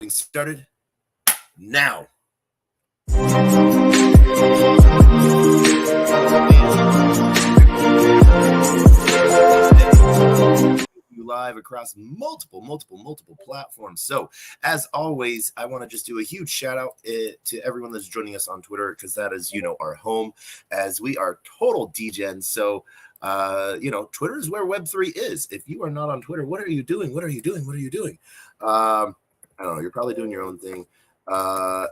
Started now. Live across multiple platforms. So as always, I want to just do a huge shout out to everyone that's joining us on Twitter, because that is, our home, as we are total Degen. So Twitter is where Web3 is. If you are not on Twitter, what are you doing? I don't know. You're probably doing your own thing, and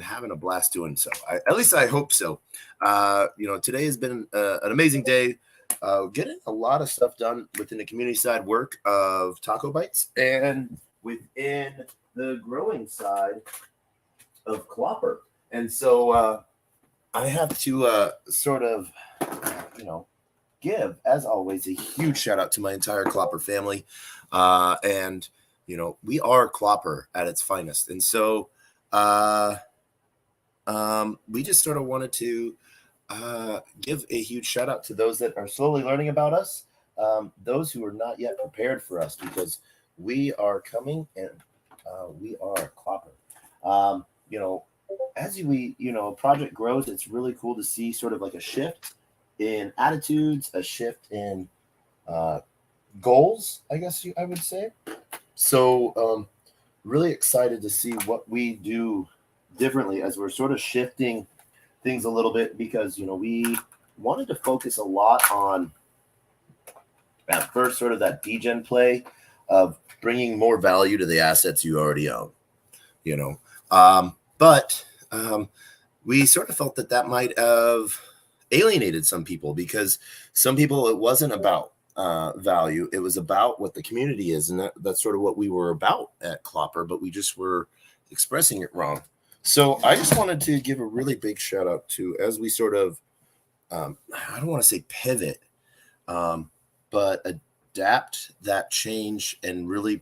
having a blast doing so. At least I hope so. Today has been an amazing day. Getting a lot of stuff done within the community side work of TacoBytes and within the growing side of Clopper. And so I have to give, as always, a huge shout out to my entire Clopper family. And we are Clopper at its finest. And so we just sort of wanted to give a huge shout out to those that are slowly learning about us, those who are not yet prepared for us, because we are coming and we are Clopper. As a project grows, it's really cool to see sort of like a shift in attitudes, a shift in goals, I guess I would say. So really excited to see what we do differently as we're sort of shifting things a little bit, because we wanted to focus a lot on at first sort of that degen play of bringing more value to the assets you already own, but we sort of felt that might have alienated some people, because some people, it wasn't about value, it was about what the community is, and that's sort of what we were about at Clopper, but we just were expressing it wrong. So I just wanted to give a really big shout out to, as we sort of I don't want to say pivot, but adapt that change and really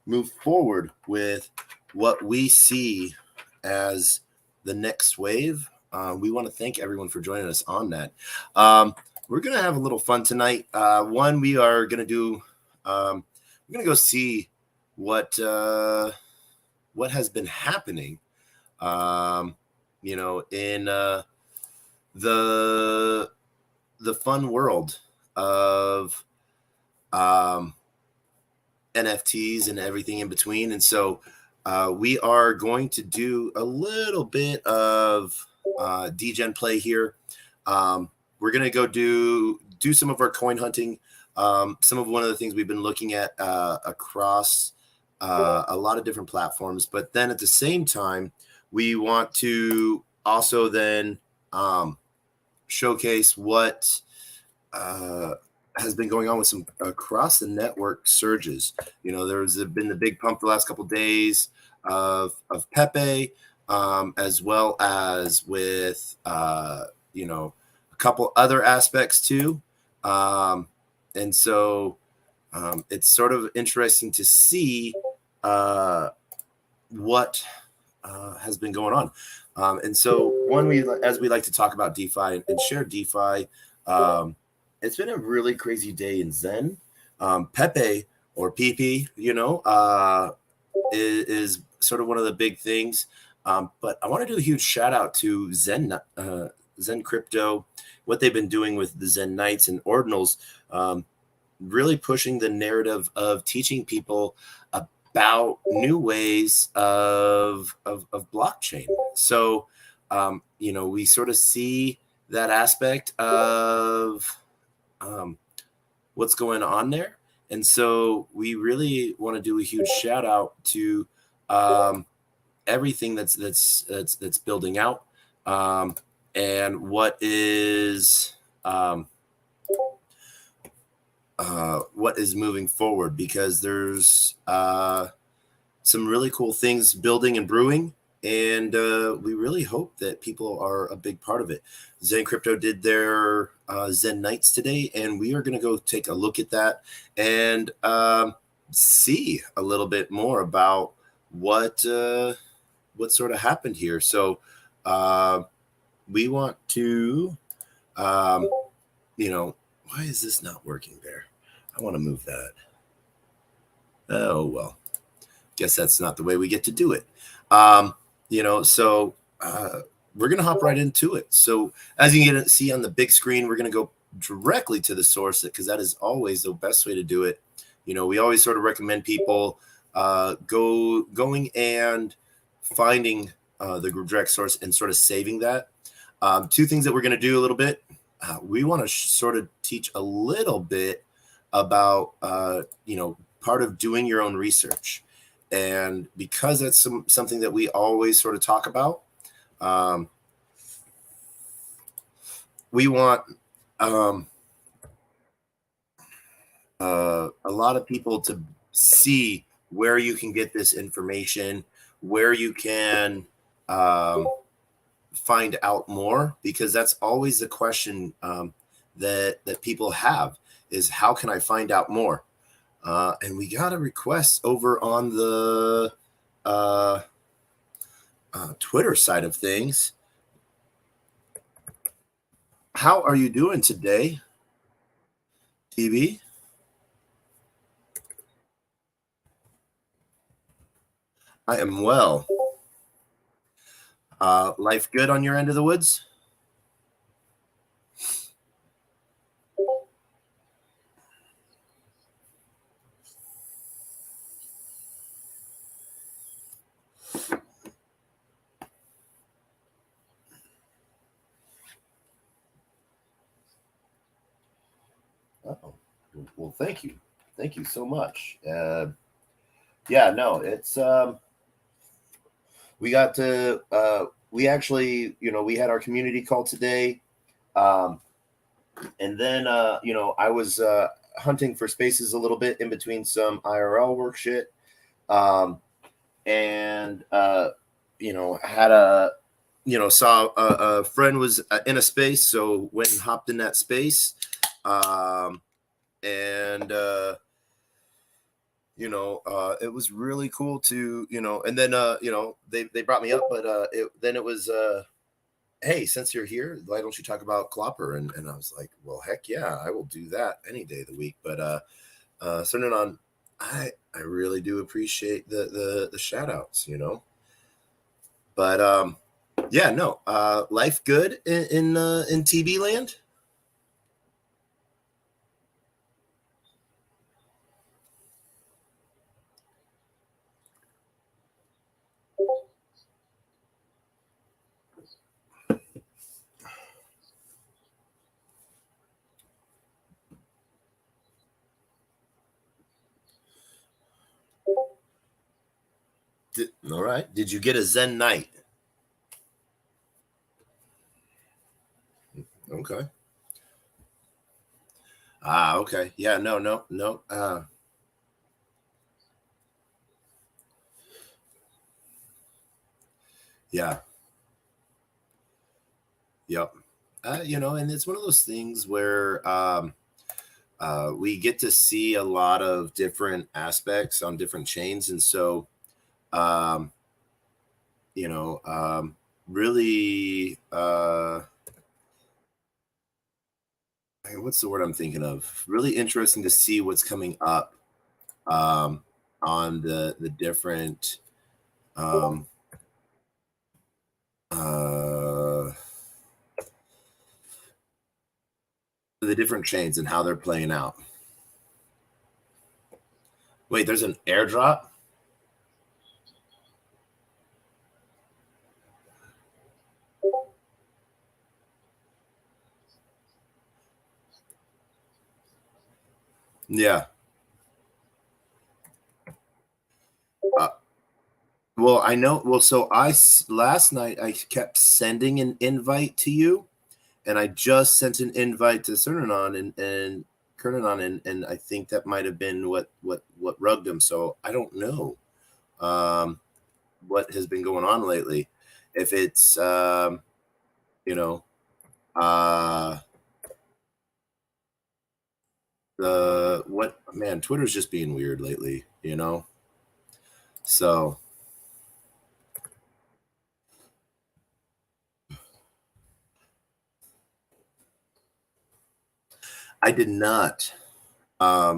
move forward with what we see as the next wave. We want to thank everyone for joining us on that. We're going to have a little fun tonight. One, we are going to do, we're going to go see what has been happening, in the fun world of NFTs and everything in between. And so we are going to do a little bit of degen play here. We're going to go do some of our coin hunting. Some of one of the things we've been looking at across a lot of different platforms, but then at the same time, we want to also then showcase what has been going on with some across the network surges. There's been the big pump the last couple of days of PEPE, as well as with a couple other aspects too. And so it's sort of interesting to see what has been going on. And so as we like to talk about DeFi and share DeFi, it's been a really crazy day in Zen. PEPE or PEPE, is sort of one of the big things. But I want to do a huge shout out to Zen Crypto, what they've been doing with the Zen Knights and Ordinals, really pushing the narrative of teaching people about new ways of blockchain. So, we sort of see that aspect of what's going on there. And so we really want to do a huge shout out to everything that's building out, and what is moving forward, because there's some really cool things building and brewing, and we really hope that people are a big part of it. Zen Crypto did their Zen Nights today, and we are going to go take a look at that and see a little bit more about what sort of happened here. So we want to, why is this not working there? I want to move that. Oh, well. guess that's not the way we get to do it. So we're going to hop right into it. So as you can see on the big screen, we're going to go directly to the source, because that is always the best way to do it. We always sort of recommend people going and finding the direct source and sort of saving that. Two things that we're going to do a little bit. We want to sort of teach a little bit about, part of doing your own research. And because that's something that we always sort of talk about, we want a lot of people to see where you can get this information, where you can find out more, because that's always the question that people have, is how can I find out more? And we got a request over on the Twitter side of things. How are you doing today, TB? I am well. Life good on your end of the woods? Uh-oh. Well, thank you. Thank you so much. Yeah, no, it's we got to we actually, we had our community call today. And then I was hunting for spaces a little bit in between some IRL work shit. And had saw a friend was in a space, so went and hopped in that space. And it was really cool to, and then they brought me up, but then it was hey, since you're here, why don't you talk about Clopper? And I was like, well, heck yeah, I will do that any day of the week. But certainly on, I really do appreciate the shout outs, But yeah, no, life good in TB land. All right. Did you get a Zen night? Okay. Okay. Yeah, no. Yeah. Yep. And it's one of those things where we get to see a lot of different aspects on different chains. And so, um, really, what's the word I'm thinking of? Really interesting to see what's coming up on the different uh, the different chains and how they're playing out. Wait, there's an airdrop? Yeah. Well, I know. Well, so last night I kept sending an invite to you, and I just sent an invite to Cernanon and Kernanon, and I think that might have been what rugged him. So I don't know what has been going on lately. If it's you know the what man, Twitter's just being weird lately. So I did not. I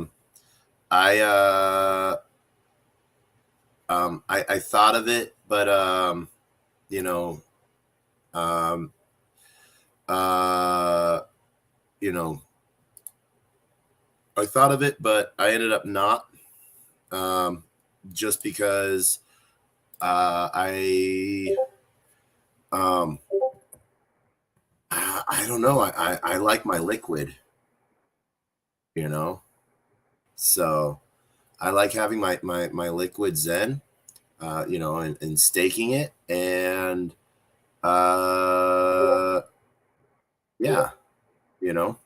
I thought of it, but you know, um, uh, you know, I thought of it, but I ended up not, um, just because I um, I don't know. I like my liquid, you know, so I like having my liquid Zen, and staking it, and uh, yeah, you know,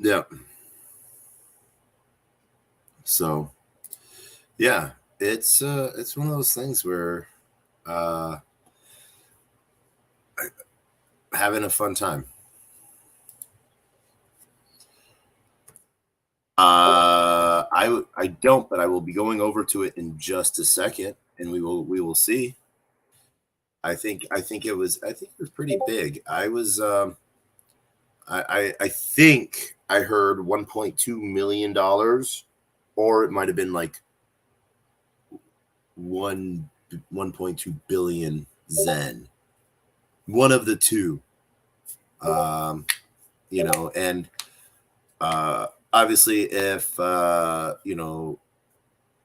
yeah. So yeah, it's one of those things where uh, having a fun time. I don't, but I will be going over to it in just a second, and we will see. I think it was pretty big. I think I heard $1.2 million, or it might have been like 1.2 billion Zen. One of the two. Um, and obviously, if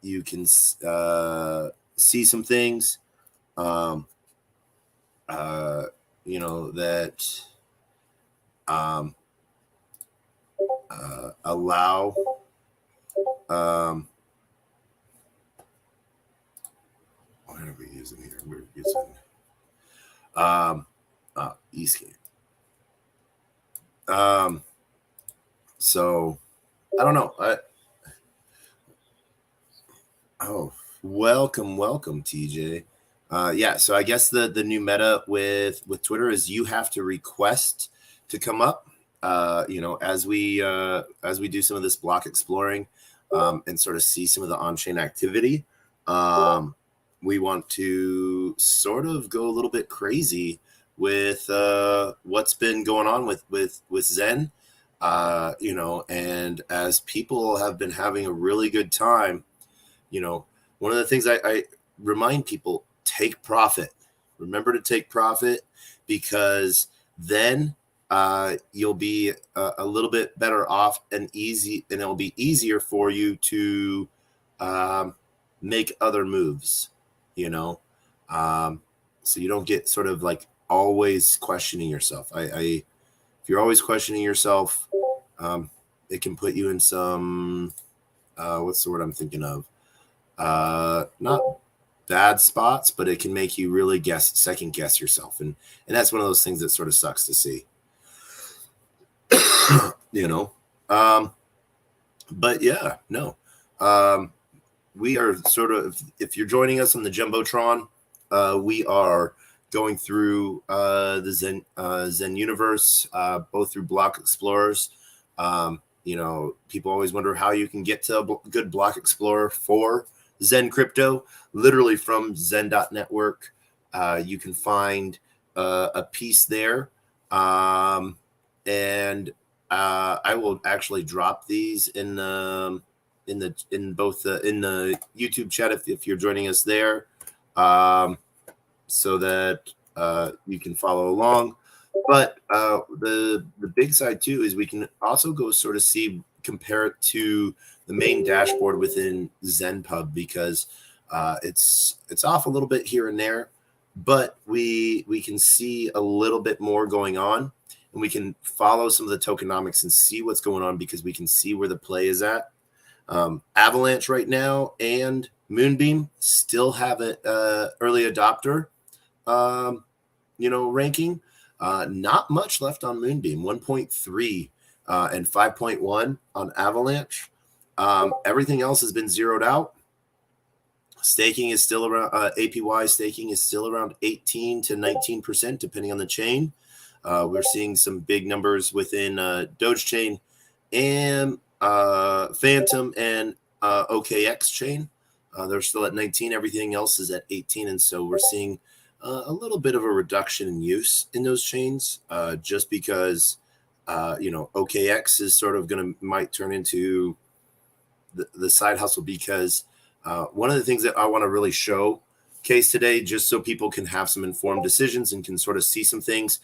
you can see some things, um, uh, that um, allow um, what are we using here? We're using Eastgate. Um, so I don't know. Oh, welcome, TJ. Yeah, so I guess the new meta with Twitter is you have to request to come up. As we do some of this block exploring, and sort of see some of the on-chain activity. Um, we want to sort of go a little bit crazy with what's been going on with Zen. And as people have been having a really good time, one of the things I remind people, take profit. Remember to take profit, because then you'll be a little bit better off, and it'll be easier for you to um, make other moves, you know, so you don't get sort of like always questioning yourself. If you're always questioning yourself, it can put you in some, what's the word I'm thinking of? Not bad spots, but it can make you really second guess yourself, and that's one of those things that sort of sucks to see. you know um but yeah, no. We are sort of, if you're joining us on the Jumbotron, we are going through the Zen universe, both through block explorers. People always wonder how you can get to a good block explorer for Zen crypto. Literally from Zen.network, you can find a piece there, and I will actually drop these in both the YouTube chat if you're joining us there, so that you can follow along. But the big side too is we can also go sort of compare it to the main dashboard within ZenPub, because it's off a little bit here and there, but we can see a little bit more going on, and we can follow some of the tokenomics and see what's going on, because we can see where the play is at. Avalanche right now and Moonbeam still have an early adopter ranking. Not much left on Moonbeam, 1.3 and 5.1 on Avalanche. Everything else has been zeroed out. Staking is still around, APY staking is still around 18 to 19%, depending on the chain. We're seeing some big numbers within Doge chain and Phantom and OKX chain. They're still at 19. Everything else is at 18. And so we're seeing a little bit of a reduction in use in those chains, just because OKX is sort of might turn into the side hustle, because one of the things that I want to really showcase today, just so people can have some informed decisions and can sort of see some things,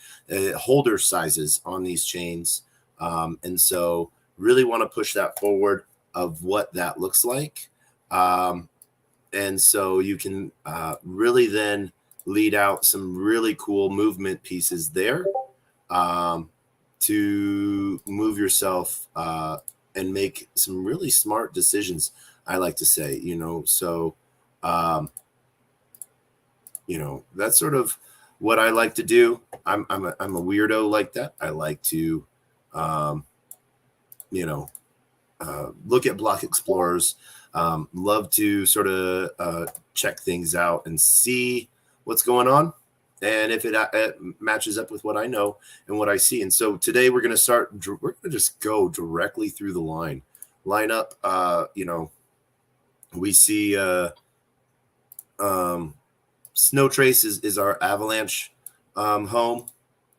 holder sizes on these chains. And so really want to push that forward of what that looks like. And so you can really then lead out some really cool movement pieces there, to move yourself and make some really smart decisions, I like to say. So that's sort of what I like to do. I'm a weirdo like that. I like to look at block explorers, love to sort of check things out and see what's going on, and if it matches up with what I know and what I see. And so today we're going to just go directly through the line up. We see Snow Trace is our avalanche home,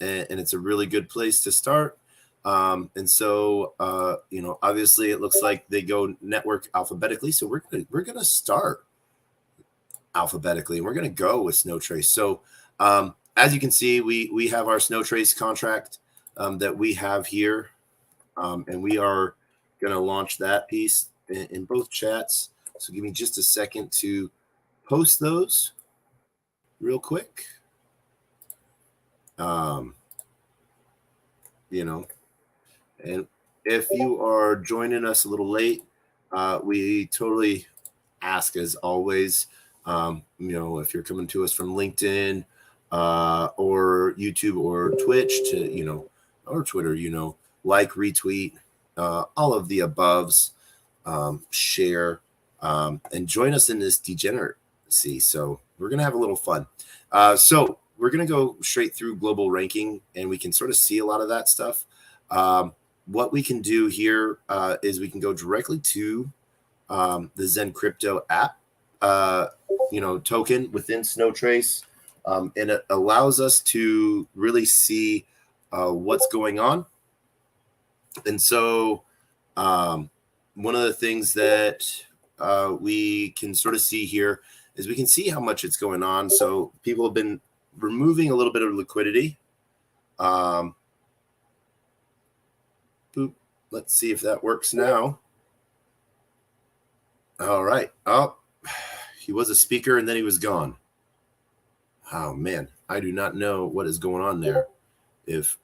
and it's a really good place to start. And so obviously it looks like they go network alphabetically, so we're gonna start alphabetically, and we're gonna go with Snow Trace. So as you can see, we have our Snow Trace contract that we have here, and we are gonna launch that piece in both chats. So give me just a second to post those real quick. And if you are joining us a little late, we totally ask, as always, if you're coming to us from LinkedIn or YouTube or Twitch or Twitter, like, retweet, all of the aboves, share, and join us in this degeneracy. So we're going to have a little fun. So we're going to go straight through global ranking, and we can sort of see a lot of that stuff. What we can do here is we can go directly to the Zen Crypto app, token within Snow Trace, and it allows us to really see what's going on. And so one of the things that we can sort of see here is we can see how much it's going on. So people have been removing a little bit of liquidity. Let's see if that works now. All right. Oh, he was a speaker and then he was gone. Oh, man. I do not know what is going on there. If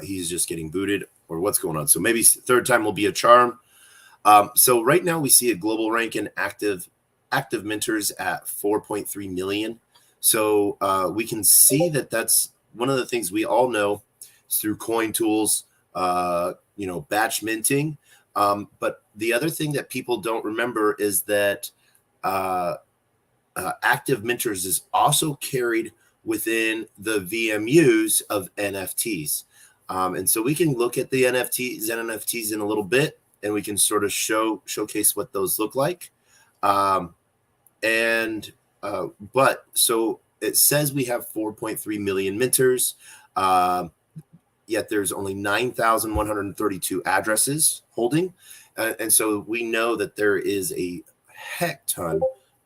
he's just getting booted or what's going on. So maybe third time will be a charm. So right now we see a global rank in active minters at 4.3 million. So we can see that that's one of the things we all know through coin tools, batch minting. But the other thing that people don't remember is that active minters is also carried within the VMUs of NFTs. And so we can look at the NFTs in a little bit, and we can sort of showcase what those look like. But so it says we have 4.3 million minters, yet there's only 9,132 addresses holding. And so we know that there is a heck ton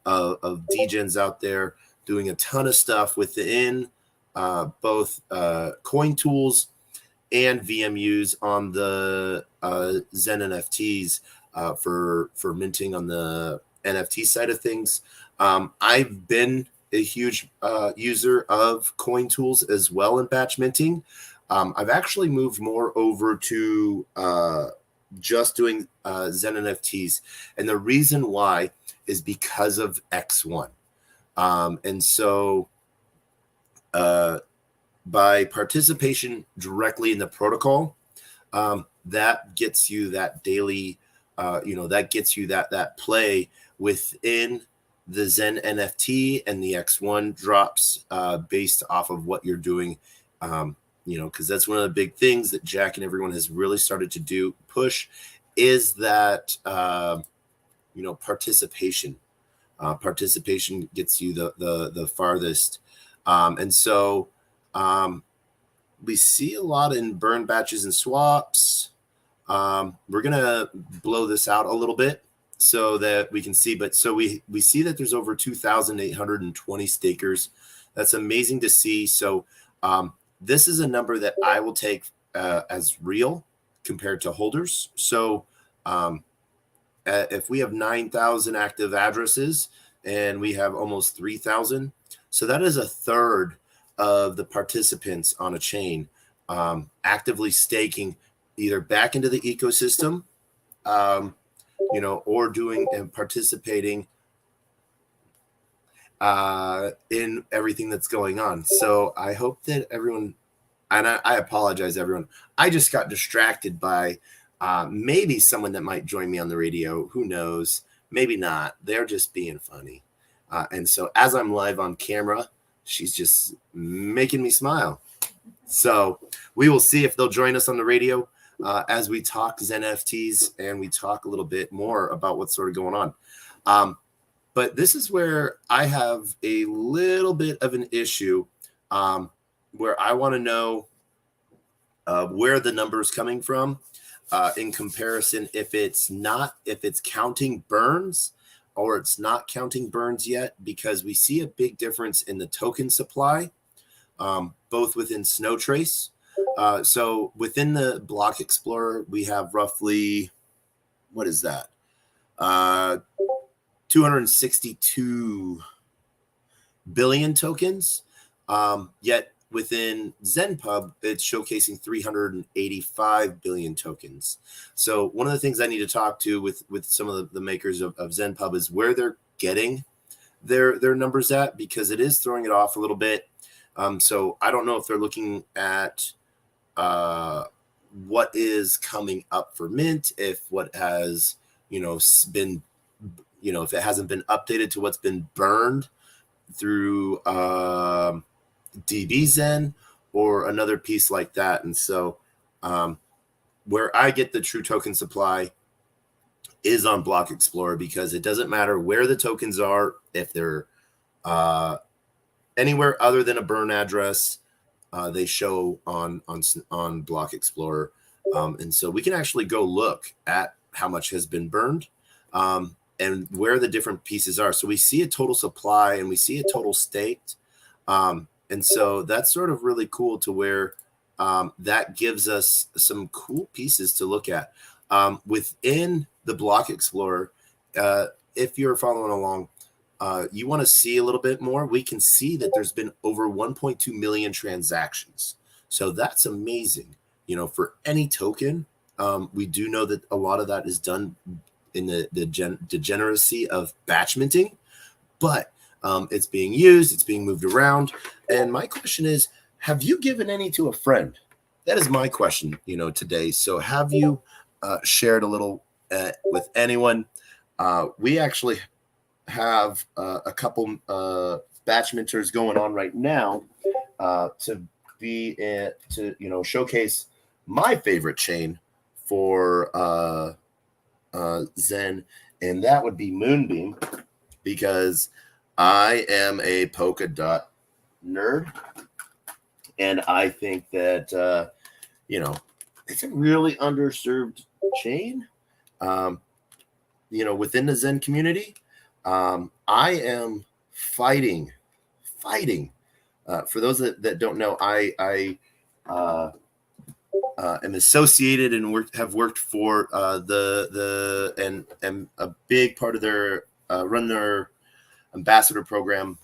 of degens out there doing a ton of stuff within both coin tools and VMUs on the Zen NFTs for minting on the NFT side of things. I've been a huge user of coin tools as well in batch minting. I've actually moved more over to just doing Zen NFTs. And the reason why is because of X1. And so by participation directly in the protocol, that gets you that daily, that gets you that play within the Zen NFT, and the X1 drops based off of what you're doing, because that's one of the big things that Jack and everyone has really started to push is that, participation. Participation gets you the farthest And so we see a lot in burn batches and swaps. We're going to blow this out a little bit so that we can see. But so we see that there's over 2,820 stakers. That's amazing to see. So this is a number that I will take as real compared to holders. So if we have 9,000 active addresses and we have almost 3,000, so that is a third of the participants on a chain actively staking either back into the ecosystem, or doing and participating in everything that's going on. So I hope that everyone, and I apologize, everyone, I just got distracted by maybe someone that might join me on the radio. Who knows? Maybe not. They're just being funny. And so as I'm live on camera, she's just making me smile. So we will see if they'll join us on the radio as we talk Zen NFTs and we talk a little bit more about what's sort of going on. But this is where I have a little bit of an issue where I want to know where the number's coming from in comparison if it's counting burns or it's not counting burns yet, because we see a big difference in the token supply, both within Snowtrace. So within the Block Explorer, we have roughly, what is that? 262 billion tokens. Yet within ZenPub, it's showcasing 385 billion tokens. So one of the things I need to talk to with some of the makers of ZenPub is where they're getting their numbers at, because it is throwing it off a little bit. So I don't know if they're looking at what is coming up for mint, if what has, been, if it hasn't been updated to what's been burned through DBZen or another piece like that. And so where I get the true token supply is on Block Explorer, because it doesn't matter where the tokens are. If they're anywhere other than a burn address, they show on Block Explorer. And so we can actually go look at how much has been burned and where the different pieces are. So we see a total supply and we see a total staked. And so that's sort of really cool to where that gives us some cool pieces to look at. Within the Block Explorer, if you're following along, you want to see a little bit more, we can see that there's been over 1.2 million transactions. So that's amazing. For any token, we do know that a lot of that is done in the degeneracy of batch minting, but it's being used, it's being moved around. And my question is, have you given any to a friend? That is my question, today. So have you shared a little with anyone? We actually have a couple batch minters going on right now to showcase my favorite chain for Zen, and that would be Moonbeam, because I am a polka dot nerd, and I think that it's a really underserved chain within the Zen community. I am fighting. For those that don't know, I am associated and have worked for and a big part of their run their ambassador program,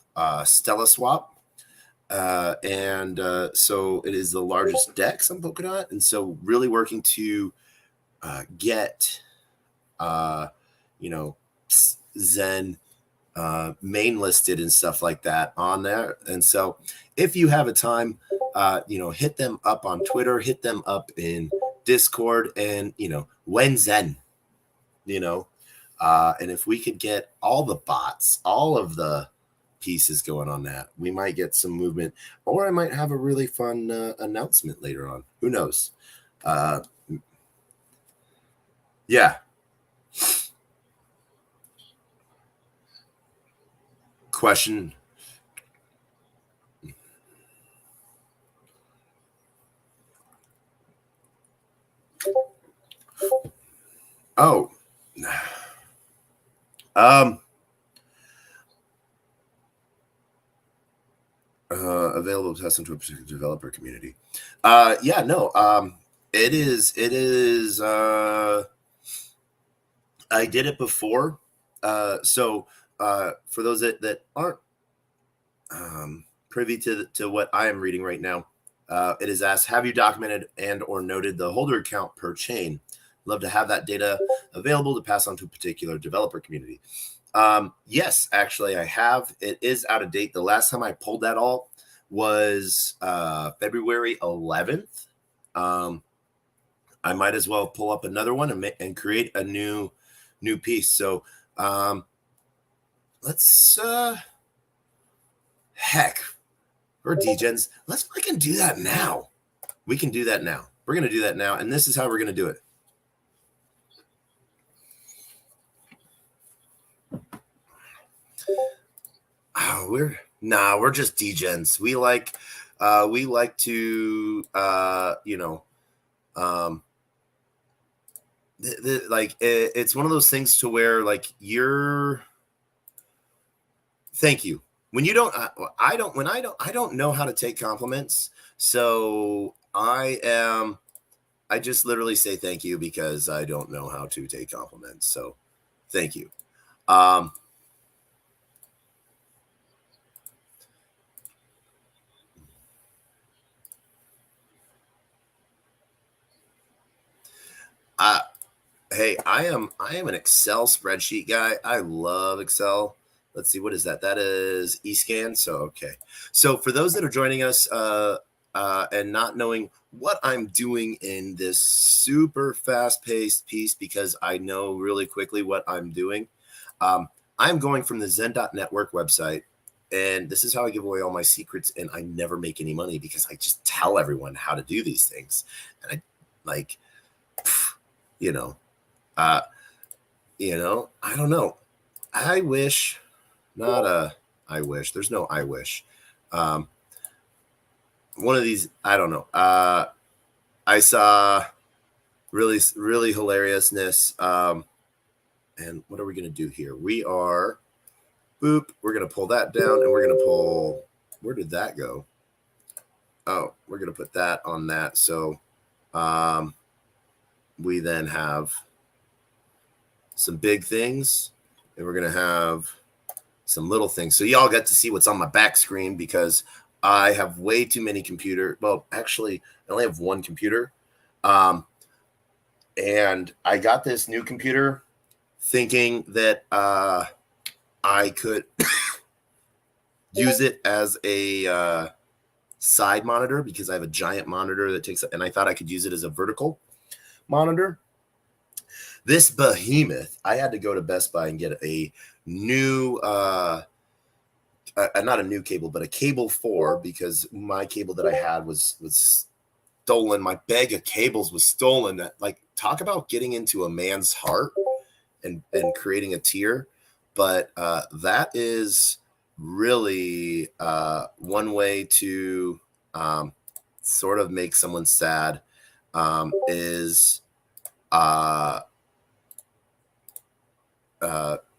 Stella Swap. And so it is the largest DEX on Polkadot. And so really working to get, Zen main listed and stuff like that on there. And so if you have a time, hit them up on Twitter, hit them up in Discord, and, when Zen, and if we could get all the bots, all of the pieces going on that, we might get some movement, or I might have a really fun announcement later on. Who knows? Yeah. Question. Oh, um, available to test into a particular developer community. Yeah, no, it is, I did it before. For those that aren't privy to what I am reading right now, it is asked, have you documented and or noted the holder count per chain? Love to have that data available to pass on to a particular developer community. Yes, actually, I have. It is out of date. The last time I pulled that all was February 11th. I might as well pull up another one and create a new piece. So let's heck, we're degens. Let's fucking do that now. We can do that now. We're gonna do that now, and this is how we're gonna do it. Oh, we're just degens. We like to it's one of those things to where like thank you. When you don't, I don't know how to take compliments. So I just literally say thank you because I don't know how to take compliments. So thank you. Hey, I am an Excel spreadsheet guy. I love Excel. Let's see, what is that? That is eScan. So, okay. So for those that are joining us and not knowing what I'm doing in this super fast-paced piece, because I know really quickly what I'm doing, I'm going from the Zen.network website, and this is how I give away all my secrets, and I never make any money because I just tell everyone how to do these things. And I don't know. I wish, I wish. There's no I wish. One of these, I don't know. I saw really, really hilariousness. And what are we going to do here? We are, boop, we're going to pull that down and we're going to pull, where did that go? Oh, we're going to put that on that. So we then have some big things and we're going to have some little things. So y'all get to see what's on my back screen because I have way too many computer. Well, actually, I only have one computer. And I got this new computer thinking that I could use it as a side monitor because I have a giant monitor that takes, and I thought I could use it as a vertical monitor. This behemoth, I had to go to Best Buy and get a new, not a new cable, but a cable 4 because my cable that I had was stolen. My bag of cables was stolen. That, like, talk about getting into a man's heart and creating a tear. But that is really one way to sort of make someone sad is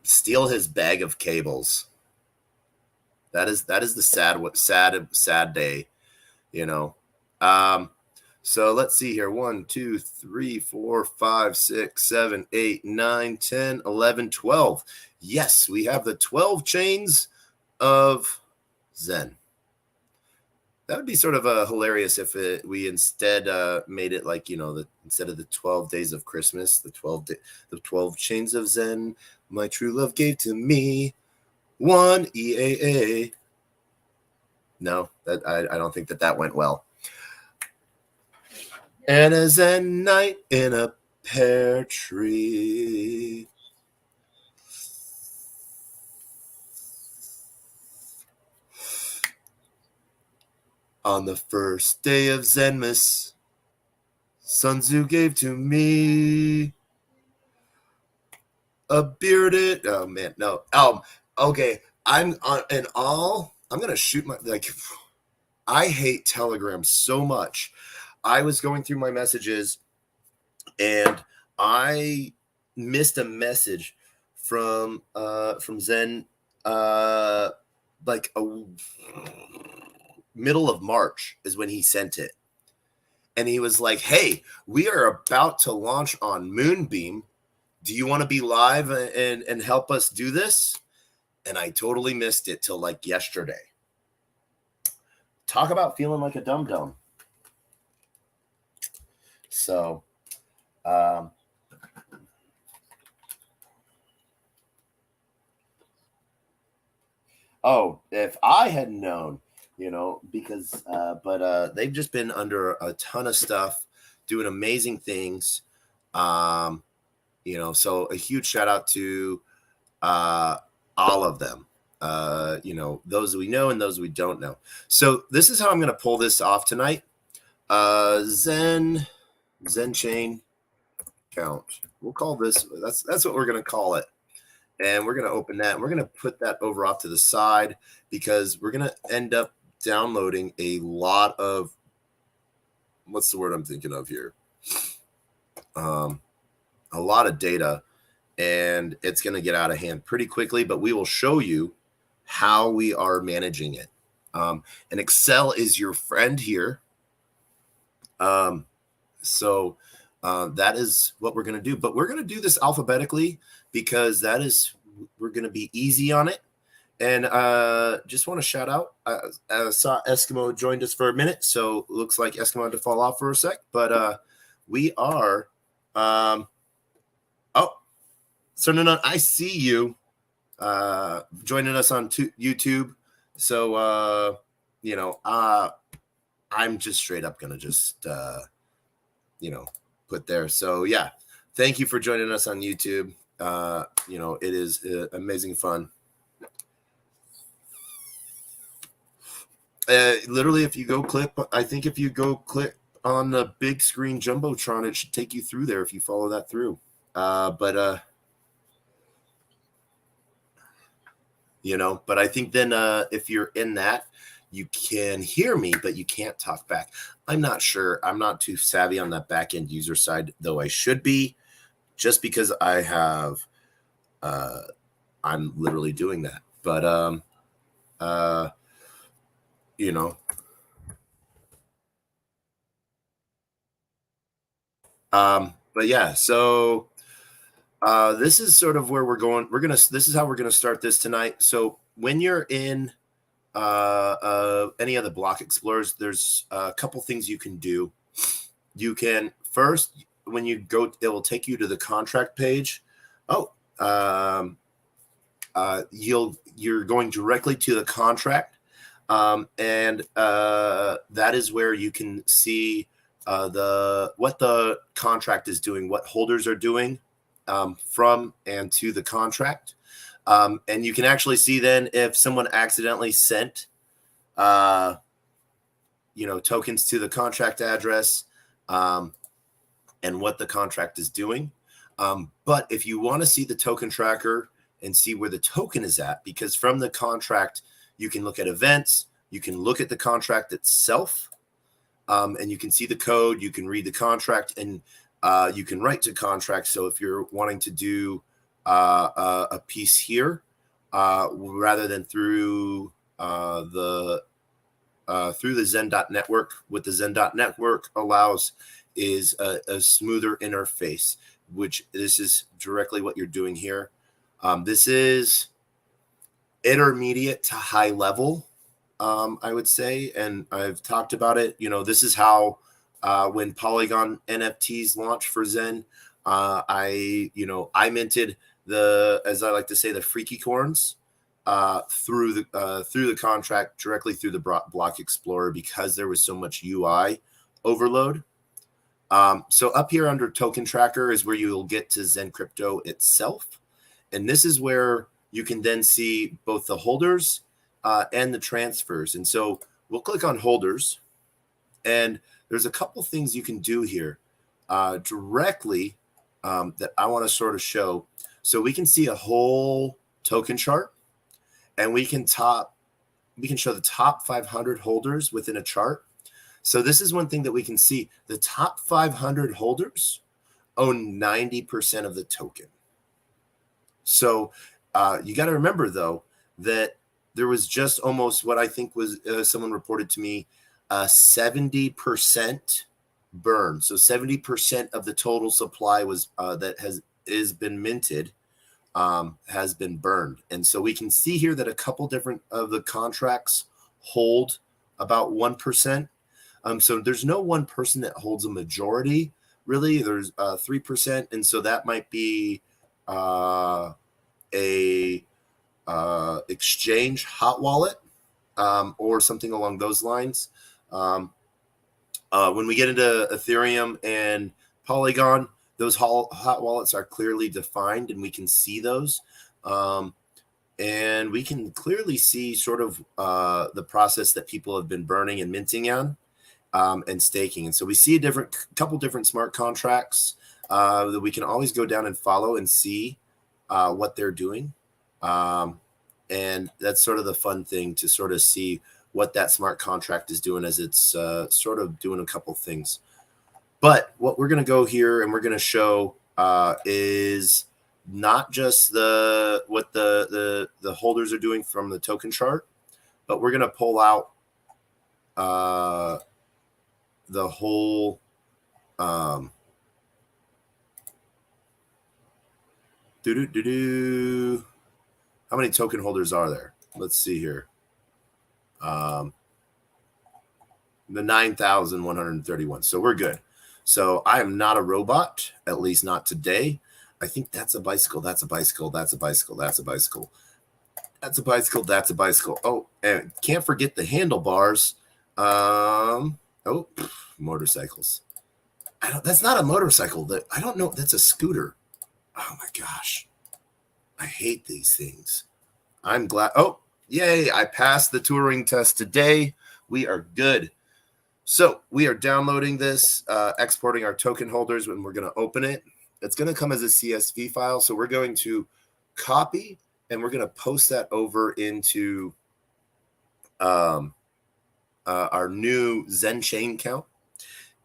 steal his bag of cables. That is the sad day, you know. So let's see here. 1, 2, 3, 4, 5, 6, 7, 8, 9, 10, 11, 12. Yes, we have the 12 chains of Zen. That would be sort of hilarious if we instead made it like, instead of the 12 days of Christmas, the 12 chains of Zen, my true love gave to me, one EAA. No, that I don't think that went well. And a Zen night in a pear tree. On the first day of Zenmas, Sun Tzu gave to me a bearded. Oh man, no. Okay. I'm gonna shoot my I hate Telegram so much. I was going through my messages and I missed a message from Zen like a middle of March is when he sent it. And he was like, hey, we are about to launch on Moonbeam. Do you want to be live and help us do this? And I totally missed it till like yesterday. Talk about feeling like a dum-dum. So, oh, if I had known, because, but they've just been under a ton of stuff, doing amazing things. So a huge shout out to all of them. Those we know and those we don't know. So this is how I'm going to pull this off tonight. Zen chain count. We'll call this, that's what we're going to call it. And we're going to open that and we're going to put that over off to the side because we're going to end up downloading a lot of, what's the word I'm thinking of here? A lot of data, and it's going to get out of hand pretty quickly, but we will show you how we are managing it. And Excel is your friend here. So that is what we're going to do, but we're going to do this alphabetically because we're going to be easy on it. And just want to shout out, I saw Eskimo joined us for a minute, so it looks like Eskimo had to fall off for a sec, but we are, so no, I see you joining us on YouTube. So, I'm just straight up going to just, put there. So yeah, thank you for joining us on YouTube. It is amazing fun. Literally, if you go click on the big screen Jumbotron, it should take you through there if you follow that through. But I think then if you're in that, you can hear me, but you can't talk back. I'm not sure. I'm not too savvy on that back end user side, though I should be, just because I have, I'm literally doing that. But, but yeah, so this is sort of where we're going. This is how we're going to start this tonight. So when you're in any of the block explorers, there's a couple things you can do. You can first, when you go, it will take you to the contract page. You're going directly to the contract, and that is where you can see what the contract is doing, what holders are doing from and to the contract. And you can actually see then if someone accidentally sent, tokens to the contract address, and what the contract is doing. But if you want to see the token tracker and see where the token is at, because from the contract, you can look at events, you can look at the contract itself, and you can see the code, you can read the contract, and you can write to contract. So if you're wanting to do a piece here, rather than through the Zen.network, what the Zen.network allows is a smoother interface, which this is directly what you're doing here. This is intermediate to high level, I would say, and I've talked about it. This is how when Polygon NFTs launched for Zen, I minted as I like to say, the freaky corns through the contract directly through the block explorer because there was so much UI overload. So up here under token tracker is where you'll get to Zen Crypto itself, and this is where you can then see both the holders and the transfers. And so we'll click on holders, and there's a couple things you can do here directly that I want to sort of show. So we can see a whole token chart, and we can show the top 500 holders within a chart. So this is one thing that we can see. The top 500 holders own 90% of the token. So you got to remember, though, that there was just almost what I think was someone reported to me 70% burn. So 70% of the total supply was that has been minted has been burned. And so we can see here that a couple different of the contracts hold about 1%. So there's no one person that holds a majority, really. There's 3%. And so that might be a exchange hot wallet or something along those lines. When we get into Ethereum and Polygon, those hot wallets are clearly defined, and we can see those. And we can clearly see sort of the process that people have been burning and minting on and staking. And so we see a couple different smart contracts that we can always go down and follow and see what they're doing. And that's sort of the fun thing, to sort of see what that smart contract is doing as it's sort of doing a couple things. But what we're going to go here and we're going to show is not just what the holders are doing from the token chart, but we're going to pull out the whole how many token holders are there? Let's see here. The 9,131. So we're good. So I am not a robot, at least not today. I think that's a bicycle. That's a bicycle. That's a bicycle. That's a bicycle. That's a bicycle. That's a bicycle. Oh, and can't forget the handlebars. Motorcycles. That's not a motorcycle. I don't know. That's a scooter. Oh my gosh. I hate these things. I'm glad. Oh, yay. I passed the Turing test today. We are good. So we are downloading this, exporting our token holders, when we're going to open it. It's going to come as a CSV file. So we're going to copy and we're going to post that over into our new Zen chain account.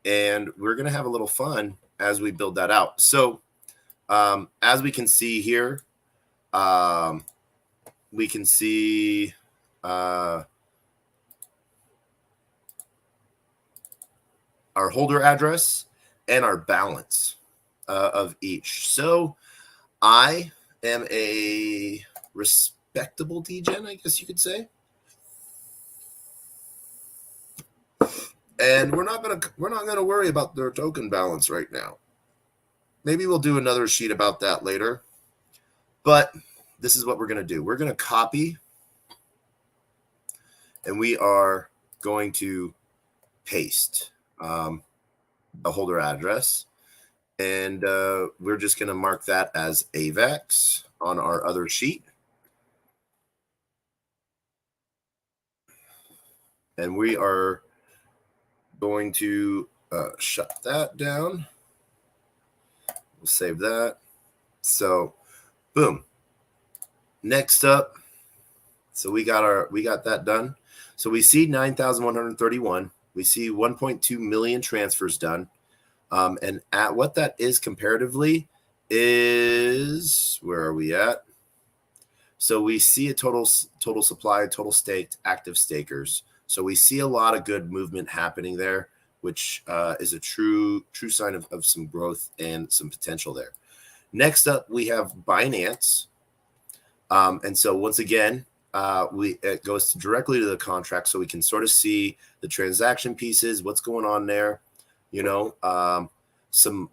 And we're going to have a little fun as we build that out. So as we can see here, we can see our holder address and our balance of each. So I am a respectable Degen, I guess you could say. And we're not gonna worry about their token balance right now. Maybe we'll do another sheet about that later. But this is what we're gonna do. We're gonna copy, and we are going to paste a holder address, and we're just going to mark that as AVAX on our other sheet. And we are going to shut that down. We'll save that. So boom. Next up, so we got that done. So we see 9,131. We see 1.2 million transfers done. And at what that is comparatively is, where are we at? So we see a total supply, total staked, active stakers. So we see a lot of good movement happening there, which is a true sign of some growth and some potential there. Next up, we have Binance. And so once again, it goes directly to the contract, so we can sort of see the transaction pieces, what's going on there, a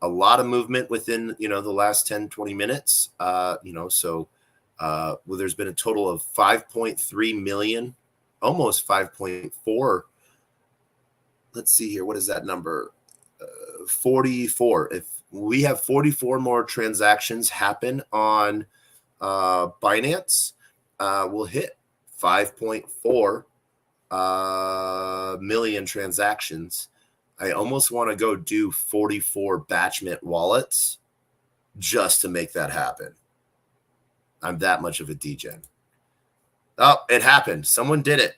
lot of movement within, the last 10, 20 minutes, so there's been a total of 5.3 million, almost 5.4. Let's see here. What is that number? 44. If we have 44 more transactions happen on Binance, will hit 5.4 million transactions. I almost want to go do 44 batchment wallets just to make that happen. I'm that much of a degen. Oh, it happened. Someone did it.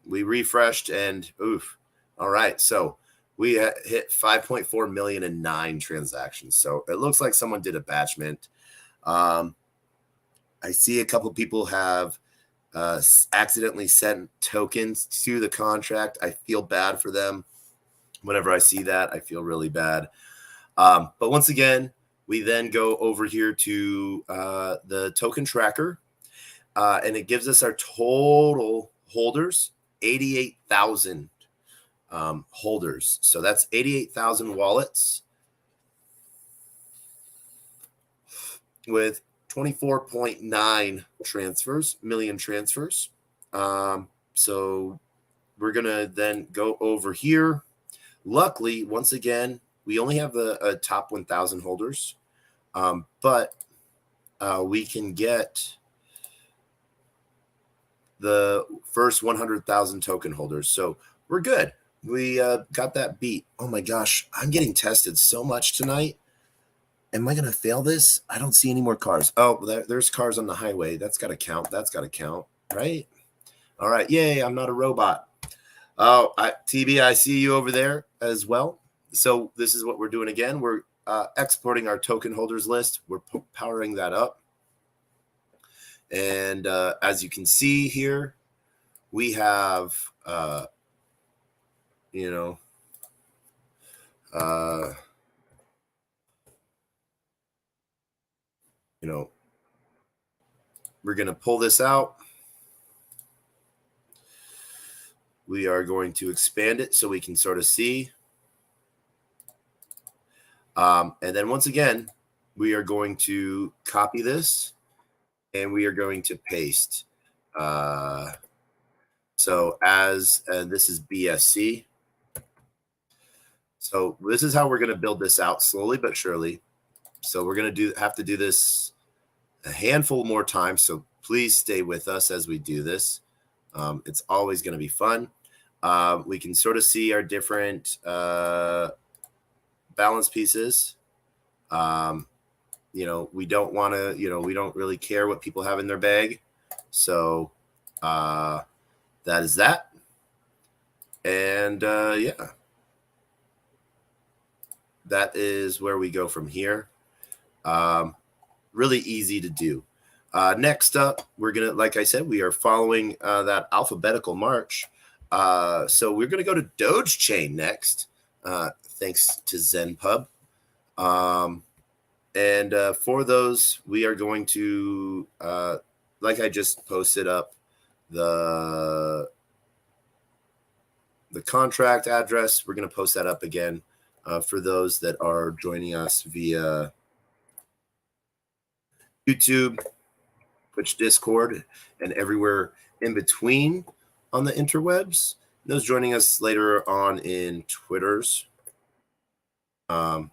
We refreshed and oof. All right. So we hit 5.4 million in 9 transactions. So it looks like someone did a batch mint. I see a couple people have accidentally sent tokens to the contract. I feel bad for them. Whenever I see that, I feel really bad. But once again, we then go over here to the token tracker, and it gives us our total holders, 88,000 holders. So that's 88,000 wallets with 24.9 million transfers. So we're going to then go over here. Luckily, once again, we only have a top 1,000 holders, but we can get the first 100,000 token holders. So we're good. We got that beat. Oh my gosh, I'm getting tested so much tonight. Am I going to fail this? I don't see any more cars. Oh, there's cars on the highway. That's got to count. That's got to count, right? All right. Yay, I'm not a robot. Oh, TB, I see you over there as well. So this is what we're doing again. We're exporting our token holders list. We're powering that up. And as you can see here, we have, we're going to pull this out. We are going to expand it so we can sort of see. And then once again, we are going to copy this and we are going to paste. So as this is BSC. So this is how we're going to build this out slowly but surely. So we're going to have to do this a handful more times. So please stay with us as we do this. It's always going to be fun. We can sort of see our different balance pieces. We don't want to, we don't really care what people have in their bag. So that is that. And yeah, that is where we go from here. Really easy to do. Next up, we're going to, like I said, we are following that alphabetical march. So we're going to go to Doge Chain next, thanks to ZenPub. And for those, we are going to, like I just posted up, the contract address. We're going to post that up again for those that are joining us via YouTube, Twitch, Discord, and everywhere in between on the interwebs. Those joining us later on in Twitters, so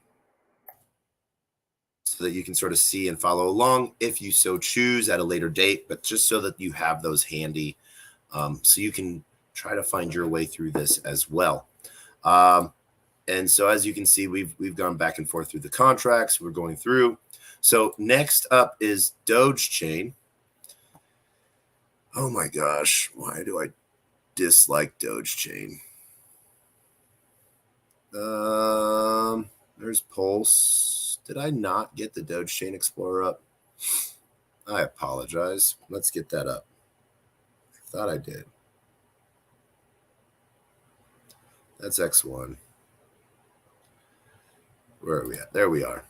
that you can sort of see and follow along if you so choose at a later date, but just so that you have those handy, so you can try to find your way through this as well. And so as you can see, we've gone back and forth through the contracts. We're going through. So next up is Doge Chain. Oh my gosh, why do I dislike Doge Chain? There's Pulse. Did I not get the Doge Chain Explorer up? I apologize. Let's get that up. I thought I did. That's X1. Where are we at? There we are.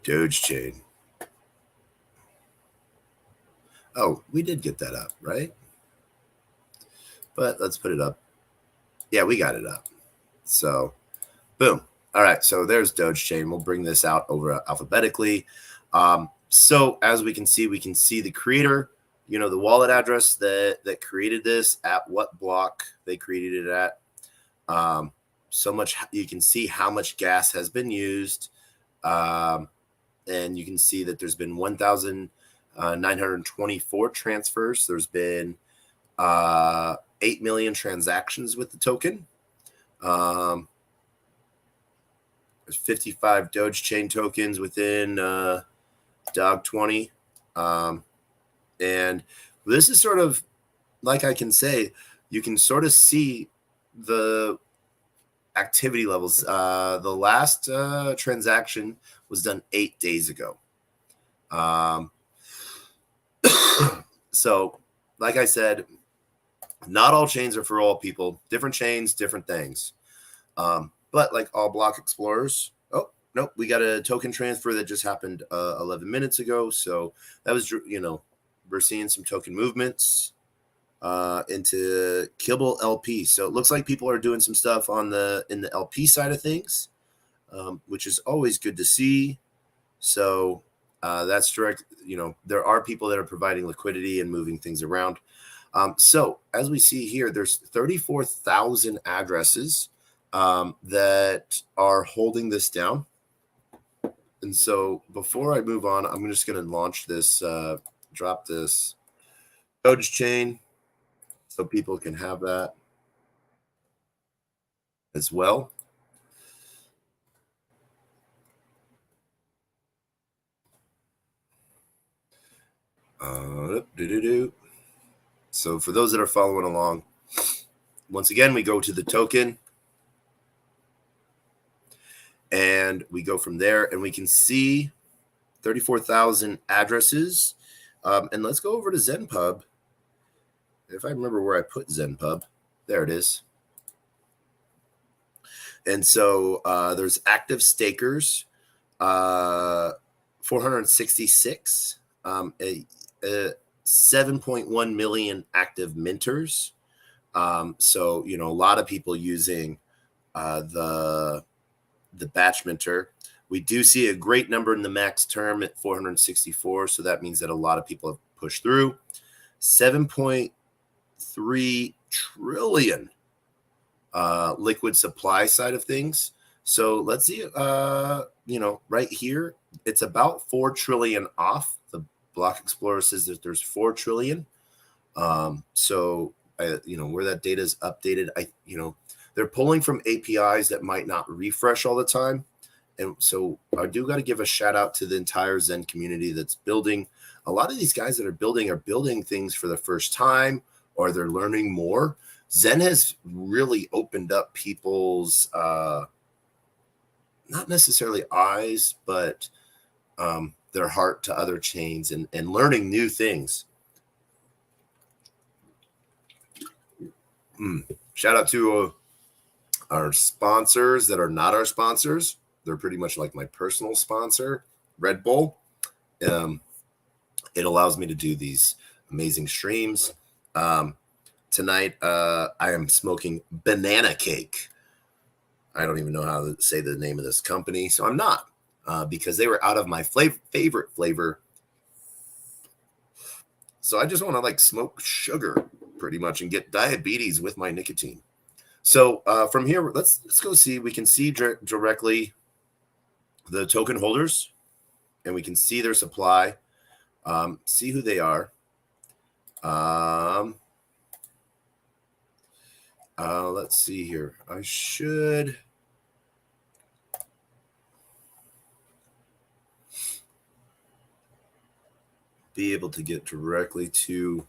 Doge Chain. Oh, we did get that up, right? But let's put it up. Yeah, we got it up. So, boom. All right, so there's Doge Chain. We'll bring this out over alphabetically. So as we can see the creator, the wallet address that created this, at what block they created it at. So much, you can see how much gas has been used. And you can see that there's been 1,924 transfers. There's been 8 million transactions with the token. There's 55 Doge Chain tokens within Dog 20. And this is sort of like I can say, you can sort of see the activity levels. The last transaction was done 8 days ago. So, like I said, not all chains are for all people. Different chains, different things. But like all block explorers, oh, nope, we got a token transfer that just happened 11 minutes ago. So that was, we're seeing some token movements into Kibble LP. So it looks like people are doing some stuff in the LP side of things, which is always good to see. So that's direct. There are people that are providing liquidity and moving things around. So as we see here, there's 34,000 addresses that are holding this down. And so before I move on, I'm just going to launch this, drop this Doge chain so people can have that as well. So for those that are following along, once again, we go to the token and we go from there, and we can see 34,000 addresses. And let's go over to ZenPub. If I remember where I put ZenPub, there it is. And so there's active stakers, 466, 7.1 million active minters. So, a lot of people using the batch minter. We do see a great number in the max term at 464. So that means that a lot of people have pushed through. 7.3 trillion liquid supply side of things. So let's see, right here, it's about 4 trillion off. The Block Explorer says that there's 4 trillion. So, where that data is updated, they're pulling from APIs that might not refresh all the time. And so I do got to give a shout out to the entire Zen community that's building. A lot of these guys that are building things for the first time, or they're learning more. Zen has really opened up people's, not necessarily eyes, but their heart to other chains and learning new things. Shout out to our sponsors that are not our sponsors. They're pretty much like my personal sponsor, Red Bull. It allows me to do these amazing streams. Tonight, I am smoking banana cake. I don't even know how to say the name of this company, so I'm not, because they were out of my favorite flavor. So I just want to smoke sugar pretty much and get diabetes with my nicotine. So from here, let's go see. We can see directly the token holders, and we can see their supply, see who they are. Let's see here. I should be able to get directly to,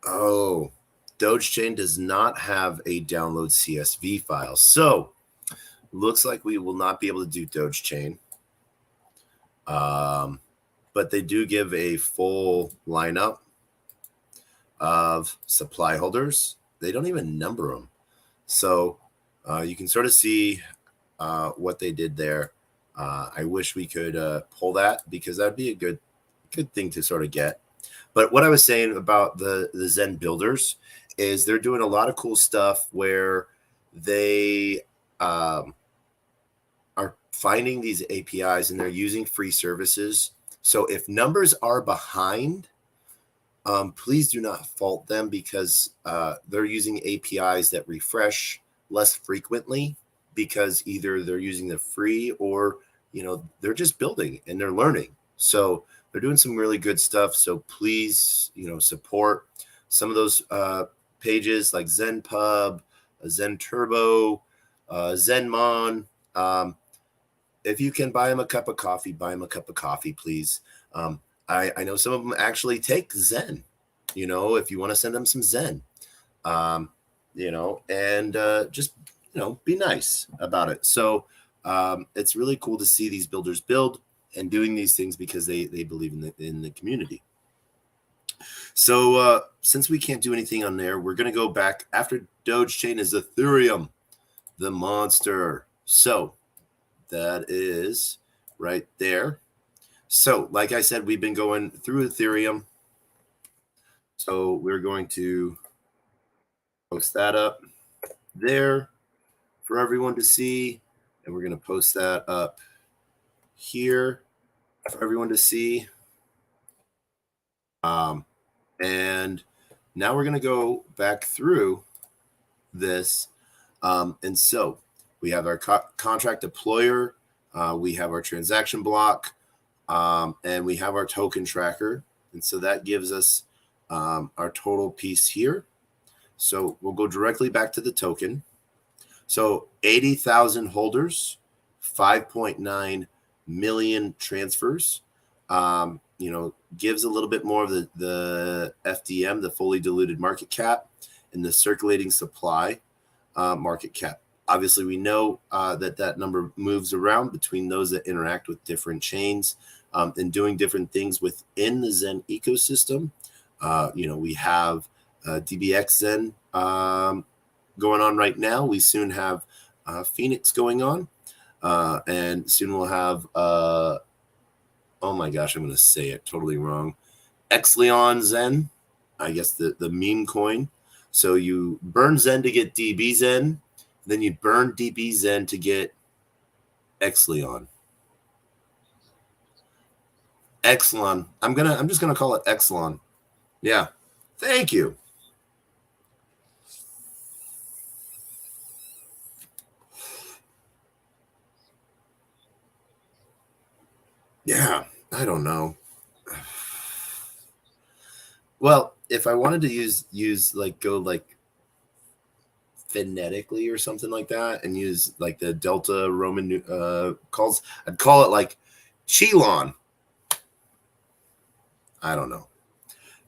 Dogechain does not have a download CSV file. So looks like we will not be able to do Dogechain. But they do give a full lineup of supply holders. They don't even number them. So you can sort of see what they did there. I wish we could pull that, because that'd be a good thing to sort of get. But what I was saying about the Zen builders is they're doing a lot of cool stuff where they are finding these APIs and they're using free services. So if numbers are behind, please do not fault them, because they're using APIs that refresh less frequently, because either they're using the free or, they're just building and they're learning. So they're doing some really good stuff. So please, support some of those pages like ZenPub, Zen Turbo, Zenmon. If you can buy them a cup of coffee, please. I know some of them actually take Zen, if you want to send them some Zen. and just, be nice about it. So it's really cool to see these builders build and doing these things because they believe in the community. So since we can't do anything on there, we're going to go back. After Dogechain is Ethereum, the monster. So that is right there. So like I said, we've been going through Ethereum. So we're going to post that up there for everyone to see. And we're going to post that up here for everyone to see. And now we're going to go back through this. And so we have our contract deployer, we have our transaction block, and we have our token tracker. And so that gives us our total piece here. So we'll go directly back to the token. So 80,000 holders, 5.9 million transfers, gives a little bit more of the FDM, the fully diluted market cap, and the circulating supply market cap. Obviously, we know that number moves around between those that interact with different chains and doing different things within the Zen ecosystem. We have DBX Zen going on right now. We soon have Phoenix going on. And soon we'll have, oh my gosh, I'm going to say it totally wrong. Exleon Zen, I guess the meme coin. So you burn Zen to get DB Zen, then you burn DB Zen to get Exleon. Exelon. I'm just gonna call it Exelon. Yeah. Thank you. Yeah, I don't know. Well, if I wanted to use go phonetically or something like that and use like the Delta Roman calls, I'd call it like Chilon. I don't know.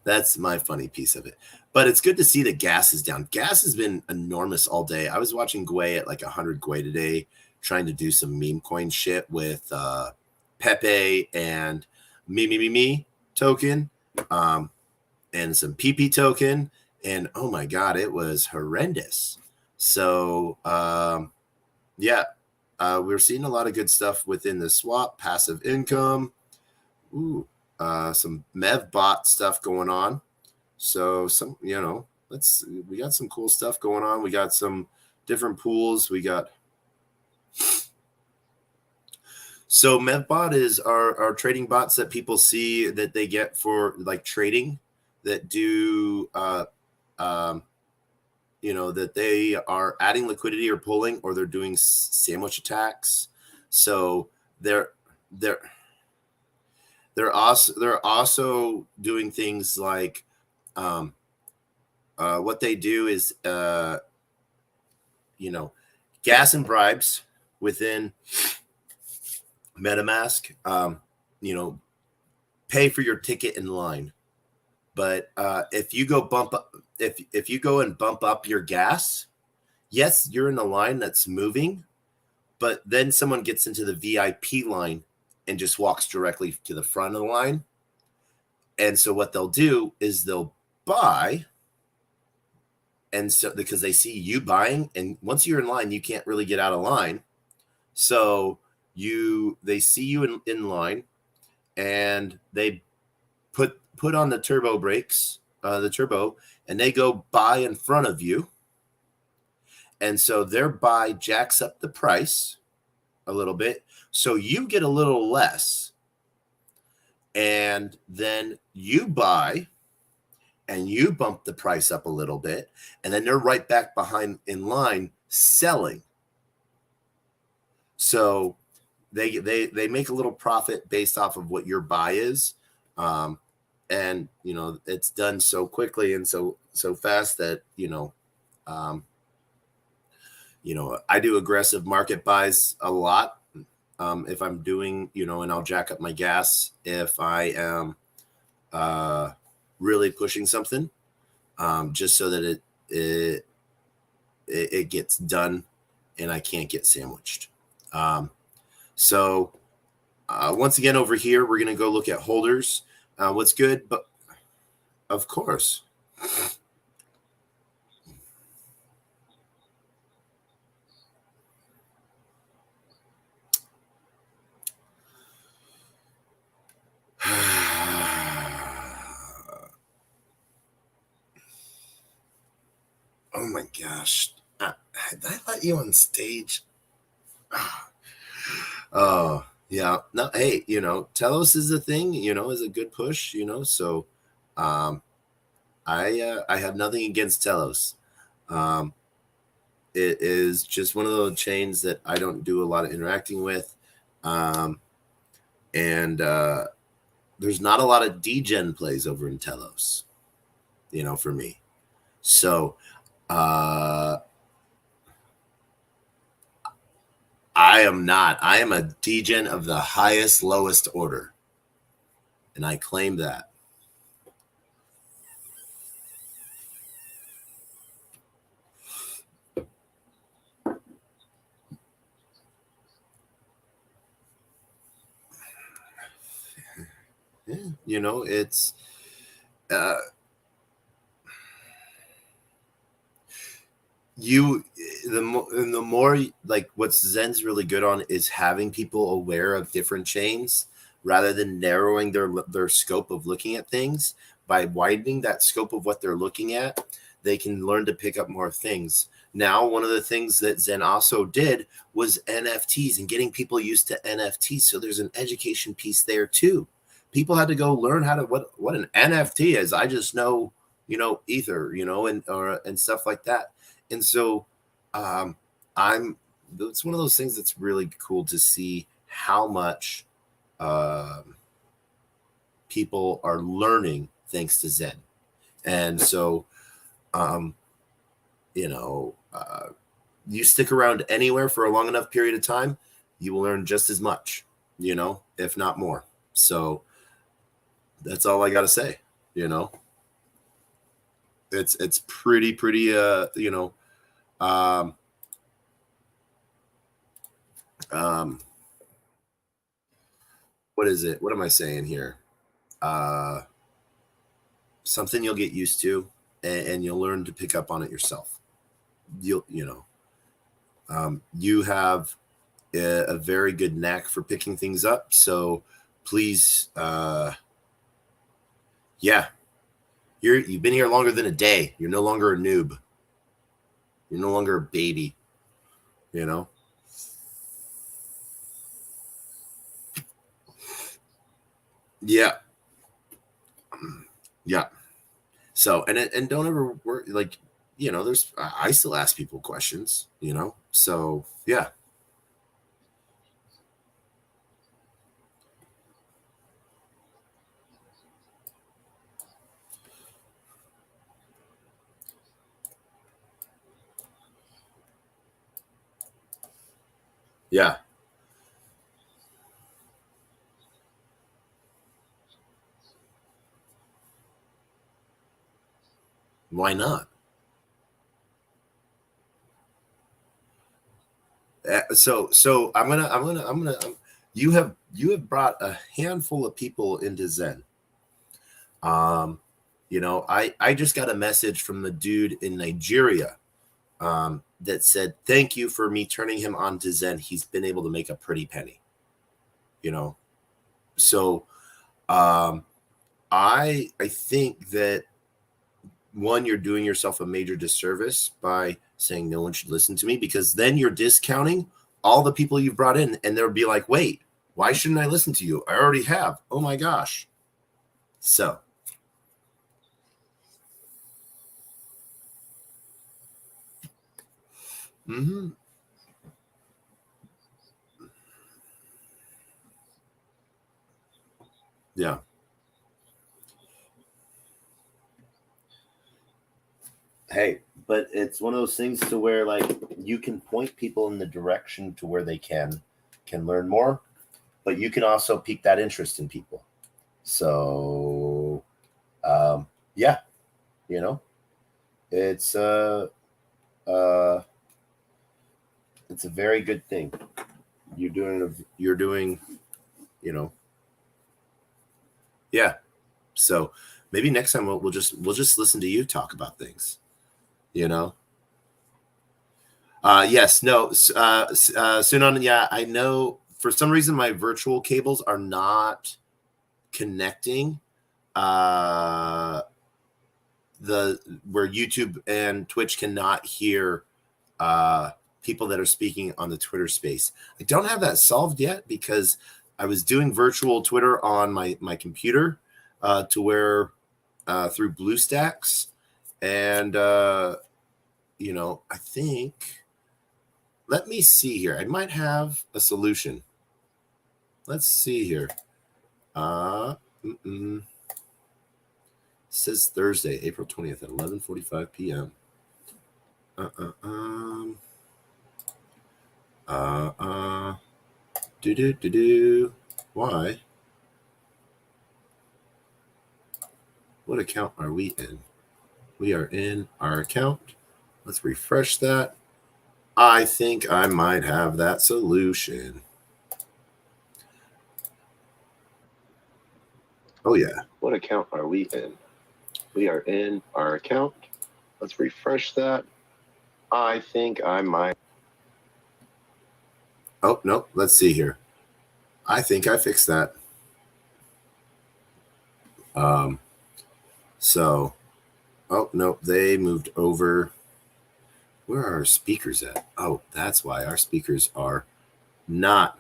That's my funny piece of it. But it's good to see that gas is down. Gas has been enormous all day. I was watching Gwei at like 100 Gwei today, trying to do some meme coin shit with PEPE and me token, and some PEPE token. And oh my God, it was horrendous. So we're seeing a lot of good stuff within the swap, passive income. Ooh. Some MEV-bot stuff going on. So we got some cool stuff going on. We got some different pools. So MEV-bot is our trading bots that people see that they get for like trading that do, that they are adding liquidity or pulling, or they're doing sandwich attacks. So they're also doing things like what they do is gas and bribes within MetaMask. Pay for your ticket in line, but if you go if you go and bump up your gas, yes, you're in a line that's moving, but then someone gets into the VIP line and just walks directly to the front of the line. And so what they'll do is they'll buy. And so because they see you buying, and once you're in line, you can't really get out of line. So they see you in line, and they put on the turbo brakes, and they go buy in front of you. And so their buy jacks up the price a little bit. So you get a little less, and then you buy and you bump the price up a little bit, and then they're right back behind in line selling. So they make a little profit based off of what your buy is. And it's done so quickly and so fast that I do aggressive market buys a lot. If I'm doing, and I'll jack up my gas if I am really pushing something, just so that it gets done and I can't get sandwiched. So once again, over here, we're going to go look at holders. What's good? But of course. Oh my gosh. Did I let you on stage? Oh, yeah. No, hey, Telos is a thing, is a good push, so I have nothing against Telos. It is just one of those chains that I don't do a lot of interacting with. And there's not a lot of Degen plays over in Telos, for me. So I am not. I am a Degen of the highest, lowest order. And I claim that. Yeah, it's the more like what Zen's really good on is having people aware of different chains rather than narrowing their scope of looking at things. By widening that scope of what they're looking at, they can learn to pick up more things. Now, one of the things that Zen also did was NFTs and getting people used to NFTs. So there's an education piece there too. People had to go learn how to what an NFT is. I just know, Ether, and stuff like that. And so it's one of those things that's really cool to see how much people are learning thanks to Zen. And so, you stick around anywhere for a long enough period of time, you will learn just as much, if not more. So that's all I got to say, it's pretty, what is it? What am I saying here? Something you'll get used to and you'll learn to pick up on it yourself. You have a very good knack for picking things up. So please, you've been here longer than a day. You're no longer a noob. You're no longer a baby, Yeah. Yeah. So, and don't ever worry, like, I still ask people questions, so yeah. Yeah. Why not? So you have brought a handful of people into Zen. I just got a message from the dude in Nigeria that said, thank you for me turning him on to Zen. He's been able to make a pretty penny, so I think that one, you're doing yourself a major disservice by saying no one should listen to me, because then you're discounting all the people you've brought in, and they'll be like, wait, why shouldn't I listen to you? I already have. Oh my gosh. So yeah. Hey, but it's one of those things to where like you can point people in the direction to where they can learn more, but you can also pique that interest in people. So yeah, It's uh, it's a very good thing. You're doing, you know, yeah. So maybe next time we'll just listen to you talk about things, you know. Yes, no, soon on. Yeah, I know. For some reason, my virtual cables are not connecting. The Where YouTube and Twitch cannot hear people that are speaking on the Twitter space. I don't have that solved yet because I was doing virtual Twitter on my computer to where through BlueStacks, and I think. Let me see here. I might have a solution. Let's see here. It says Thursday, April 20th at 11:45 p.m. Why? What account are we in? We are in our account. Let's refresh that. I think I might have that solution. Oh, yeah. What account are we in? We are in our account. Let's refresh that. I think I might. Oh, no. Let's see here. I think I fixed that. So, oh, no. They moved over. Where are our speakers at? Oh, that's why our speakers are not.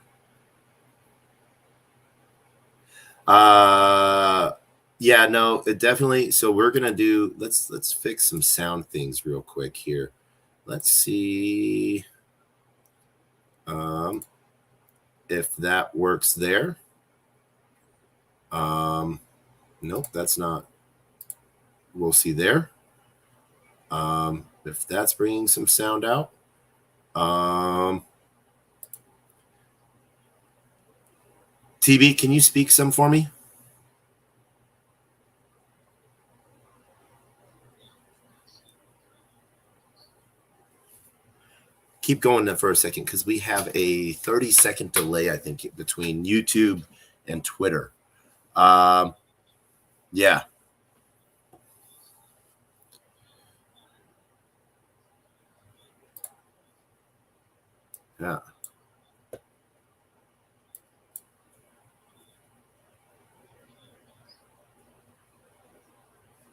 Yeah, no, it definitely. So we're gonna do. Let's fix some sound things real quick here. Let's see if that works there. Nope, that's not. We'll see there. If that's bringing some sound out. TV, can you speak some for me? Keep going there for a second because we have a 30-second delay, I think, between YouTube and Twitter. Yeah. Yeah.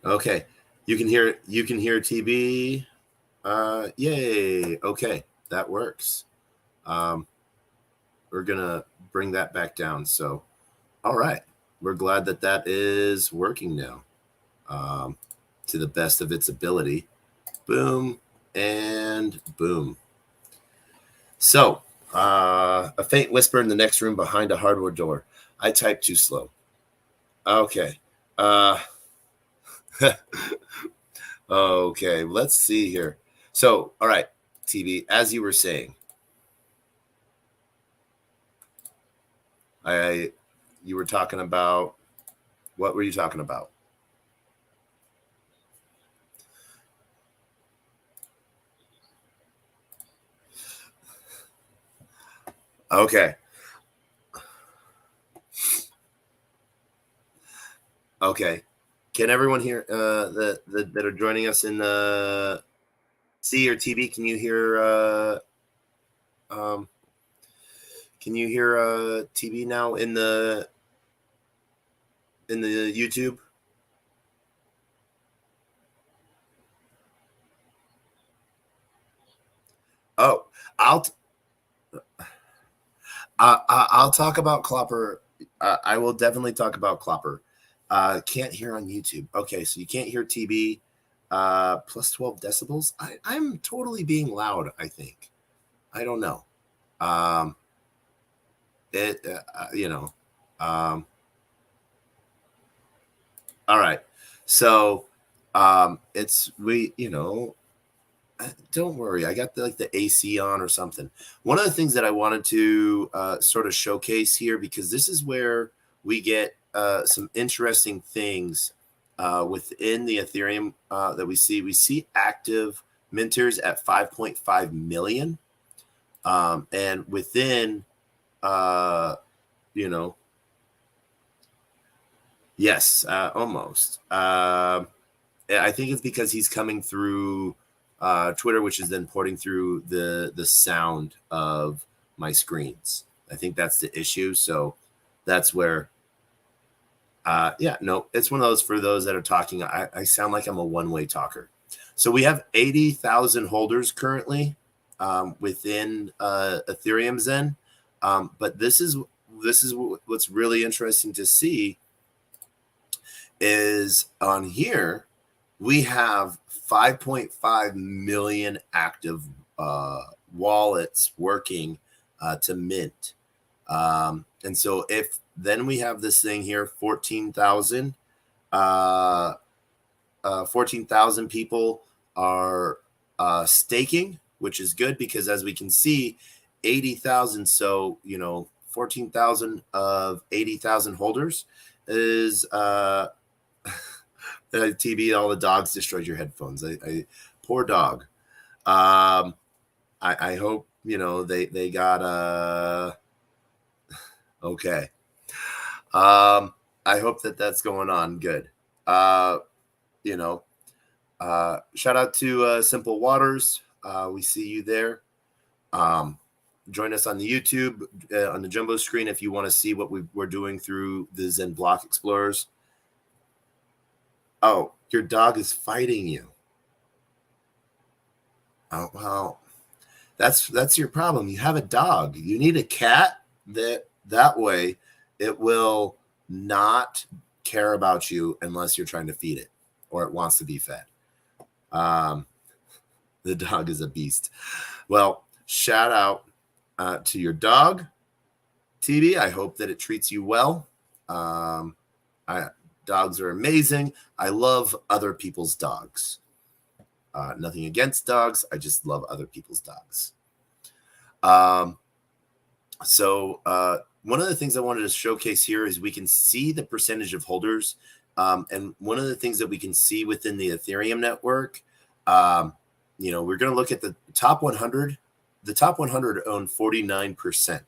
Okay. You can hear TB. Yay. Okay. That works. We're gonna bring that back down. So, all right. We're glad that that is working now, to the best of its ability. Boom and boom. So, a faint whisper in the next room behind a hardwood door. I typed too slow. Okay. Okay, let's see here. So, all right, TV, as you were saying, you were talking about, what were you talking about? Okay. Okay. Can everyone hear that are joining us in the C or TV? Can you hear TV now in the YouTube? Oh, I'll talk about Clopper. I will definitely talk about Clopper. Can't hear on YouTube. Okay, so you can't hear TB. Plus 12 decibels. I'm totally being loud, I think. I don't know. It, all right. So, don't worry. I got the AC on or something. One of the things that I wanted to sort of showcase here, because this is where we get some interesting things within the Ethereum that we see active minters at 5.5 million. And within, yes, almost. I think it's because he's coming through Twitter, which is then porting through the sound of my screens. I think that's the issue. So that's where, it's one of those for those that are talking. I sound like I'm a one-way talker. So we have 80,000 holders currently within Ethereum Zen. But this is what's really interesting to see is on here, we have 5.5 million active wallets working to mint. And so if then we have this thing here, 14,000 people are staking, which is good because as we can see, 80,000. So, 14,000 of 80,000 holders is TB, all the dogs destroyed your headphones. I poor dog. I hope, they got okay. I hope that's going on good. Shout out to Simple Waters. We see you there. Join us on the YouTube, on the jumbo screen, if you want to see what we're doing through the Zen Block Explorers. Oh, your dog is fighting you. Oh, well, that's your problem. You have a dog. You need a cat. That way it will not care about you unless you're trying to feed it or it wants to be fed. The dog is a beast. Well, shout out to your dog, TB. I hope that it treats you well. Dogs are amazing. I love other people's dogs. Nothing against dogs. I just love other people's dogs. So one of the things I wanted to showcase here is we can see the percentage of holders. And one of the things that we can see within the Ethereum network, we're going to look at the top 100. The top 100 own 49%.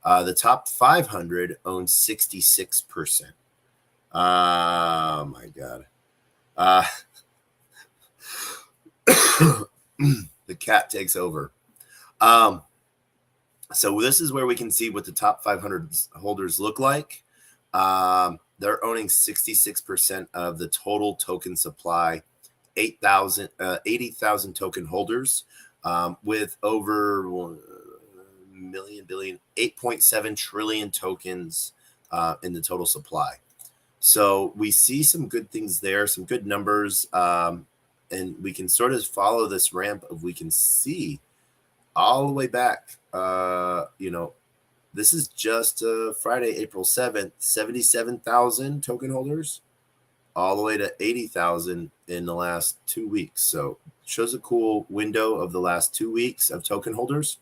The top 500 own 66%. Oh my God. The cat takes over. So this is where we can see what the top 500 holders look like. They're owning 66% of the total token supply, 80,000 token holders, with over 8.7 trillion tokens in the total supply. So we see some good things there, some good numbers, and we can sort of follow this ramp of we can see all the way back. This is just Friday, April 7th, 77,000 token holders, all the way to 80,000 in the last 2 weeks. So it shows a cool window of the last 2 weeks of token holders.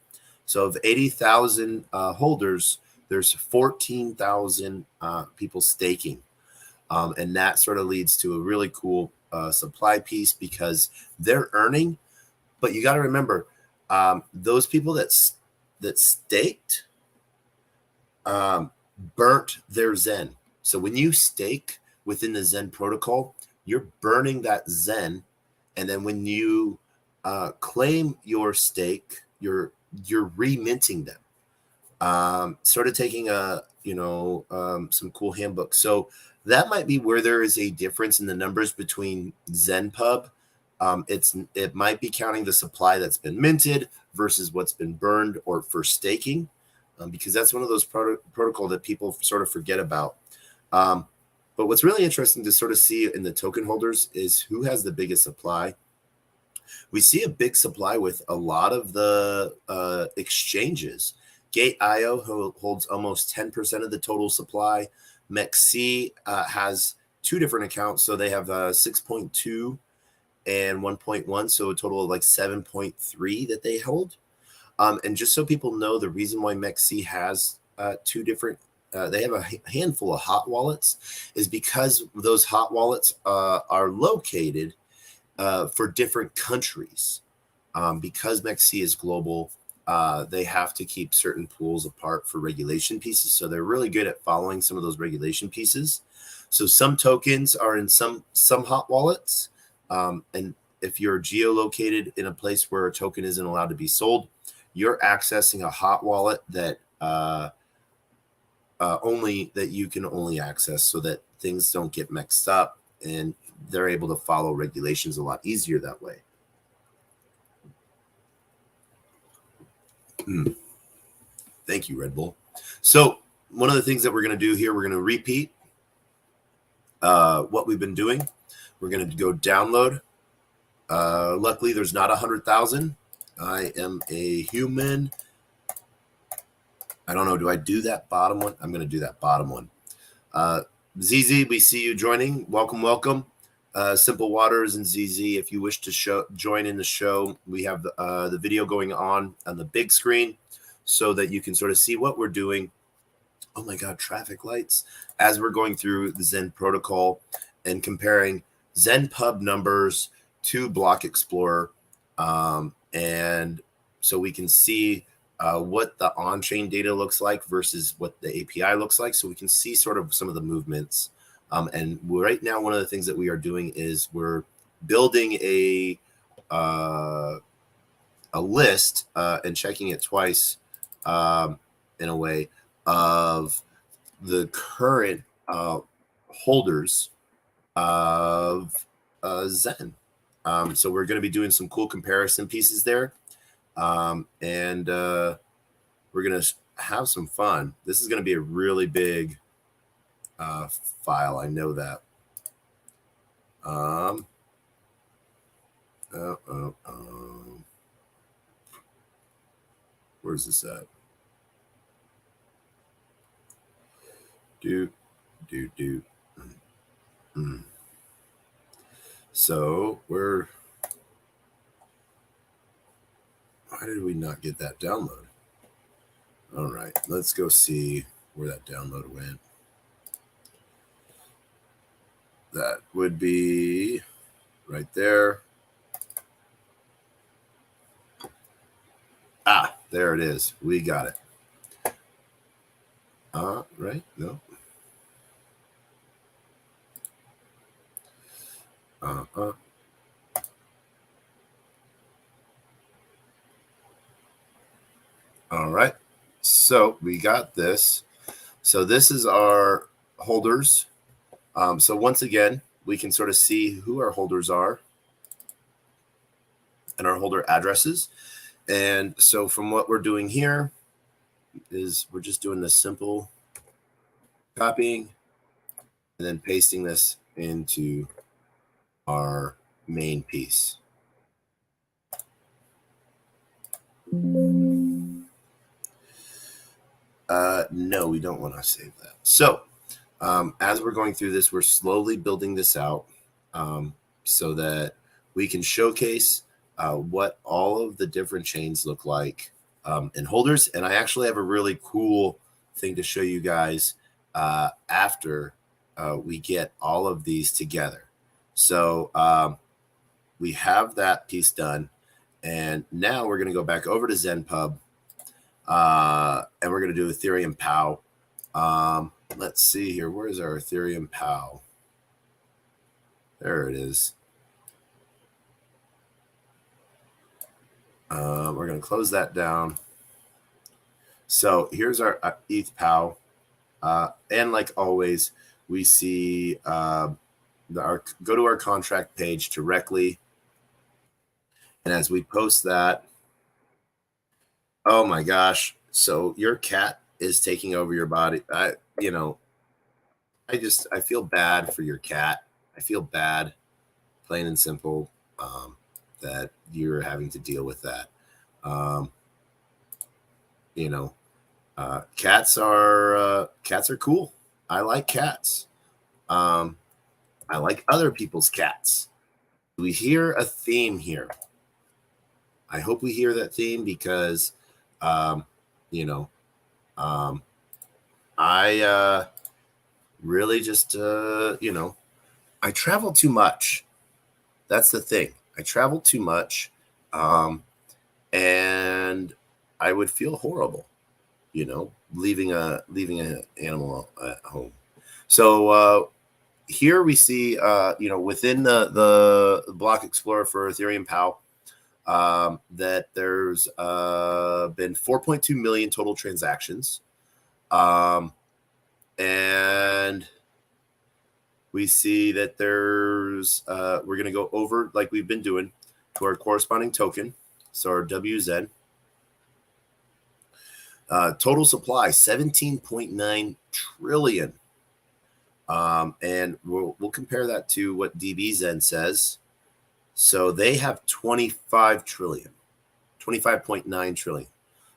So of 80,000 holders, there's 14,000 people staking. And that sort of leads to a really cool supply piece because they're earning. But you got to remember, those people that staked burnt their Zen. So when you stake within the Zen protocol, you're burning that Zen. And then when you claim your stake, you're reminting them. Sort of taking some cool handbook. So that might be where there is a difference in the numbers between ZenPub. It might be counting the supply that's been minted versus what's been burned or for staking, because that's one of those protocol that people sort of forget about. But what's really interesting to sort of see in the token holders is who has the biggest supply. We see a big supply with a lot of the exchanges. Gate.io holds almost 10% of the total supply. MEXC has two different accounts, so they have 6.2 and 1.1, so a total of like 7.3 that they hold. And just so people know, the reason why MEXC has two different they have a handful of hot wallets is because those hot wallets are located for different countries. Because MEXC is global, they have to keep certain pools apart for regulation pieces. So they're really good at following some of those regulation pieces. So some tokens are in some hot wallets. And if you're geolocated in a place where a token isn't allowed to be sold, you're accessing a hot wallet that you can only access so that things don't get mixed up, and they're able to follow regulations a lot easier that way. Thank you, Red Bull. So one of the things that we're going to do here, we're going to repeat what we've been doing. We're going to go download. Luckily, there's not 100,000. I am a human. I don't know. Do I do that bottom one? I'm going to do that bottom one. ZZ, we see you joining. Welcome, welcome. Simple Waters and ZZ, if you wish to join in the show, we have the video going on the big screen so that you can sort of see what we're doing. Oh my God, traffic lights. As we're going through the Zen protocol and comparing Zen pub numbers to Block Explorer. And so we can see what the on-chain data looks like versus what the API looks like. So we can see sort of some of the movements. And right now, one of the things that we are doing is we're building a list and checking it twice in a way of the current holders of Zen. So we're going to be doing some cool comparison pieces there. And we're going to have some fun. This is going to be a really big file. I know that. Where's this at? So why did we not get that download? All right, let's go see where that download went. That would be right there. Ah, there it is. We got it. Right? No. All right. So we got this. So this is our holders. So once again, we can sort of see who our holders are and our holder addresses. And so from what we're doing here is we're just doing this simple copying and then pasting this into our main piece. No, we don't want to save that. So as we're going through this, we're slowly building this out so that we can showcase what all of the different chains look like in holders. And I actually have a really cool thing to show you guys after we get all of these together. So we have that piece done. And now we're going to go back over to ZenPub. And we're going to do Ethereum POW. Let's see here. Where's our Ethereum POW? There it is. We're going to close that down. So here's our ETH POW. And like always, we see go to our contract page directly. And as we post that, oh my gosh. So your cat is taking over your body. I feel bad for your cat. I feel bad, plain and simple, that you're having to deal with that. Cats are cool. I like cats. I like other people's cats. We hear a theme here. I hope we hear that theme because, I really just, I travel too much. That's the thing. I travel too much, and I would feel horrible, leaving an animal at home. So here we see, within the Block Explorer for Ethereum POW, that there's been 4.2 million total transactions. And we see that there's, we're going to go over, like we've been doing, to our corresponding token. So our WZen. Total supply, 17.9 trillion. And we'll compare that to what DBZen says. So they have 25 trillion, 25.9 trillion.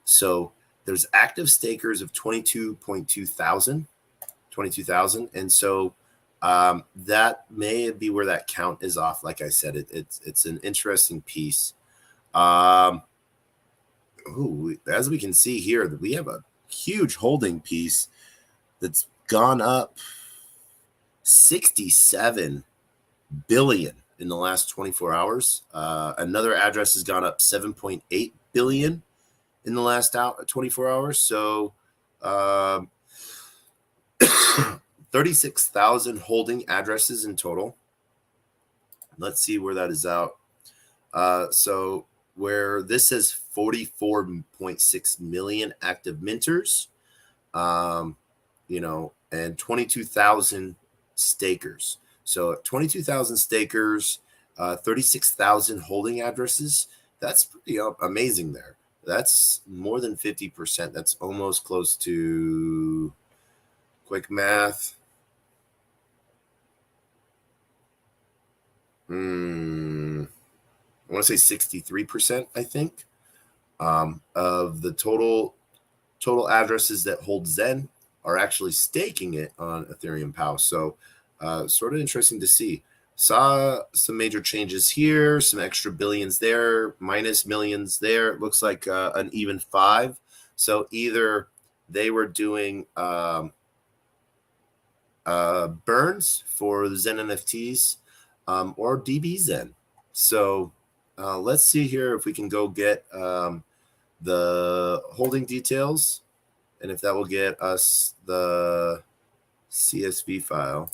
So there's active stakers of 22,000. And so that may be where that count is off. Like I said, it's an interesting piece. As we can see here, we have a huge holding piece that's gone up 67 billion in the last 24 hours. Another address has gone up 7.8 billion in the last 24 hours. So 36,000 holding addresses in total. Let's see where that is out. So where this says 44.6 million active minters, and 22,000 stakers. So 22,000 stakers, 36,000 holding addresses. That's pretty amazing there. That's more than 50%. That's almost close to, quick math. I want to say 63%, I think, of the total addresses that hold Zen are actually staking it on Ethereum POW. So sort of interesting to see. Saw some major changes here, some extra billions there, minus millions there. It looks like an even 5. So either they were doing burns for the Zen NFTs or DB Zen. So let's see here if we can go get the holding details, and if that will get us the CSV file.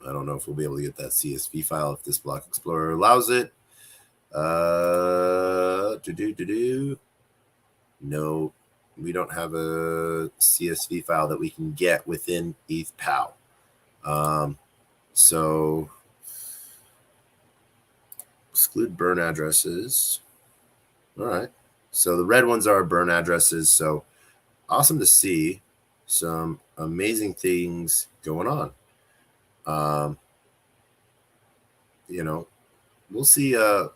I don't know if we'll be able to get that CSV file if this Block Explorer allows it. No, we don't have a CSV file that we can get within ETH POW. So exclude burn addresses. All right. So the red ones are burn addresses. So awesome to see some amazing things going on. We'll see. I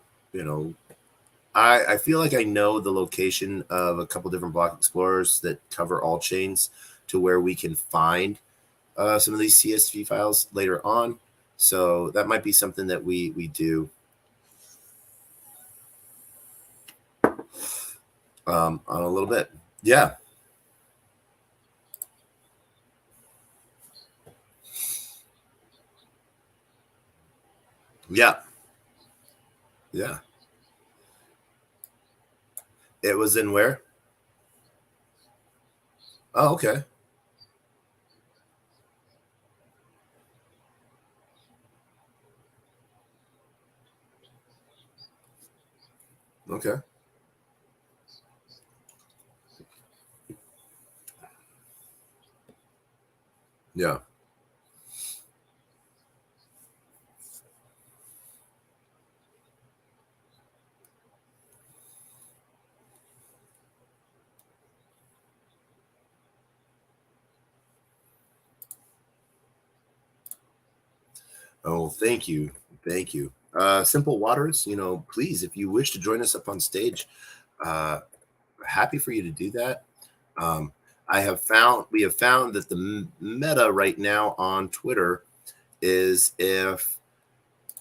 feel like I know the location of a couple different Block Explorers that cover all chains to where we can find some of these CSV files later on. So that might be something that we do on a little bit. Yeah. Yeah. Yeah. It was in where? Oh, okay. Okay. Yeah. Oh, thank you. Thank you. Simple Waters, please, if you wish to join us up on stage, happy for you to do that. We have found that the meta right now on Twitter is if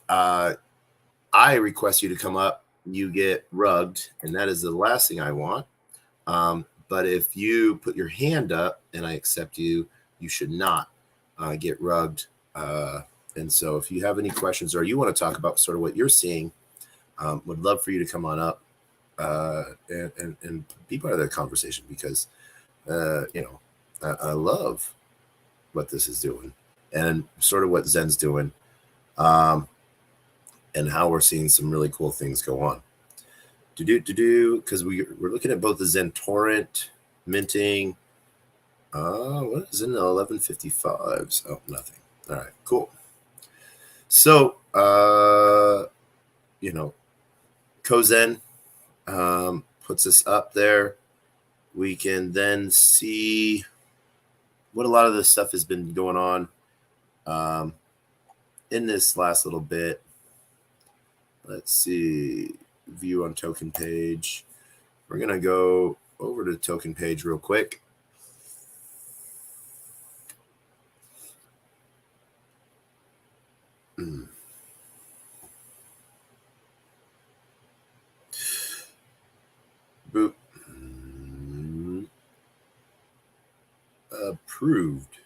I request you to come up, you get rugged, and that is the last thing I want. But if you put your hand up and I accept you, you should not get rugged. And so if you have any questions or you want to talk about sort of what you're seeing, would love for you to come on up and be part of that conversation, because, I love what this is doing and sort of what Zen's doing, and how we're seeing some really cool things go on. Because we're looking at both the Zen Torrent minting. What is in the 1155s? Oh, nothing. All right, cool. So, Kozen puts us up there. We can then see what a lot of this stuff has been going on in this last little bit. Let's see, view on token page. We're going to go over to the token page real quick. Boop. Approved. I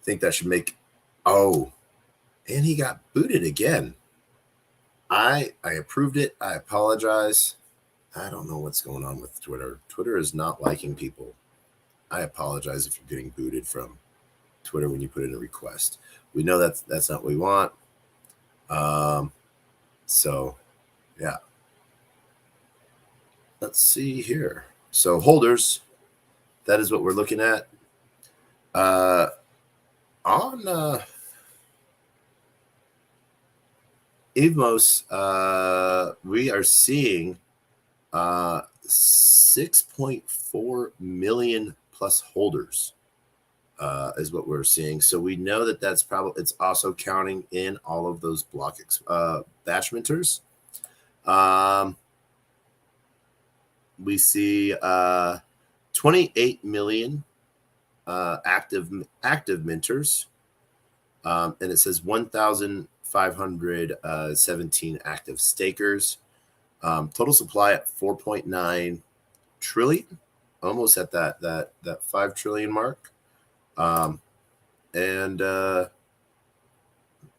think that should make... Oh, and he got booted again. I approved it. I apologize. I don't know what's going on with Twitter. Twitter is not liking people. I apologize if you're getting booted from Twitter when you put in a request. We know that's not what we want. So, yeah. Let's see here. So holders, that is what we're looking at. On Evmos, we are seeing 6.4 million plus holders is what we're seeing. So we know that that's probably, it's also counting in all of those block batch minters. We see 28 million active minters, and it says 1,517 active stakers. Total supply at 4.9 trillion, almost at that 5 trillion mark. And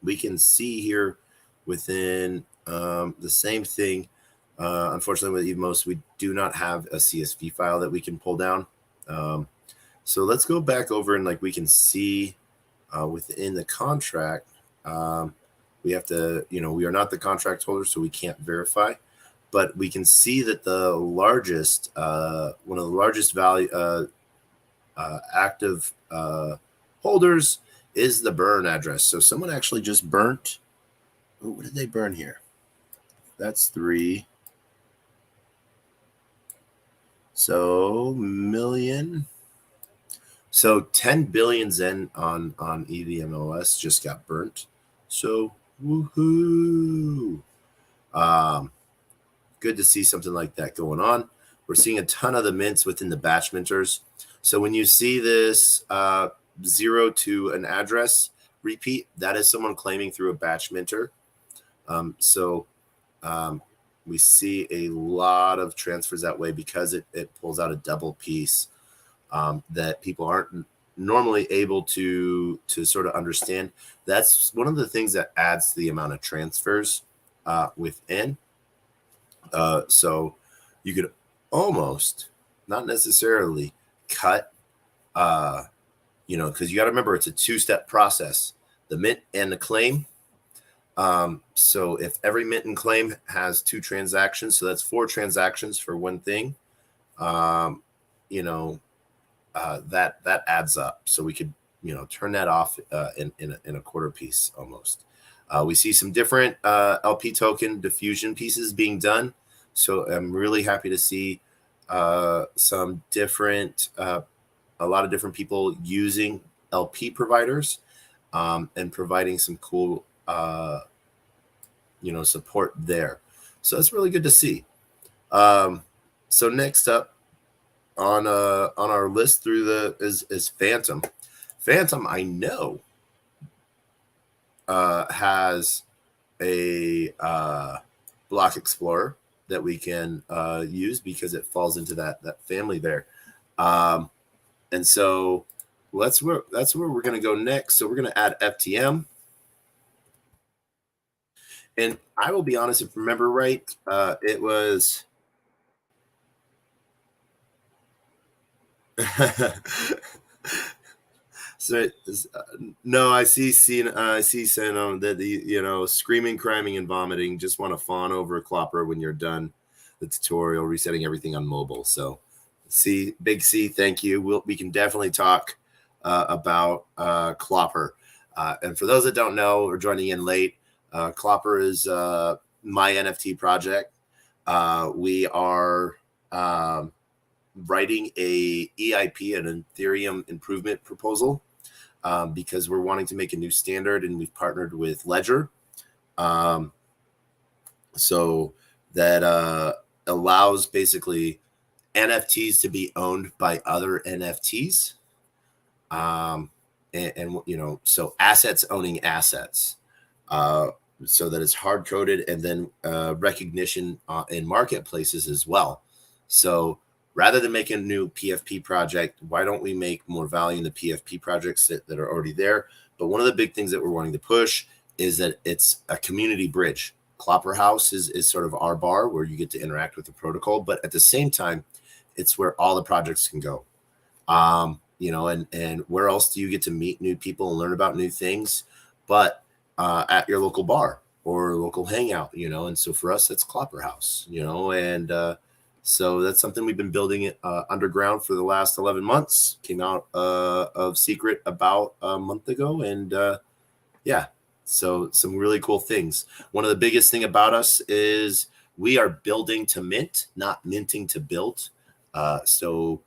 we can see here within the same thing. Unfortunately, with Evmos, we do not have a CSV file that we can pull down. So let's go back over and we can see within the contract. We have to, we are not the contract holder, so we can't verify. But we can see that the largest, one of the largest value active holders is the burn address. So someone actually just burnt. Oh, what did they burn here? That's 3. So million. So 10 billion Zen on EVMOS just got burnt. So woohoo! Good to see something like that going on. We're seeing a ton of the mints within the batch minters. So when you see this 0 to an address repeat, that is someone claiming through a batch minter. We see a lot of transfers that way because it pulls out a double piece that people aren't normally able to sort of understand. That's one of the things that adds to the amount of transfers within. So you could almost, not necessarily, cut, because you got to remember it's a 2-step process, the mint and the claim. So if every mint and claim has 2 transactions, so that's 4 transactions for one thing, that adds up. So we could, turn that off in a quarter piece almost. We see some different LP token diffusion pieces being done. So I'm really happy to see some different, a lot of different people using LP providers and providing some cool, support there. So that's really good to see. So next up on our list through is Phantom. Phantom, I know, has a block explorer. that we can use because it falls into that family there. And so that's where we're going to go next. So we're going to add FTM. And I will be honest, if I remember right, it was so no, I see saying that the screaming, criming, and vomiting. Just want to fawn over Clopper when you're done the tutorial, resetting everything on mobile. So, Big C, thank you. We can definitely talk about Clopper. And for those that don't know or joining in late, Clopper is my NFT project. We are writing a EIP, an Ethereum improvement proposal, because we're wanting to make a new standard, and we've partnered with Ledger, so that allows basically NFTs to be owned by other NFTs, and so assets owning assets, so that it's hard coded, and then recognition in marketplaces as well. So rather than making a new PFP project, why don't we make more value in the PFP projects that are already there? But one of the big things that we're wanting to push is that it's a community bridge. Clopper House is sort of our bar where you get to interact with the protocol, but at the same time, it's where all the projects can go. And where else do you get to meet new people and learn about new things? But at your local bar or local hangout, and so for us, that's Clopper House, and so that's something we've been building underground for the last 11 months. Came out of secret about a month ago. And so some really cool things. One of the biggest thing about us is we are building to mint, not minting to build. So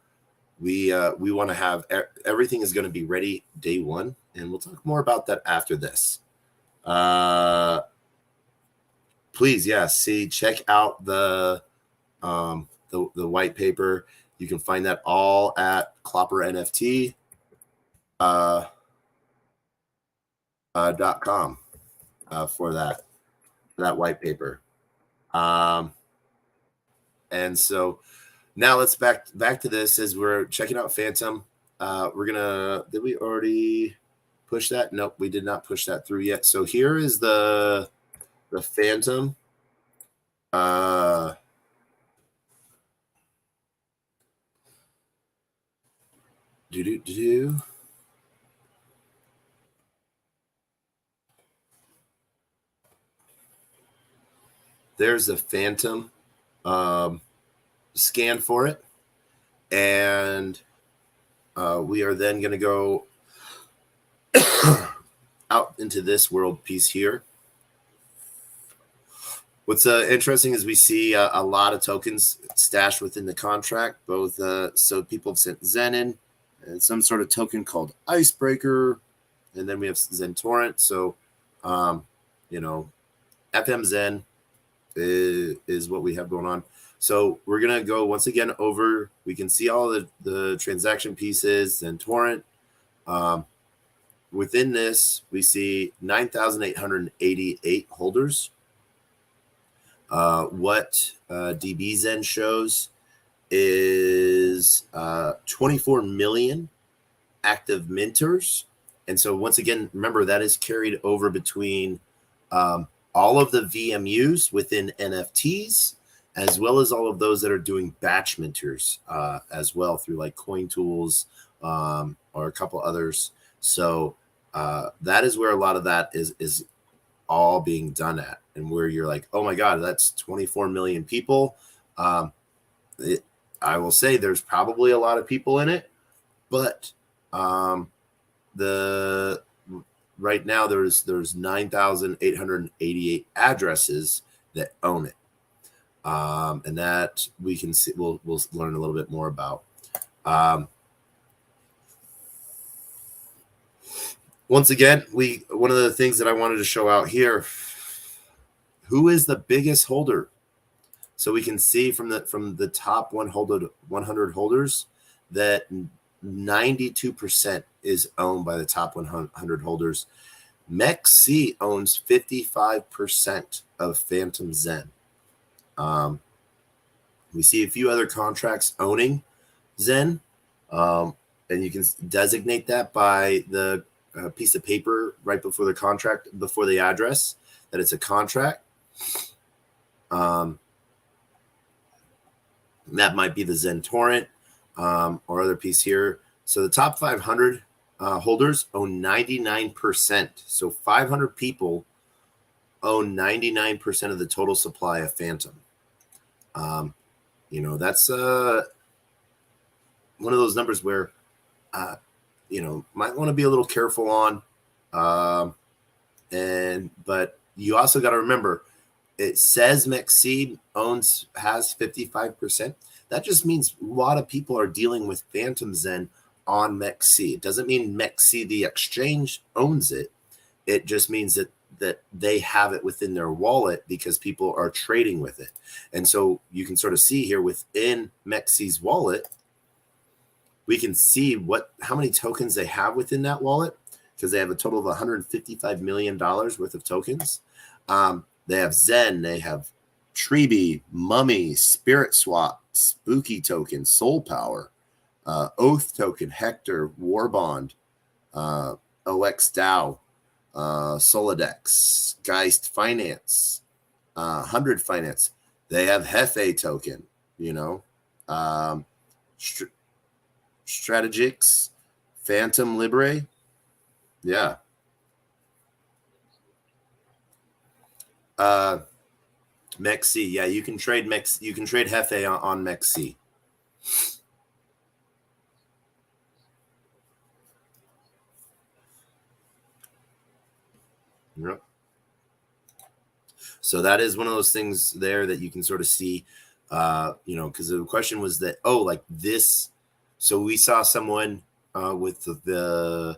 we want to have everything is going to be ready day one. And we'll talk more about that after this. Please, check out the white paper. You can find that all at Clopper NFT .com for that white paper. And so now let's back to this as we're checking out Phantom. Did we already push that? Nope, we did not push that through yet. So here is the Phantom. There's the Phantom scan for it. And we are then going to go out into this world piece here. What's interesting is we see a lot of tokens stashed within the contract, both so people have sent Zen in and some sort of token called Icebreaker, and then we have Zen Torrent. So, FM Zen is what we have going on. So we're going to go once again over, we can see all the transaction pieces, Zen Torrent. Within this, we see 9,888 holders. What DB Zen shows is 24 million active minters. And so once again, remember that is carried over between all of the VMUs within NFTs, as well as all of those that are doing batch minters as well through like Coin Tools or a couple others. So that is where a lot of that is all being done at, and where you're like, oh my God, that's 24 million people. I will say there's probably a lot of people in it, but right now there's 9,888 addresses that own it, and that we can see. We'll learn a little bit more about. Once again, one of the things that I wanted to show out here, who is the biggest holder? So we can see from the top 100 holders that 92% is owned by the top 100 holders. MEXC owns 55% of Phantom Zen. We see a few other contracts owning Zen, and you can designate that by the piece of paper right before the contract, before the address, that it's a contract. That might be the Zen torrent or other piece here. So the top 500 holders own 99%. So 500 people own 99% of the total supply of Phantom. That's one of those numbers where, might want to be a little careful on. But you also got to remember, it says MEXC has 55%. That just means a lot of people are dealing with Phantom Zen on MEXC. It doesn't mean MEXC, the exchange, owns it. It just means that they have it within their wallet because people are trading with it. And so you can sort of see here within MEXC's wallet, we can see how many tokens they have within that wallet, because they have a total of $155 million worth of tokens. They have Zen, they have Treeby, Mummy, Spirit Swap, Spooky Token, Soul Power, Oath Token, Hector, Warbond, OX DAO, Solidex, Geist Finance, 100 Finance. They have Hefe Token, Strategix, Phantom Libre. Yeah. MEXC. Yeah, you can trade Hefe on MEXC. Yep. So that is one of those things there that you can sort of see, because the question was that, this. So we saw someone with the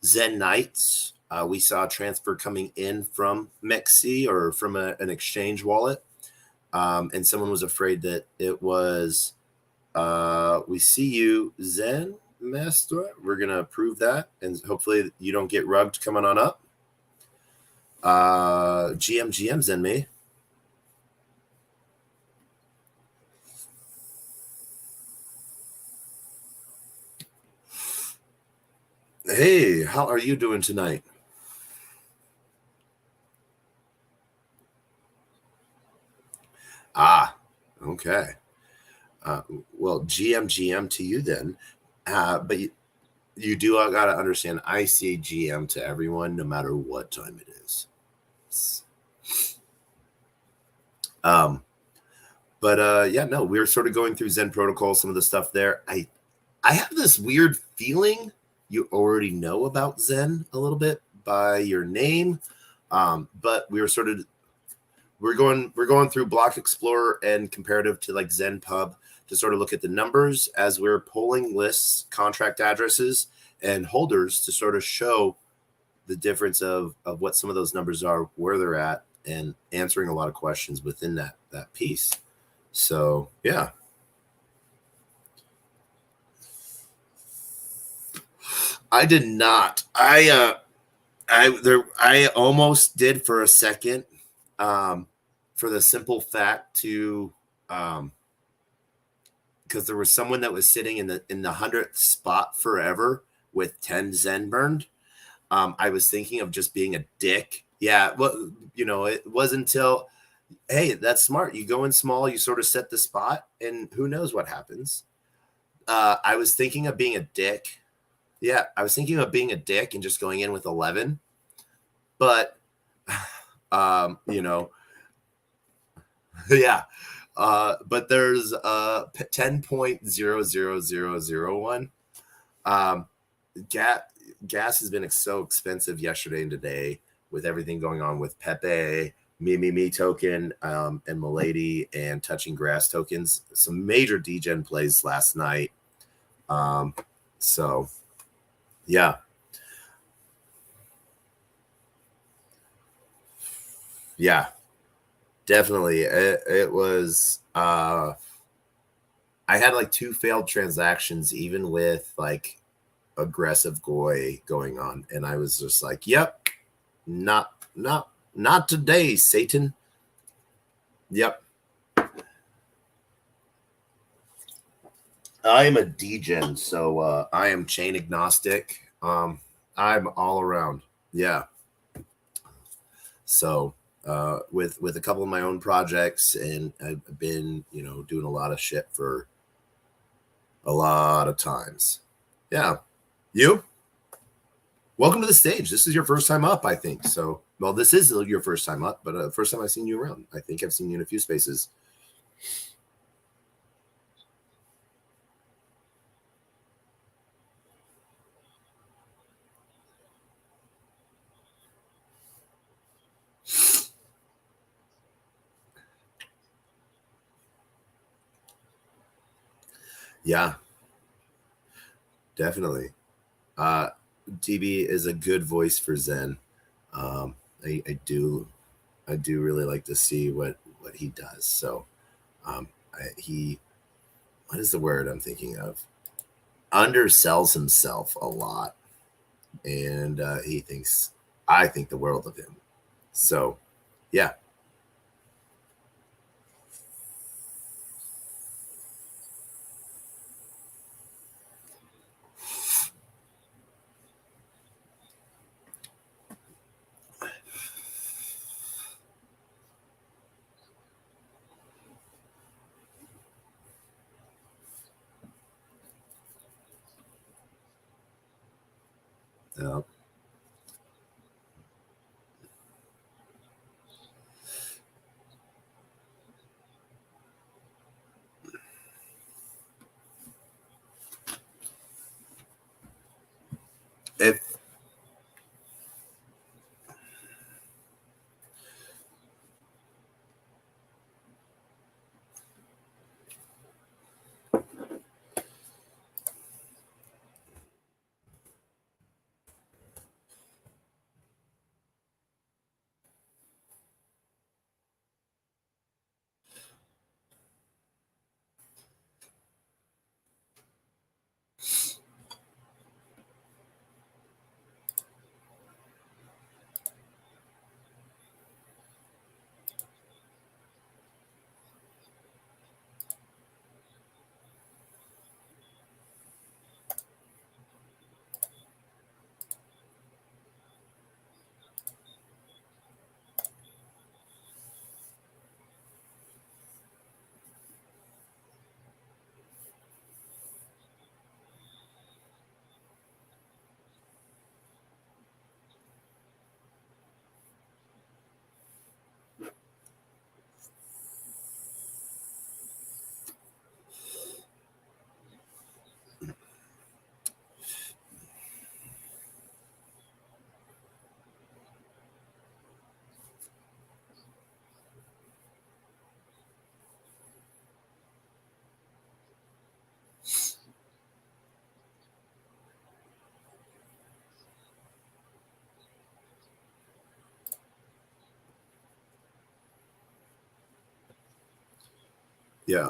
Zen Knights. We saw a transfer coming in from MEXC or from an exchange wallet. And someone was afraid that it was, we see you, Zen Master. We're going to approve that. And hopefully you don't get rugged coming on up. GM Zen me. Hey, how are you doing tonight? Okay. Well, GM to you then. But you do got to understand, I say GM to everyone, no matter what time it is. We're sort of going through Zen Protocol, some of the stuff there. I have this weird feeling you already know about Zen a little bit by your name, but we're going through Block Explorer and comparative to like Zen Pub to sort of look at the numbers as we're pulling lists, contract addresses, and holders to sort of show the difference of what some of those numbers are, where they're at, and answering a lot of questions within that piece. So yeah. I did not. I almost did for a second, for the simple fact because there was someone that was sitting in the 100th spot forever with 10 Zen burned. I was thinking of just being a dick. Yeah, well, it wasn't until, hey, that's smart. You go in small, you sort of set the spot, and who knows what happens. I was thinking of being a dick. Yeah, I was thinking of being a dick and just going in with 11. But, yeah. But there's 10.00001. Gas has been so expensive yesterday and today with everything going on with PEPE, Me token, and Milady and Touching Grass tokens. Some major Degen plays last night. So, yeah. Yeah, definitely. It was, I had like 2 failed transactions, even with like aggressive GOI going on. And I was just like, yep, not today, Satan. Yep. I am a Degen, so I am chain agnostic. I'm all around. Yeah. So with a couple of my own projects, and I've been doing a lot of shit for a lot of times. Yeah. You? Welcome to the stage. This is your first time up, I think. So, well, this is your first time up, but first time I've seen you around. I think I've seen you in a few spaces. Yeah, definitely. Uh, DB is a good voice for Zen. Um, I do really like to see what he does. So, he, what is the word I'm thinking of? Undersells himself a lot, and I think the world of him. So, yeah, uh, if yeah,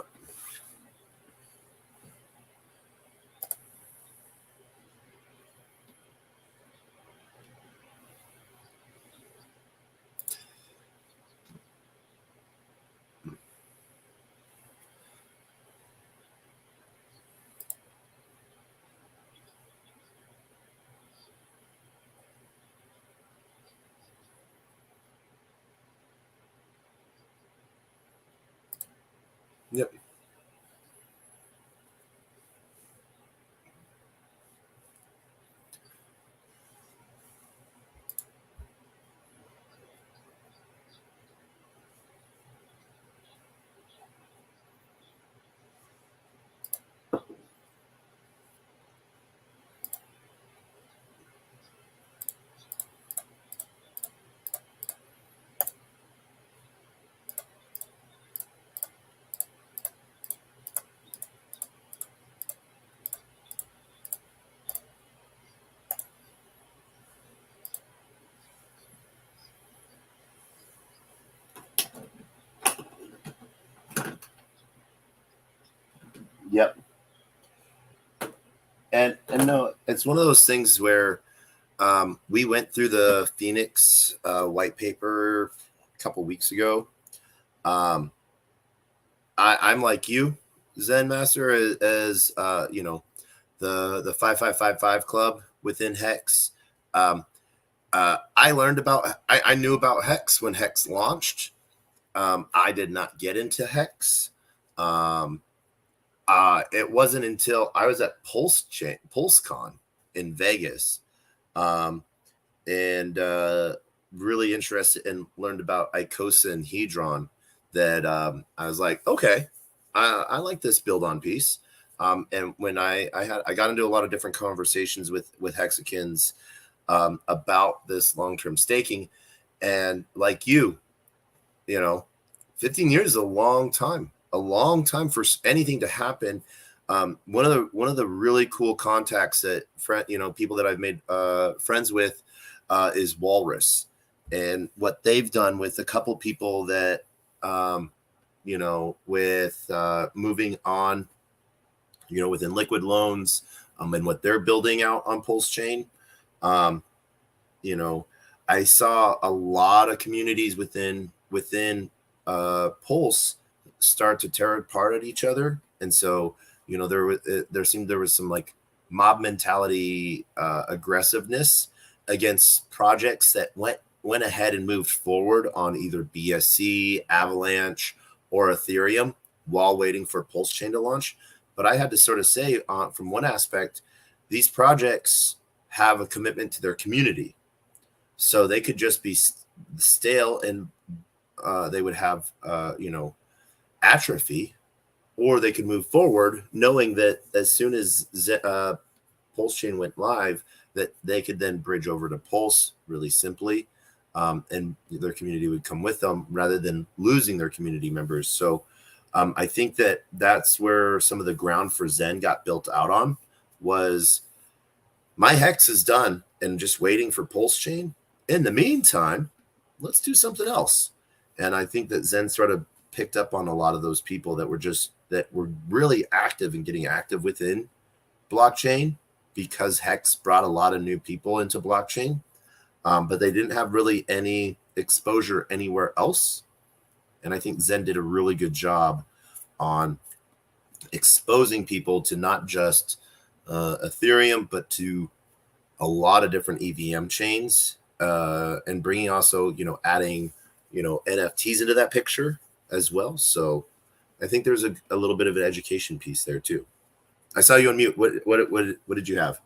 yep, yep. And no, it's one of those things where we went through the Phoenix white paper a couple weeks ago. Um, I'm like you. Zen Master as the 5555 club within Hex. I learned about I knew about Hex when Hex launched. I did not get into Hex. It wasn't until I was at PulseCon in Vegas, and really interested and learned about Icosa and Hedron that I was like, okay, I like this build on piece. And when I got into a lot of different conversations with Hexakins about this long-term staking, and like you 15 years is a long time for anything to happen. One of the really cool contacts that people that I've made friends with is Walrus, and what they've done with a couple people that with moving on within liquid loans, and what they're building out on Pulse Chain. I saw a lot of communities within Pulse start to tear apart at each other, and so there was some like mob mentality, aggressiveness against projects that went ahead and moved forward on either BSC, Avalanche, or Ethereum while waiting for Pulse Chain to launch. But I had to sort of say, from one aspect, these projects have a commitment to their community, so they could just be stale and they would have atrophy, or they could move forward knowing that as soon as Pulse Chain went live, that they could then bridge over to Pulse really simply, and their community would come with them rather than losing their community members. So I think that's where some of the ground for Zen got built out on, was my Hex is done and just waiting for Pulse Chain. In the meantime, let's do something else. And I think that Zen sort of picked up on a lot of those people that were really active and getting active within blockchain, because Hex brought a lot of new people into blockchain, but they didn't have really any exposure anywhere else. And I think Zen did a really good job on exposing people to not just Ethereum, but to a lot of different EVM chains, and bringing also, adding, NFTs into that picture as well. So I think there's a little bit of an education piece there too. I saw you on mute. What did you have?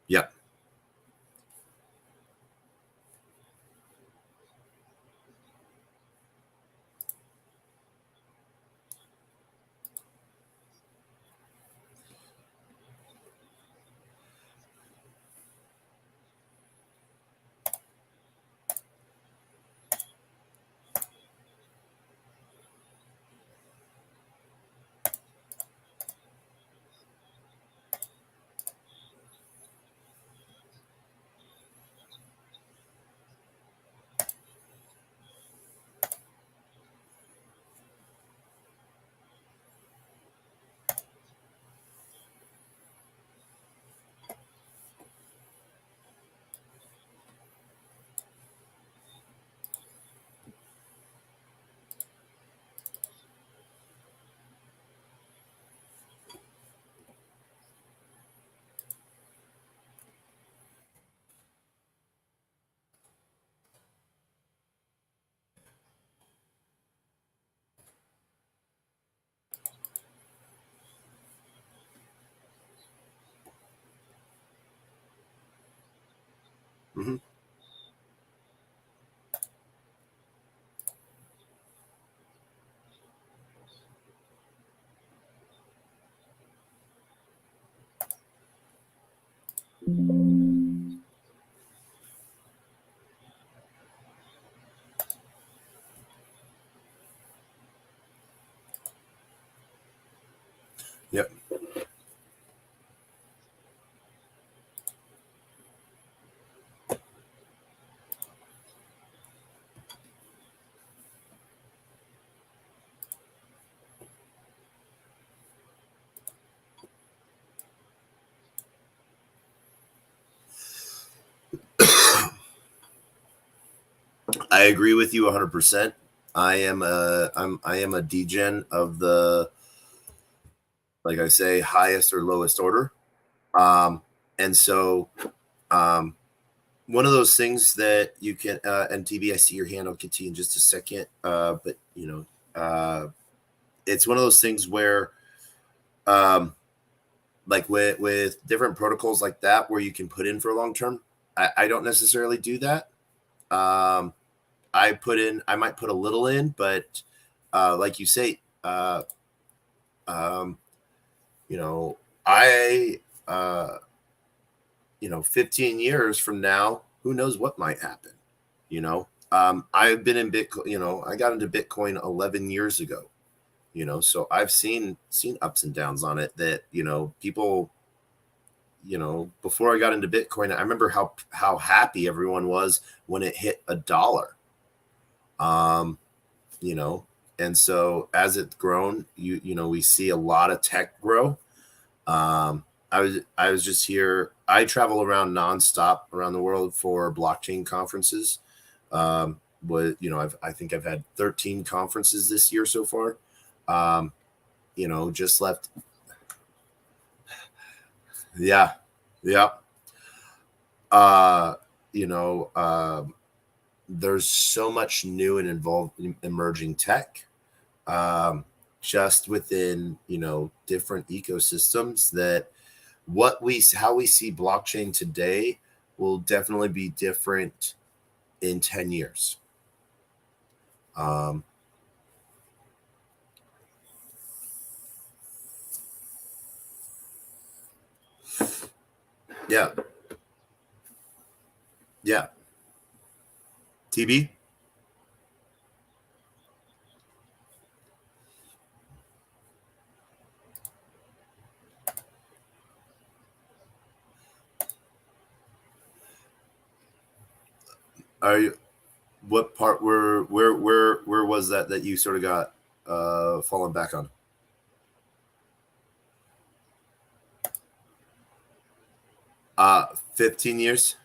Yeah. Mm-hmm. Yep. I agree with you 100%. I am a degen of the, like I say, highest or lowest order. And so um, one of those things that you can, and TB, I see your hand. I'll get to you in just a second. But it's one of those things where, like with different protocols like that, where you can put in for long term. I don't necessarily do that. I might put a little in, but like you say, um, you know, I, 15 years from now, who knows what might happen, I've been in Bitcoin, I got into Bitcoin 11 years ago, so I've seen ups and downs on it that, people, before I got into Bitcoin, I remember how happy everyone was when it hit $1. Um, you know, and so as it's grown, we see a lot of tech grow. I was just here. I travel around nonstop around the world for blockchain conferences. I think I've had 13 conferences this year so far. Just left. Yeah. Yeah. Uh, you know, there's so much new and involved emerging tech, just within, different ecosystems that how we see blockchain today will definitely be different in 10 years. Yeah. Yeah. TB? Are you, what part where was that you sort of got fallen back on? 15 years.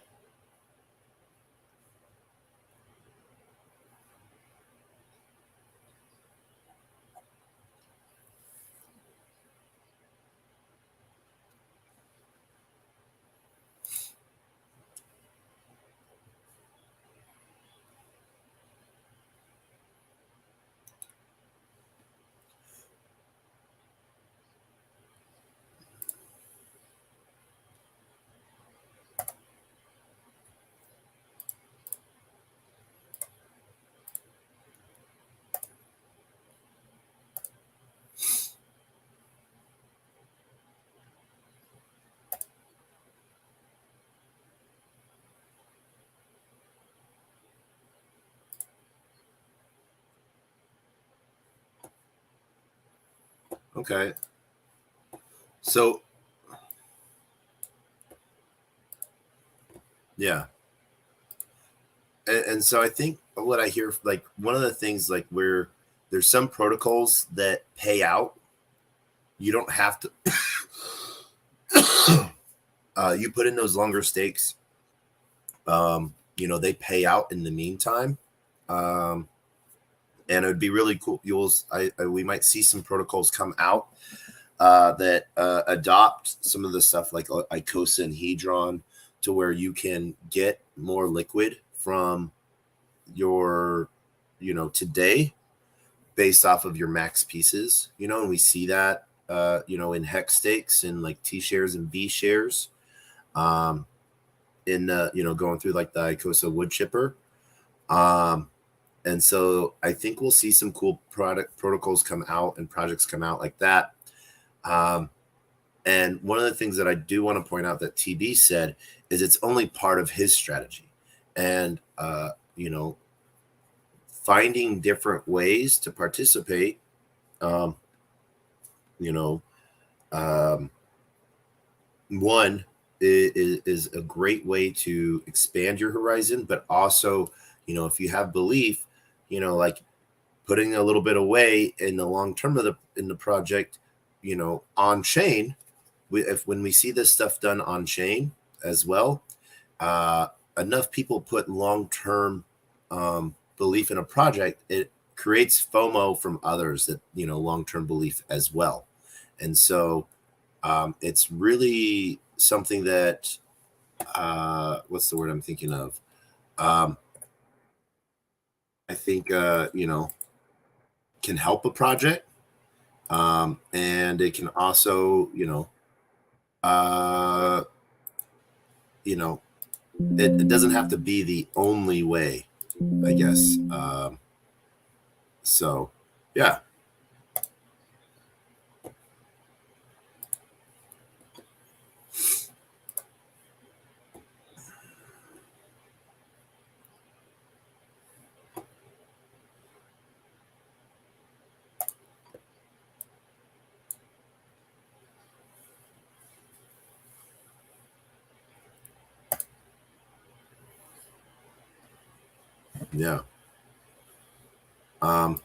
Okay. So yeah. And so I think what I hear, like one of the things, like where there's some protocols that pay out, you don't have to you put in those longer stakes, they pay out in the meantime. And it would be really cool. We might see some protocols come out that adopt some of the stuff like Icosa and Hedron, to where you can get more liquid from your, today, based off of your max pieces, and we see that, in hex stakes and like T shares and B shares, in, going through like the Icosa wood chipper. And so I think we'll see some cool protocols come out and projects come out like that. And one of the things that I do want to point out that TB said is it's only part of his strategy. And, finding different ways to participate, um, one is a great way to expand your horizon, but also, if you have belief, like putting a little bit away in the long term in the project, on chain. When we see this stuff done on chain as well, enough people put long term belief in a project, it creates FOMO from others, that, long-term belief as well. And so it's really something that, what's the word I'm thinking of? I think, can help a project. And it can also, uh, it doesn't have to be the only way, I guess. So, yeah. Yeah. Um,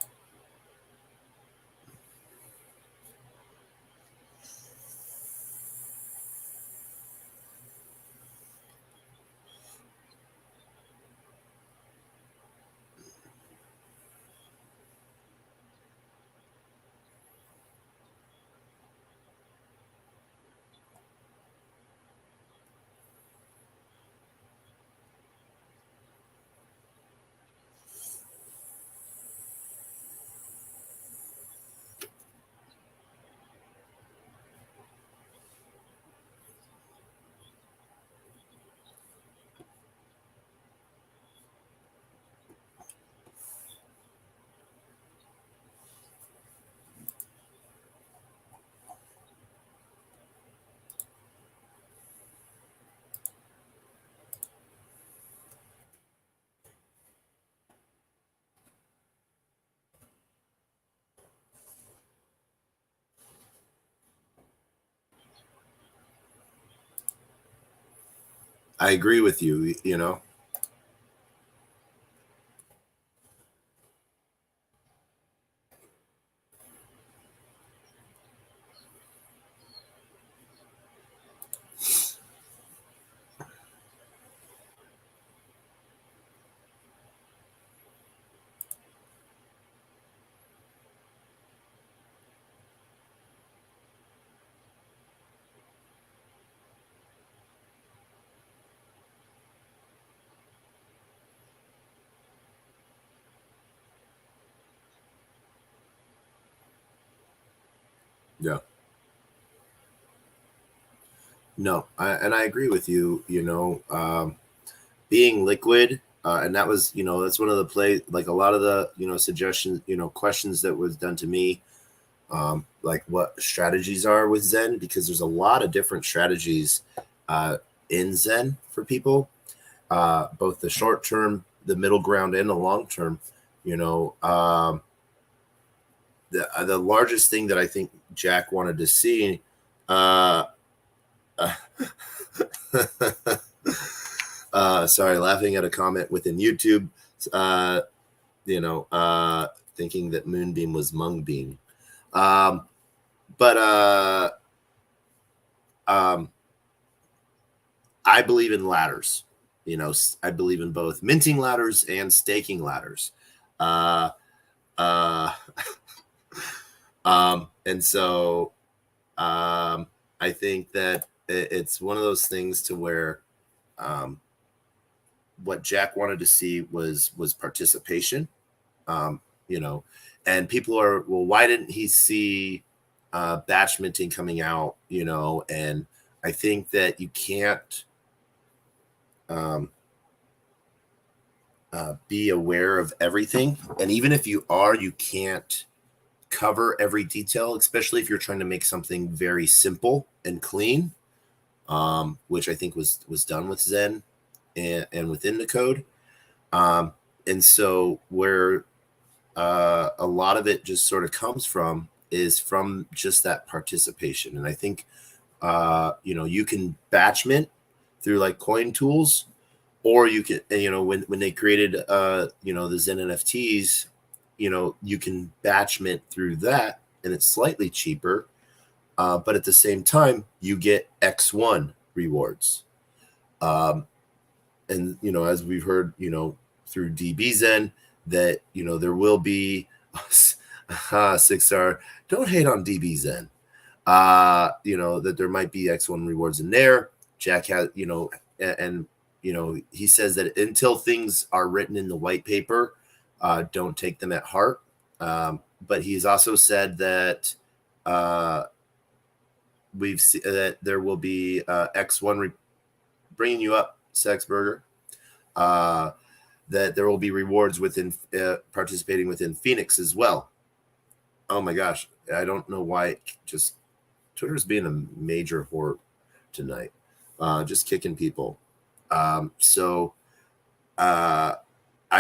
I agree with you, Yeah. No, and I agree with you, being liquid. And that was, that's one of the like a lot of the, suggestions, questions that was done to me, like what strategies are with Zen, because there's a lot of different strategies in Zen for people, both the short term, the middle ground, and the long term. The largest thing that I think Jack wanted to see, uh, sorry, laughing at a comment within YouTube, uh, thinking that Moonbeam was Mungbeam. But I believe in ladders. I believe in both minting ladders and staking ladders. Uh, uh, and so I think that it's one of those things to where what Jack wanted to see was participation. Um, and people are, well, why didn't he see batch minting coming out? And I think that you can't be aware of everything, and even if you are, you can't cover every detail, especially if you're trying to make something very simple and clean, which I think was done with Zen and within the code. And so where a lot of it just sort of comes from is from just that participation. And I think, you can batch mint through like coin tools, or you can, when they created, the Zen NFTs, you can batch mint through that, and it's slightly cheaper. But at the same time, you get X1 rewards. And, as we've heard, through DB Zen, that, there will be 6-star. Don't hate on DBZen. That there might be X1 rewards in there. Jack has, and he says that until things are written in the white paper, don't take them at heart. But he's also said that we've seen that there will be X1 bringing you up, Sexburger. That there will be rewards within participating within Phoenix as well. Oh my gosh, I don't know why. Just Twitter's being a major whore tonight, just kicking people. So I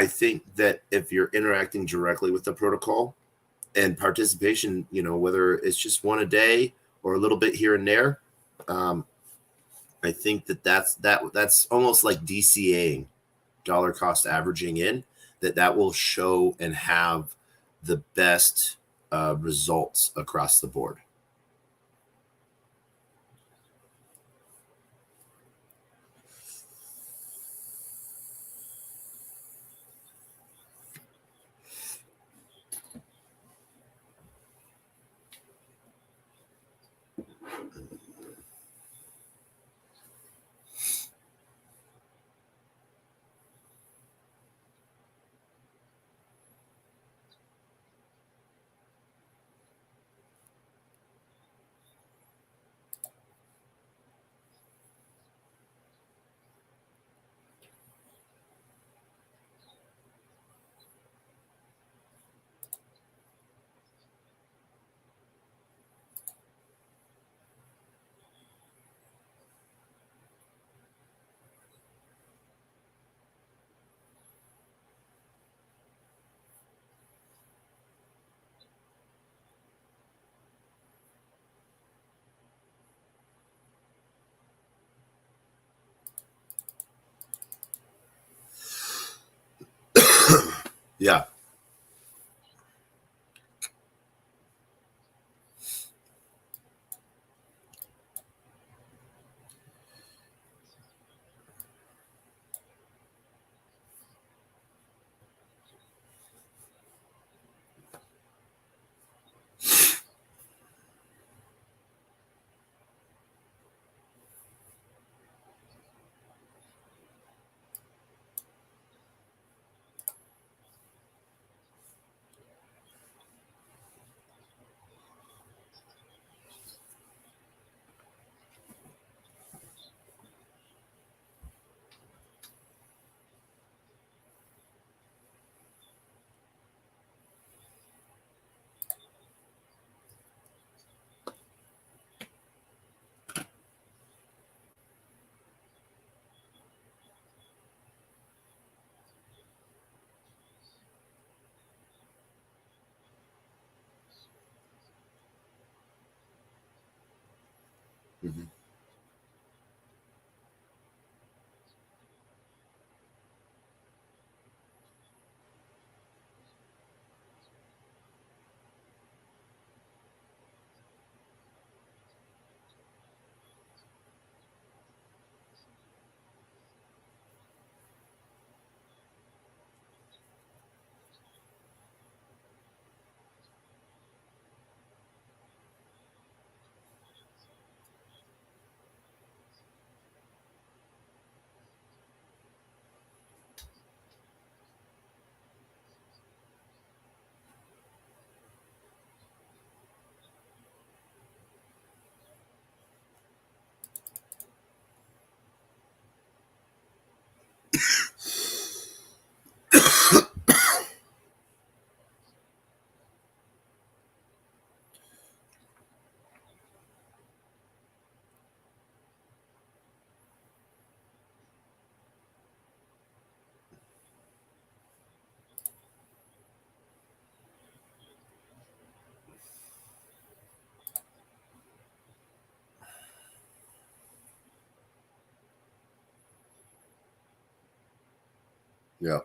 think that if you're interacting directly with the protocol and participation, whether it's just one a day or a little bit here and there, I think that's almost like DCAing, dollar cost averaging in, that will show and have the best results across the board. Yeah. Mm-hmm. Yeah.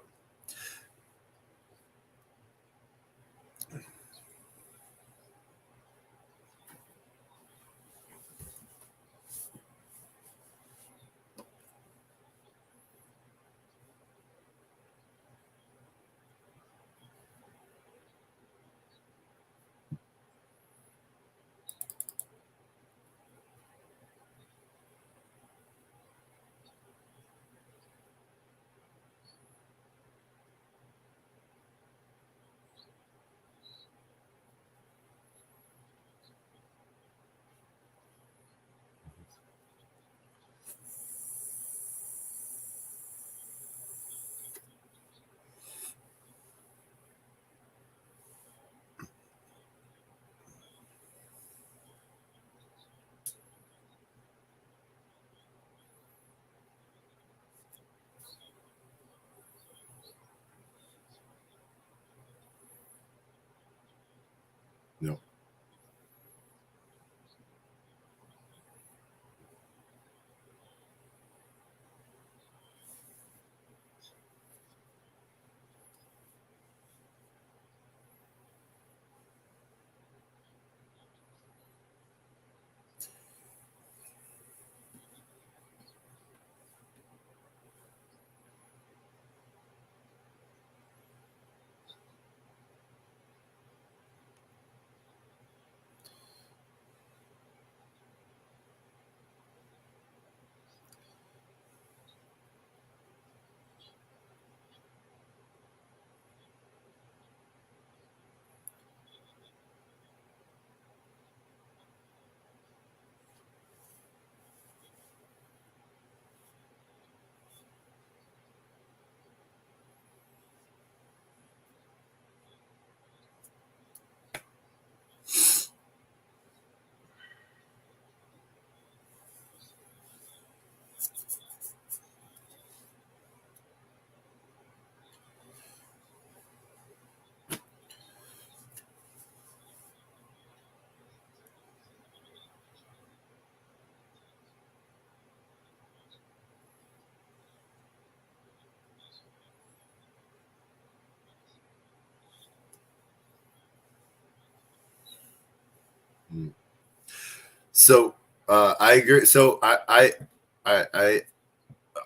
So I agree. So I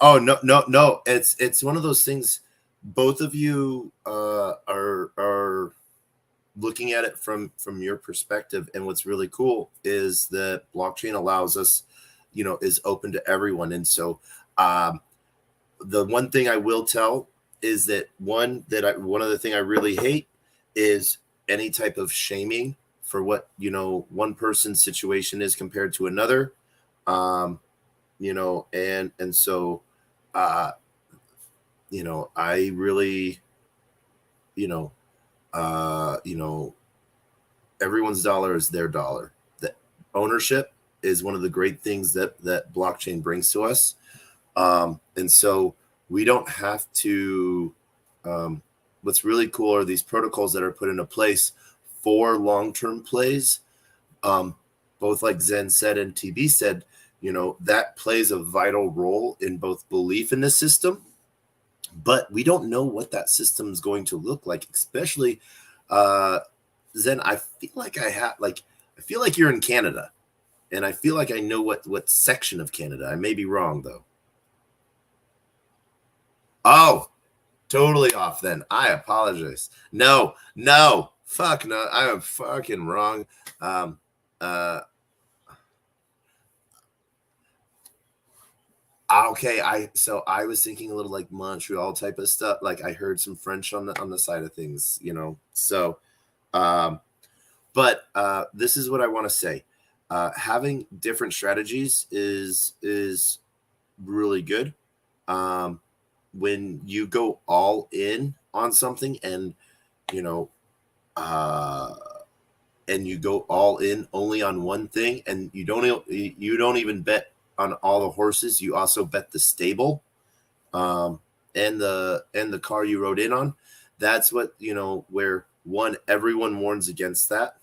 oh no. It's one of those things. Both of you are looking at it from your perspective, and what's really cool is that blockchain allows us, is open to everyone. And so um, the one thing I will tell is that one other thing I really hate is any type of shaming for what one person's situation is compared to another. um and so uh I really, you know uh you know everyone's dollar is their dollar. The ownership is one of the great things that blockchain brings to us. And so we don't have to. What's really cool are these protocols that are put into place for long-term plays. Um, Both like Zen said and TB said, that plays a vital role in both belief in the system, but we don't know what that system is going to look like, especially uh, Zen. I feel like you're in Canada, and I feel like I know what section of Canada. I may be wrong though. Oh, totally off then. I apologize. No, fuck no. I am fucking wrong. Um, uh, okay. I was thinking a little like Montreal type of stuff. Like I heard some French on the side of things, So, um, but this is what I want to say. Having different strategies is really good. Um, when you go all in on something, and you know uh and you go all in only on one thing, and you don't even bet on all the horses, you also bet the stable, um and the car you rode in on. That's what, where one, everyone warns against that,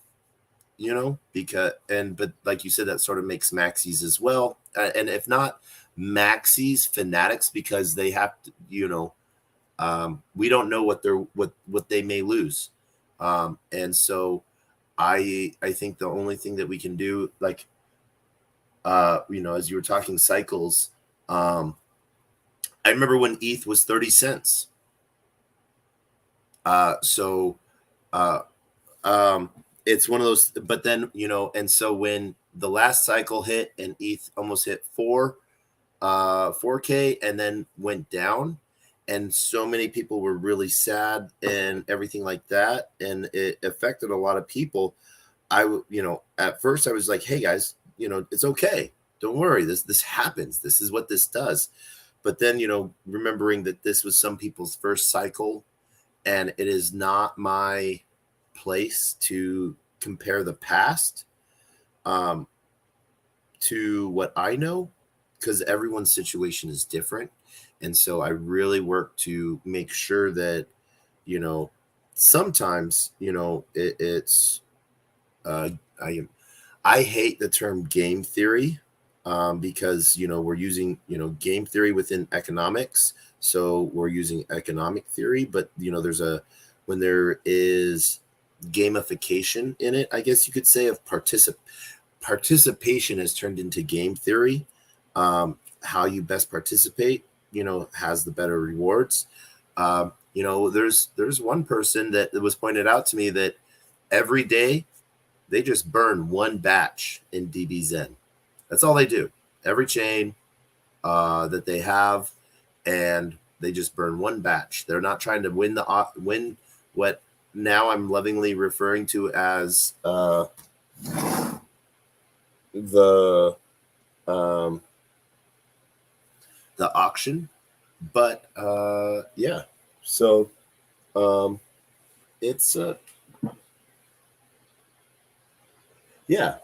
because, but like you said, that sort of makes maxis as well, and if not maxis, fanatics, because they have to, we don't know what they may lose. And so I think the only thing that we can do, like, as you were talking cycles, I remember when ETH was 30 cents. So uh, um, it's one of those, but then, and so when the last cycle hit and ETH almost hit 4K and then went down, and so many people were really sad and everything like that, and it affected a lot of people. At first I was like, hey guys, it's okay, don't worry, this happens, this is what this does. But then, remembering that this was some people's first cycle, and it is not my place to compare the past um, to what I know, because everyone's situation is different. And so I really work to make sure that, sometimes, it's, uh, I, I hate the term game theory, because, we're using, game theory within economics. So we're using economic theory, but, when there is gamification in it, I guess you could say, of participation has turned into game theory. How you best participate, has the better rewards. There's one person that was pointed out to me that every day they just burn one batch in DBZen. That's all they do. Every chain that they have, and they just burn one batch. They're not trying to win what now I'm lovingly referring to as the um, the auction. But yeah, so um, it's yeah,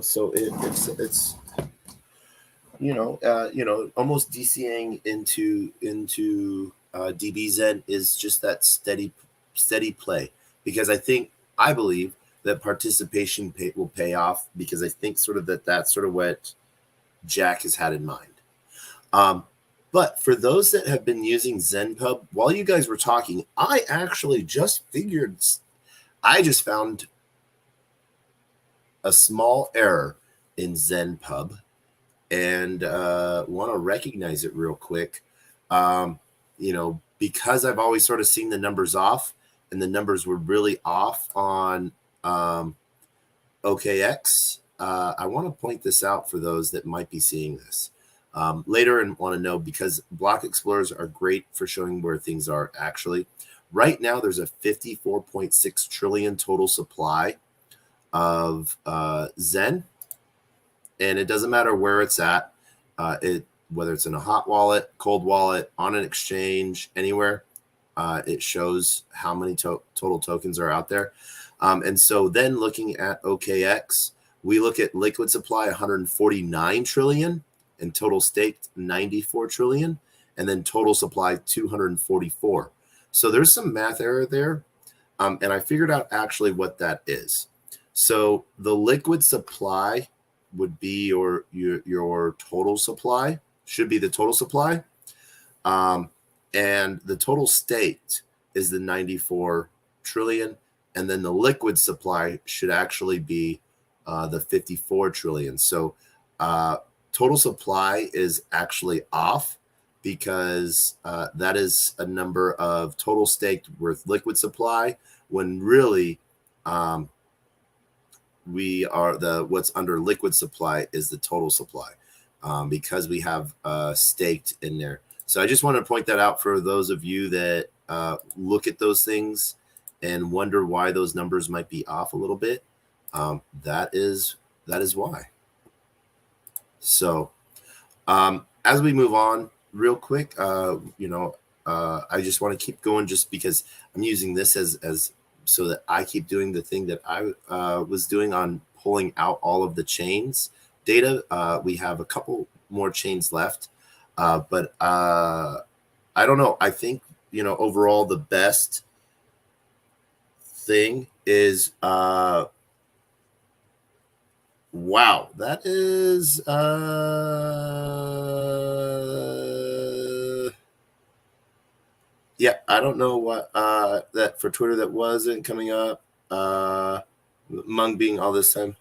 so it's almost DCing into DBZen is just that steady play, because I believe that participation will pay off, because I think sort of that's sort of what Jack has had in mind. But for those that have been using ZenPub, while you guys were talking, I actually just found a small error in ZenPub, and want to recognize it real quick. Because I've always sort of seen the numbers off, and the numbers were really off on OKX. I want to point this out for those that might be seeing this later and want to know, because block explorers are great for showing where things are actually. Right now, there's a 54.6 trillion total supply of Zen, and it doesn't matter where it's at. Whether it's in a hot wallet, cold wallet, on an exchange, anywhere, it shows how many total tokens are out there. And so then looking at OKX, we look at liquid supply 149 trillion and total staked 94 trillion, and then total supply 244. So there's some math error there. And I figured out actually what that is. So the liquid supply would be your total supply, should be the total supply. And the total staked is the 94 trillion. And then the liquid supply should actually be the 54 trillion. So total supply is actually off, because that is a number of total staked worth liquid supply, when really we are what's under liquid supply is the total supply, because we have staked in there. So I just want to point that out for those of you that look at those things and wonder why those numbers might be off a little bit. That is why. So as we move on real quick, I just want to keep going, just because I'm using this as so that I keep doing the thing that I was doing on pulling out all of the chains data. We have a couple more chains left, but I don't know. I think, overall the best thing is, wow, that is, yeah, I don't know what that for Twitter that wasn't coming up. Mung being all this time.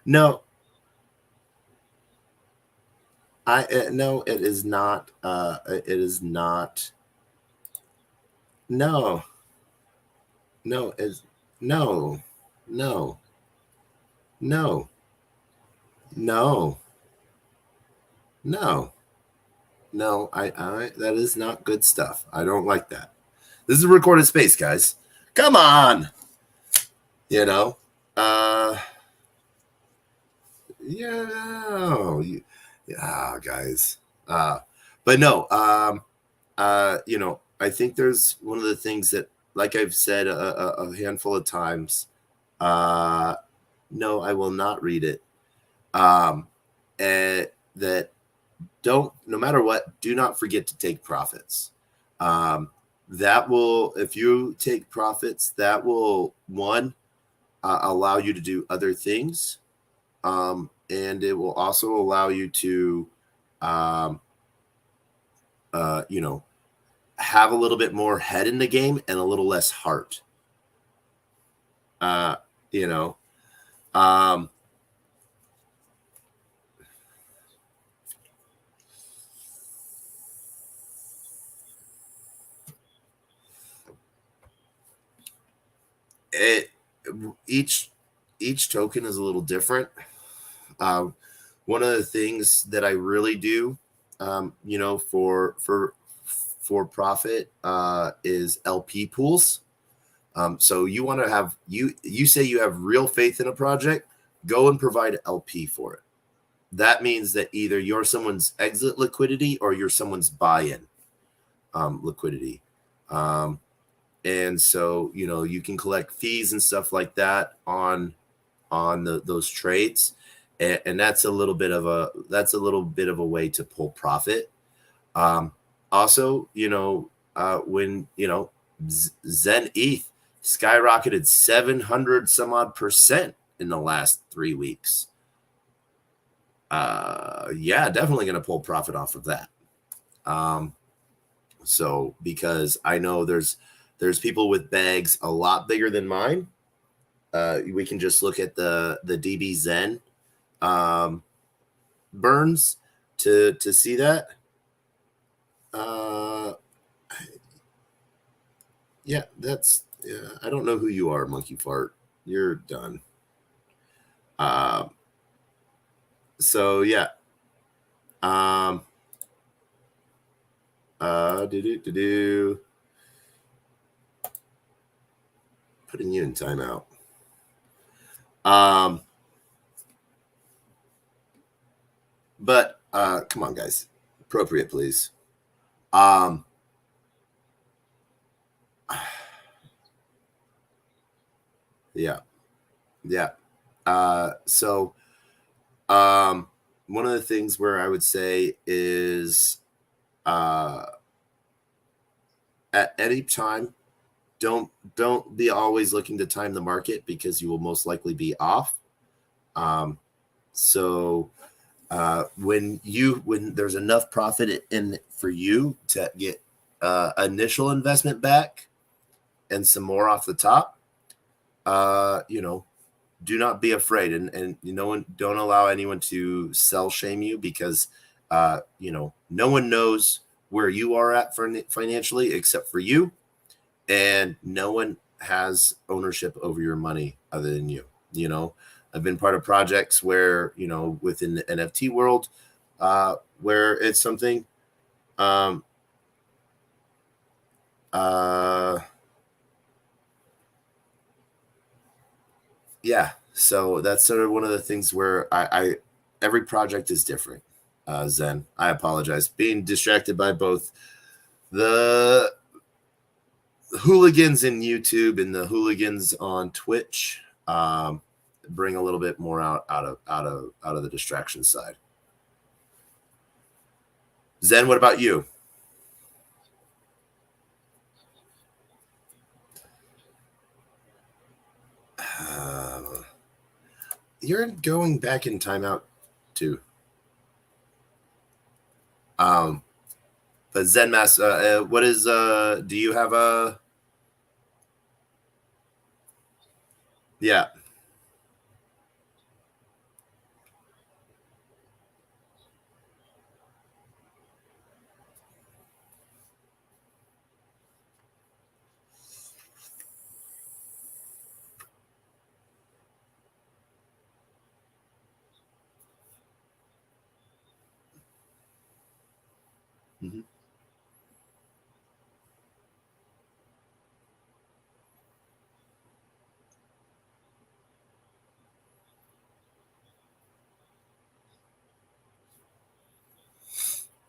No, no, it is not. It is not. No, it's no, no, no, no, no, no. I that is not good stuff. I don't like that. This is a recorded space, guys. Come on. Yeah, guys. But no, I think there's one of the things that, like I've said a handful of times, no, I will not read it. That no matter what, do not forget to take profits. That will, if you take profits, that will, one, allow you to do other things. And it will also allow you to, have a little bit more head in the game and a little less heart. Each token is a little different. One of the things that I really do, for profit, is LP pools. So you want to have, you say you have real faith in a project, go and provide LP for it. That means that either you're someone's exit liquidity or you're someone's buy-in liquidity. And so, you can collect fees and stuff like that on those trades. And that's a little bit of a way to pull profit. Also, when, Zen ETH skyrocketed 700 some odd % in the last 3 weeks. Definitely going to pull profit off of that. So, because I know there's people with bags a lot bigger than mine. We can just look at the DB Zen burns to see that. Yeah, that's, yeah, I don't know who you are, Monkey Fart. You're done. So yeah. Putting you in timeout. But come on, guys. Appropriate, please. Yeah. Yeah. So one of the things where I would say is at any time, don't be always looking to time the market, because you will most likely be off. So when there's enough profit in for you to get initial investment back and some more off the top, do not be afraid, and don't allow anyone to sell shame you, because no one knows where you are at financially except for you, and no one has ownership over your money other than you. I've been part of projects where, within the NFT world, where it's something, yeah. So that's sort of one of the things where I every project is different. Zen, I apologize. Being distracted by both the hooligans in YouTube and the hooligans on Twitch, bring a little bit more out of the distraction side. Zen, what about you? You're going back in timeout too. But Zen Master, what is? Do you have a? Yeah. Mm-hmm.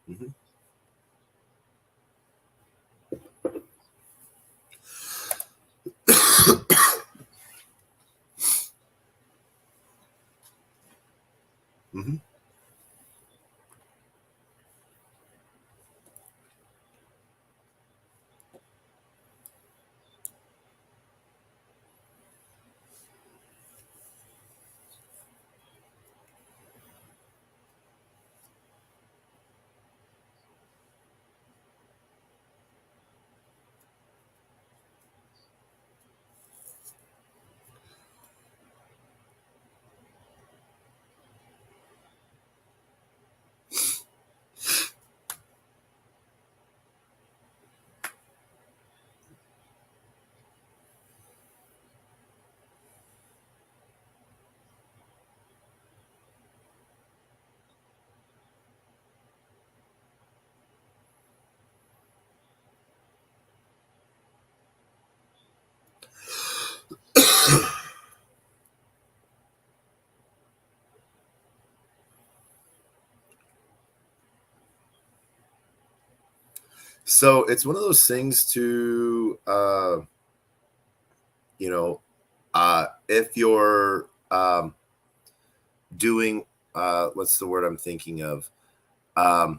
Mm-hmm. Mm-hmm. So it's one of those things to, if you're doing, what's the word I'm thinking of? My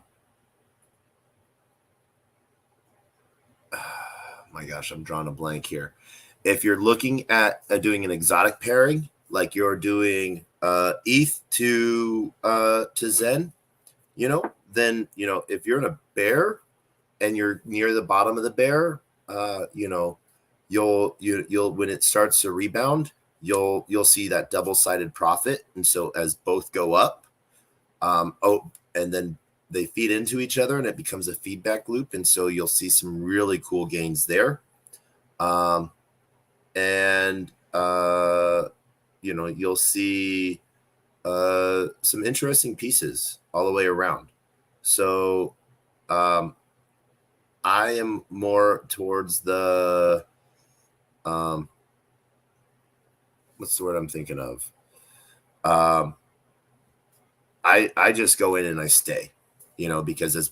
gosh, I'm drawing a blank here. If you're looking at doing an exotic pairing, like you're doing ETH to Zen, then if you're in a bear and you're near the bottom of the bear, you'll when it starts to rebound, you'll see that double-sided profit. And so as both go up, and then they feed into each other and it becomes a feedback loop. And so you'll see some really cool gains there. And you'll see some interesting pieces all the way around. So I am more towards the what's the word I'm thinking of? I just go in and I stay, because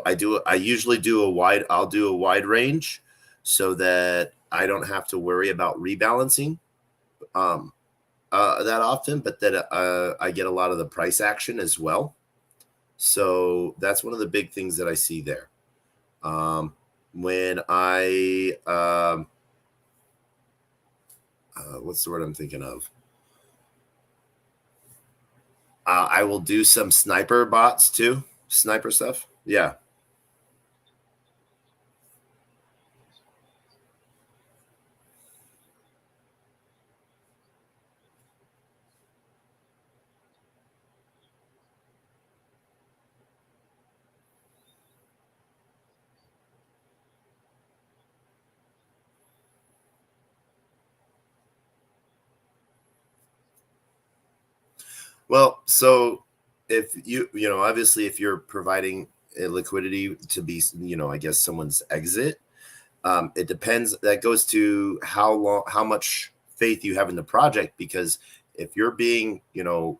I usually do I'll do a wide range so that I don't have to worry about rebalancing that often, but that I get a lot of the price action as well. So that's one of the big things that I see there. When I what's the word I'm thinking of? I will do some sniper bots too, sniper stuff. Yeah. Well, so if obviously if you're providing a liquidity to be, I guess someone's exit, it depends. That goes to how much faith you have in the project, because if you're being, that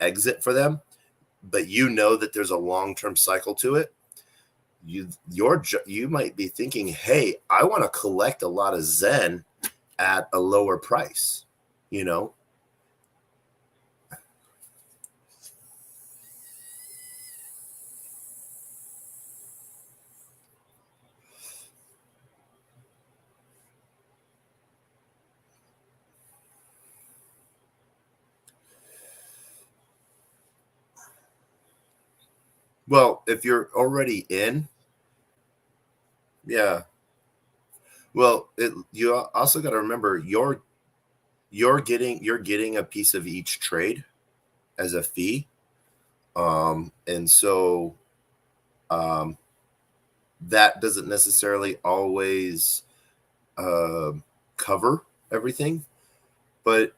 exit for them, but that there's a long-term cycle to it, you might be thinking, hey, I want to collect a lot of Zen at a lower price, Well, if you're already in, yeah. Well, you also got to remember you're getting a piece of each trade as a fee, and so um, that doesn't necessarily always uh, cover everything, but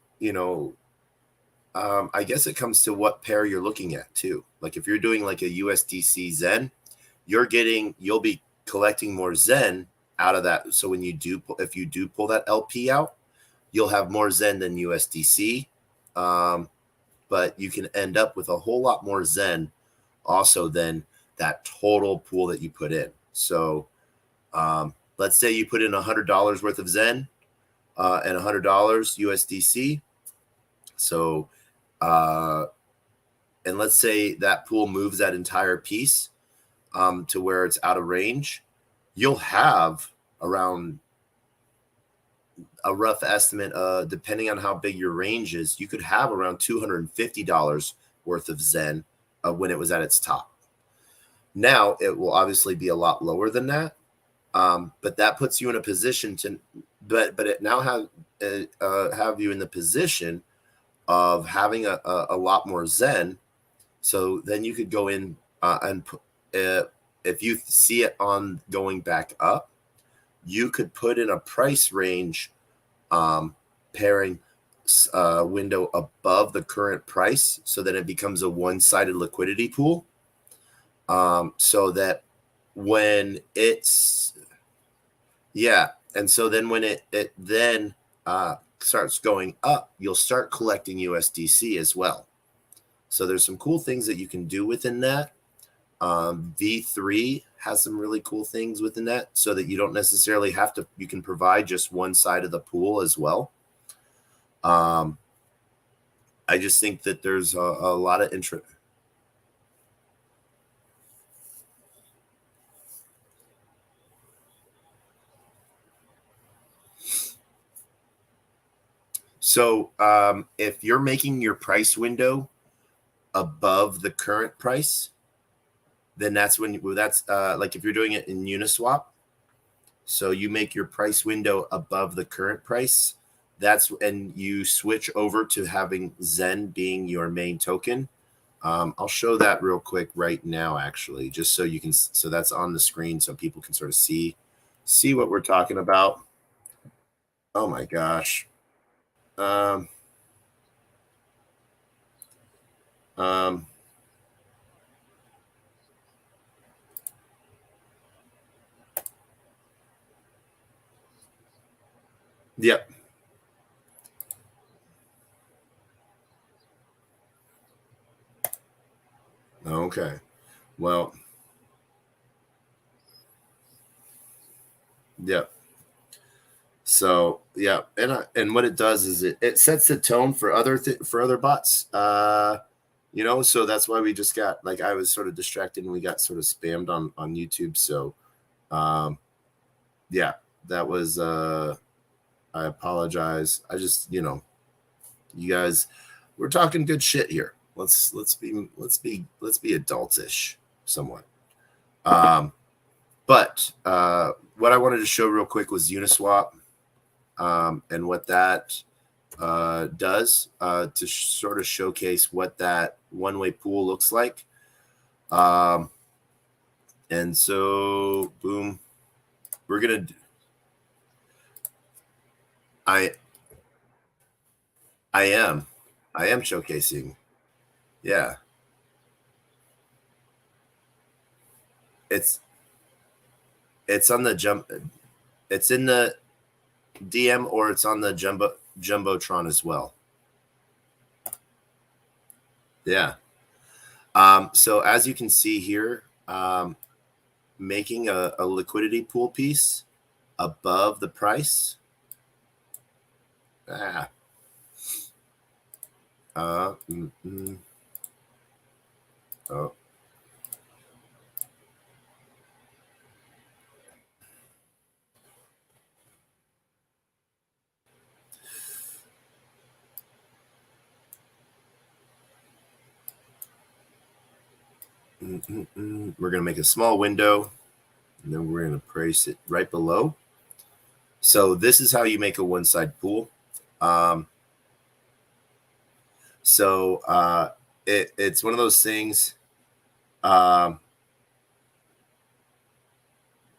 I guess it comes to what pair you're looking at too. Like if you're doing like a USDC Zen, you'll be collecting more Zen out of that. So if you do pull that LP out, you'll have more Zen than USDC. But you can end up with a whole lot more Zen also than that total pool that you put in. So let's say you put in $100 worth of Zen and $100 USDC. So and let's say that pool moves that entire piece to where it's out of range, you'll have around a rough estimate, depending on how big your range is, you could have around $250 worth of Zen when it was at its top. Now it will obviously be a lot lower than that, but that puts you in a position to, but it now have you in the position of having a lot more Zen. So then you could go in and if you see it on going back up, you could put in a price range pairing window above the current price so that it becomes a one-sided liquidity pool. So that when it's, yeah. And so then when it then starts going up, you'll start collecting USDC as well. So there's some cool things that you can do within that. V3 has some really cool things within that so that you don't necessarily have to, you can provide just one side of the pool as well. I just think that there's a lot of interest. So if you're making your price window above the current price, then that's when like if you're doing it in Uniswap, So you make your price window above the current price. And you switch over to having Zen being your main token. I'll show that real quick right now, actually, just so you can. So that's on the screen, so people can sort of see what we're talking about. Oh my gosh. Um, um, yep. Okay. Well, yep. So yeah, and what it does is it sets the tone for for other bots. So that's why we just got, like, I was sort of distracted and we got sort of spammed on YouTube. So um, yeah, that was I apologize. I just, you guys, we're talking good shit here. Let's be adultish somewhat. But what I wanted to show real quick was Uniswap, and what that does to sort of showcase what that one-way pool looks like. And so, boom, we're gonna. I I am showcasing. Yeah, it's on the jump. It's in the DM, or it's on the jumbotron as well. Yeah. So as you can see here, making a liquidity pool piece above the price. Ah. Oh. We're going to make a small window, and then we're going to place it right below. So this is how you make a one-side pool. It's one of those things.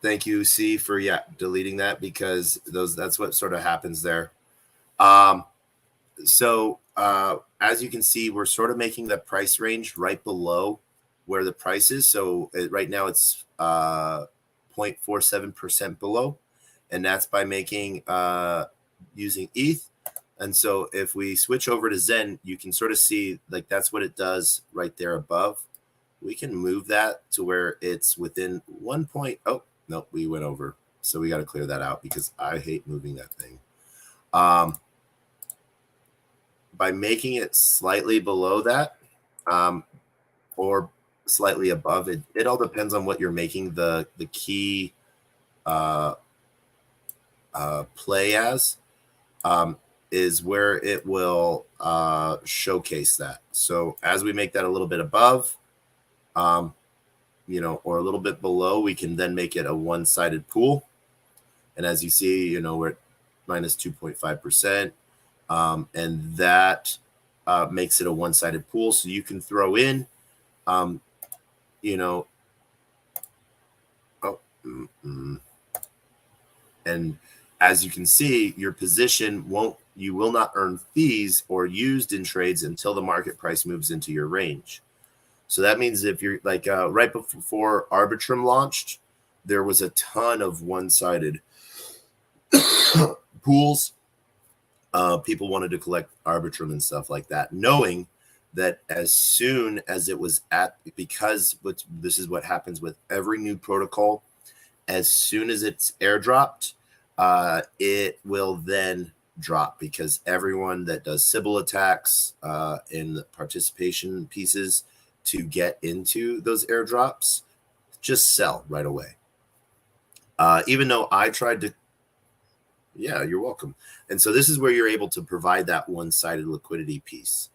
Thank you, C, for deleting that, because that's what sort of happens there. As you can see, we're sort of making the price range right below where the price is. So right now it's 0.47% below, and that's by making using ETH. And so if we switch over to Zen, you can sort of see, like, that's what it does right there above. We can move that to where it's within 1 point. Oh, no, we went over. So we got to clear that out, because I hate moving that thing. By making it slightly below that, or slightly above it, it all depends on what you're making the key play as, is where it will showcase that. So as we make that a little bit above, or a little bit below, we can then make it a one-sided pool. And as you see, we're at minus 2.5%. And that makes it a one-sided pool. So you can throw in, and as you can see, your position you will not earn fees or used in trades until the market price moves into your range. So that means if you're like right before Arbitrum launched, there was a ton of one-sided pools. People wanted to collect Arbitrum and stuff like that, knowing that as soon as it was because this is what happens with every new protocol, as soon as it's airdropped, it will then drop, because everyone that does Sybil attacks in the participation pieces to get into those airdrops just sell right away. Even though I tried to. Yeah, you're welcome. And so this is where you're able to provide that one-sided liquidity piece.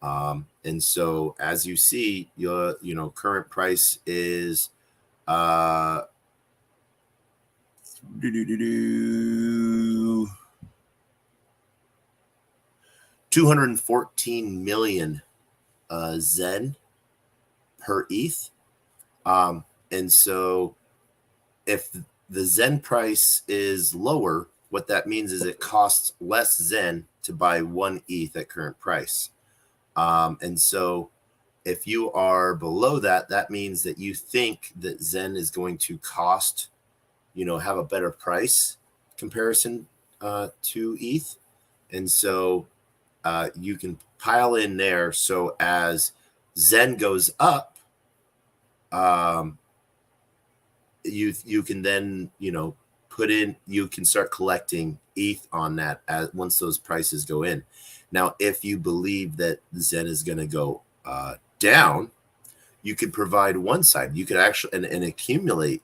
And so as you see, your current price is $214 million Zen per ETH. And so if the Zen price is lower, what that means is it costs less Zen to buy 1 ETH at current price. And so if you are below that, that means that you think that Zen is going to cost, have a better price comparison to ETH. And so you can pile in there. So as Zen goes up, you can then, put in, you can start collecting ETH on that once those prices go in. Now, if you believe that Zen is going to go down, you could provide one side. You could actually and accumulate,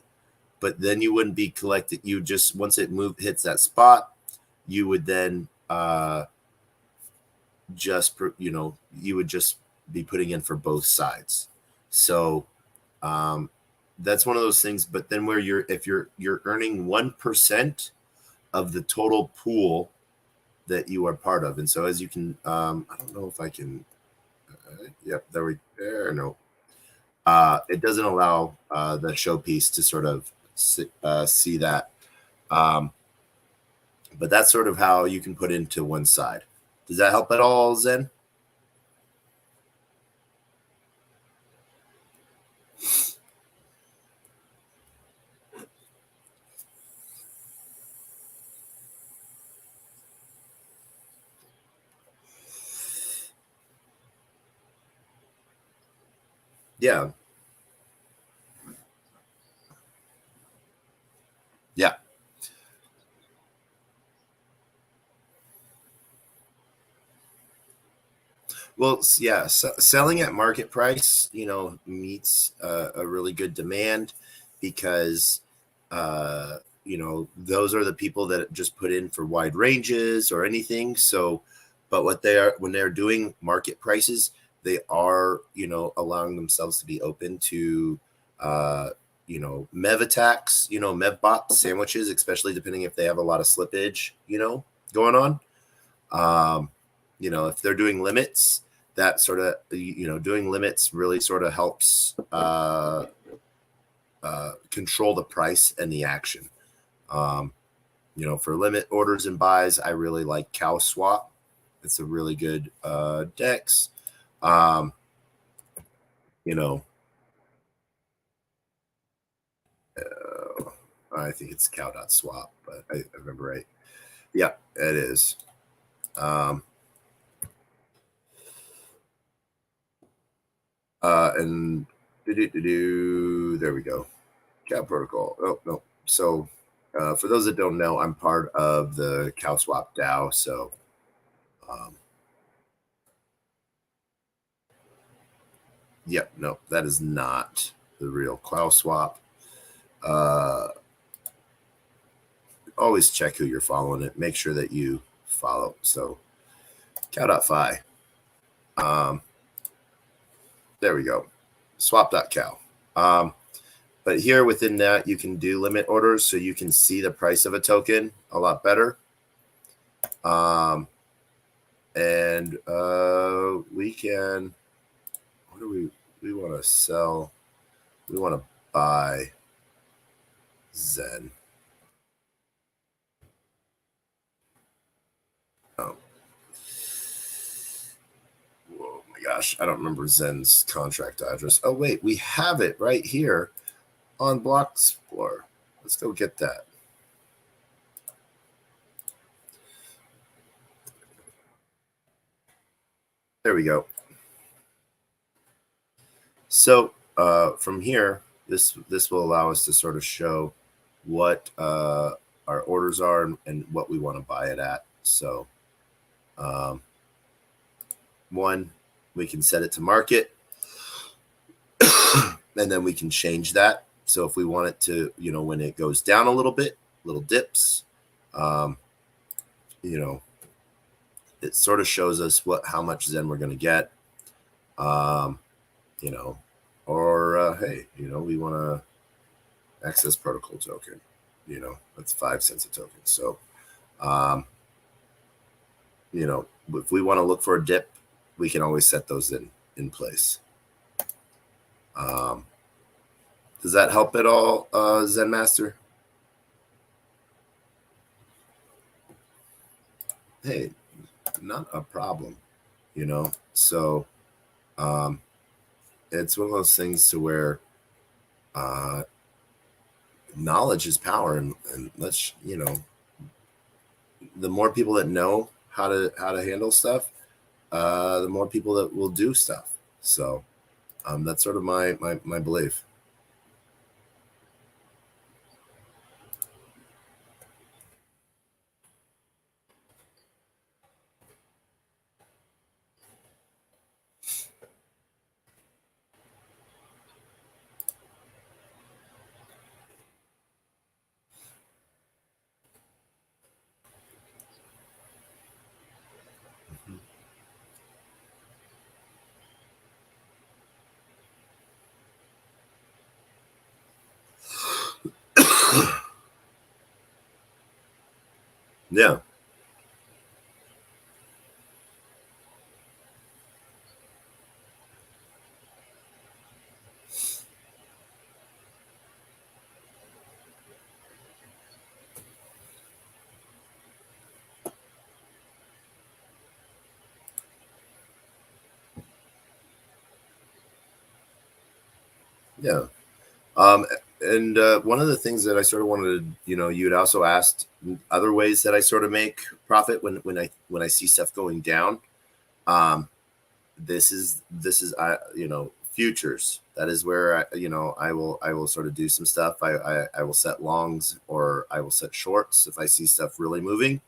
but then you wouldn't be collected. You just, once it hits that spot, you would then you would just be putting in for both sides. So that's one of those things. But then if you're earning 1% of the total pool that you are part of, and so as you can, I don't know if I can. Yep, there. No, it doesn't allow the showpiece to sort of see that. But that's sort of how you can put into one side. Does that help at all, Zen? Yeah. Yeah. Well, yeah, selling at market price, meets a really good demand because, those are the people that just put in for wide ranges or anything. So, but when they're doing market prices, they are, allowing themselves to be open to, MEV attacks, MEV sandwiches, especially depending if they have a lot of slippage, going on. If they're doing limits, that sort of, doing limits really sort of helps control the price and the action. For limit orders and buys, I really like Cow Swap. It's a really good DEX. I think it's cow.swap, but I remember right. Yeah, it is. And there we go. Cow protocol. Oh, no. So for those that don't know, I'm part of the Cow Swap DAO. So no, that is not the real Cow Swap. Always check who you're following it. Make sure that you follow. So cow.fi. There we go. Swap.cow. But here within that, you can do limit orders so you can see the price of a token a lot better. And we can, what do we want to sell? We want to buy Zen. Oh. Whoa, my gosh. I don't remember Zen's contract address. Oh, wait, we have it right here on Block Explorer. Let's go get that. There we go. So from here, this will allow us to sort of show what our orders are and what we want to buy it at. So one, we can set it to market, and then we can change that. So if we want it to, when it goes down a little bit, little dips, it sort of shows us how much Zen we're going to get. Or hey, we want to access protocol token. That's 5 cents a token. So, um, if we want to look for a dip, we can always set those in place. Does that help at all, Zen Master? Hey, not a problem. So it's one of those things to where knowledge is power, and let's the more people that know how to handle stuff, the more people that will do stuff. So that's sort of my belief. Yeah. Yeah. Um, and one of the things that I sort of wanted to, you had also asked other ways that I sort of make profit when I see stuff going down. Um, this is futures. That is where I will sort of do some stuff. I will set longs, or I will set shorts if I see stuff really moving.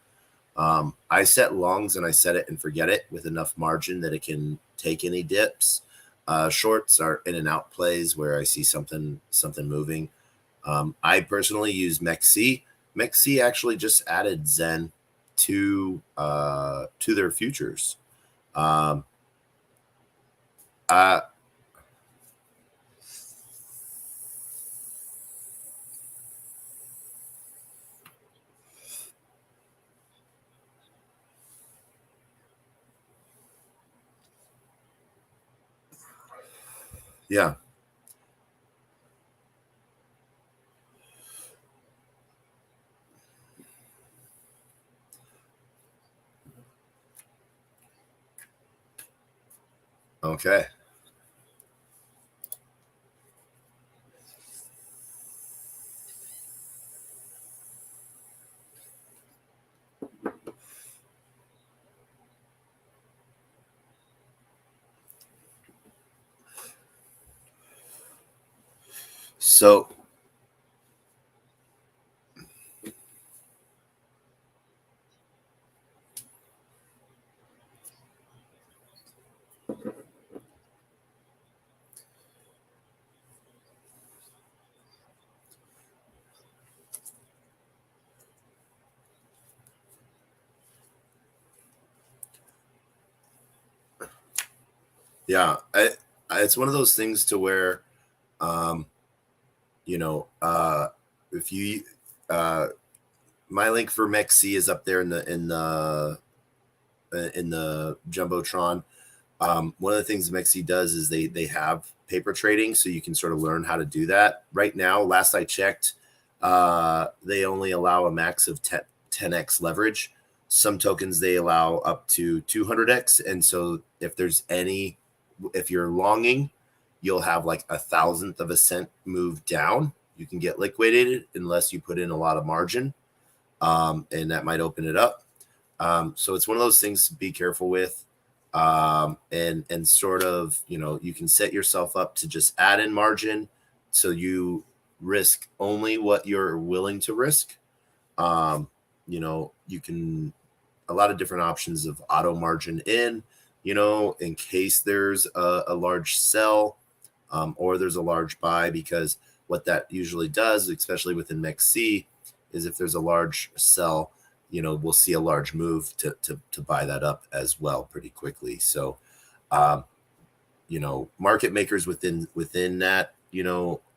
I set longs and I set it and forget it with enough margin that it can take any dips. Shorts are in and out plays where I see something moving. I personally use MEXC. MEXC actually just added Zen to their futures. Um, uh, yeah. Okay. So yeah, it's one of those things to where, um, you know, if you, uh, my link for MEXC is up there in the jumbotron. One of the things MEXC does is they have paper trading, so you can sort of learn how to do that. Right now, last I checked, they only allow a max of 10x leverage. Some tokens they allow up to 200x, and so if you're longing, you'll have like a thousandth of a cent move down. You can get liquidated unless you put in a lot of margin, and that might open it up. So it's one of those things to be careful with, and sort of you can set yourself up to just add in margin, so you risk only what you're willing to risk. Um, you can a lot of different options of auto margin in case there's a large sell, or there's a large buy, because what that usually does, especially within MEXC, is if there's a large sell, we'll see a large move to buy that up as well pretty quickly. So, um, market makers within that,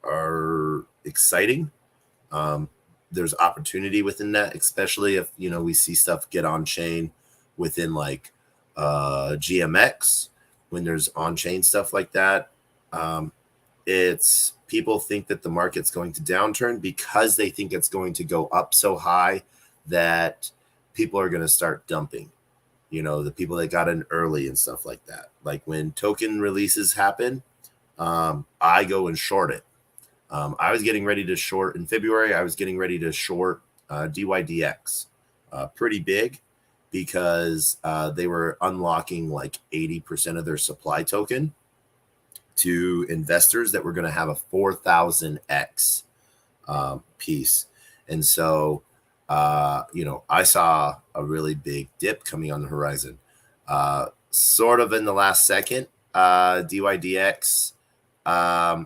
are exciting. Um, there's opportunity within that, especially if, you know, we see stuff get on chain within like GMX, when there's on chain stuff like that. It's people think that the market's going to downturn because they think it's going to go up so high that people are going to start dumping, you know, the people that got in early and stuff like that. Like when token releases happen, I go and short it. I was getting ready to short in February. I was getting ready to short DYDX pretty big because they were unlocking like 80% of their supply token to investors that were going to have a 4,000x piece. And so, you know, I saw a really big dip coming on the horizon. Sort of in the last second, DYDX. I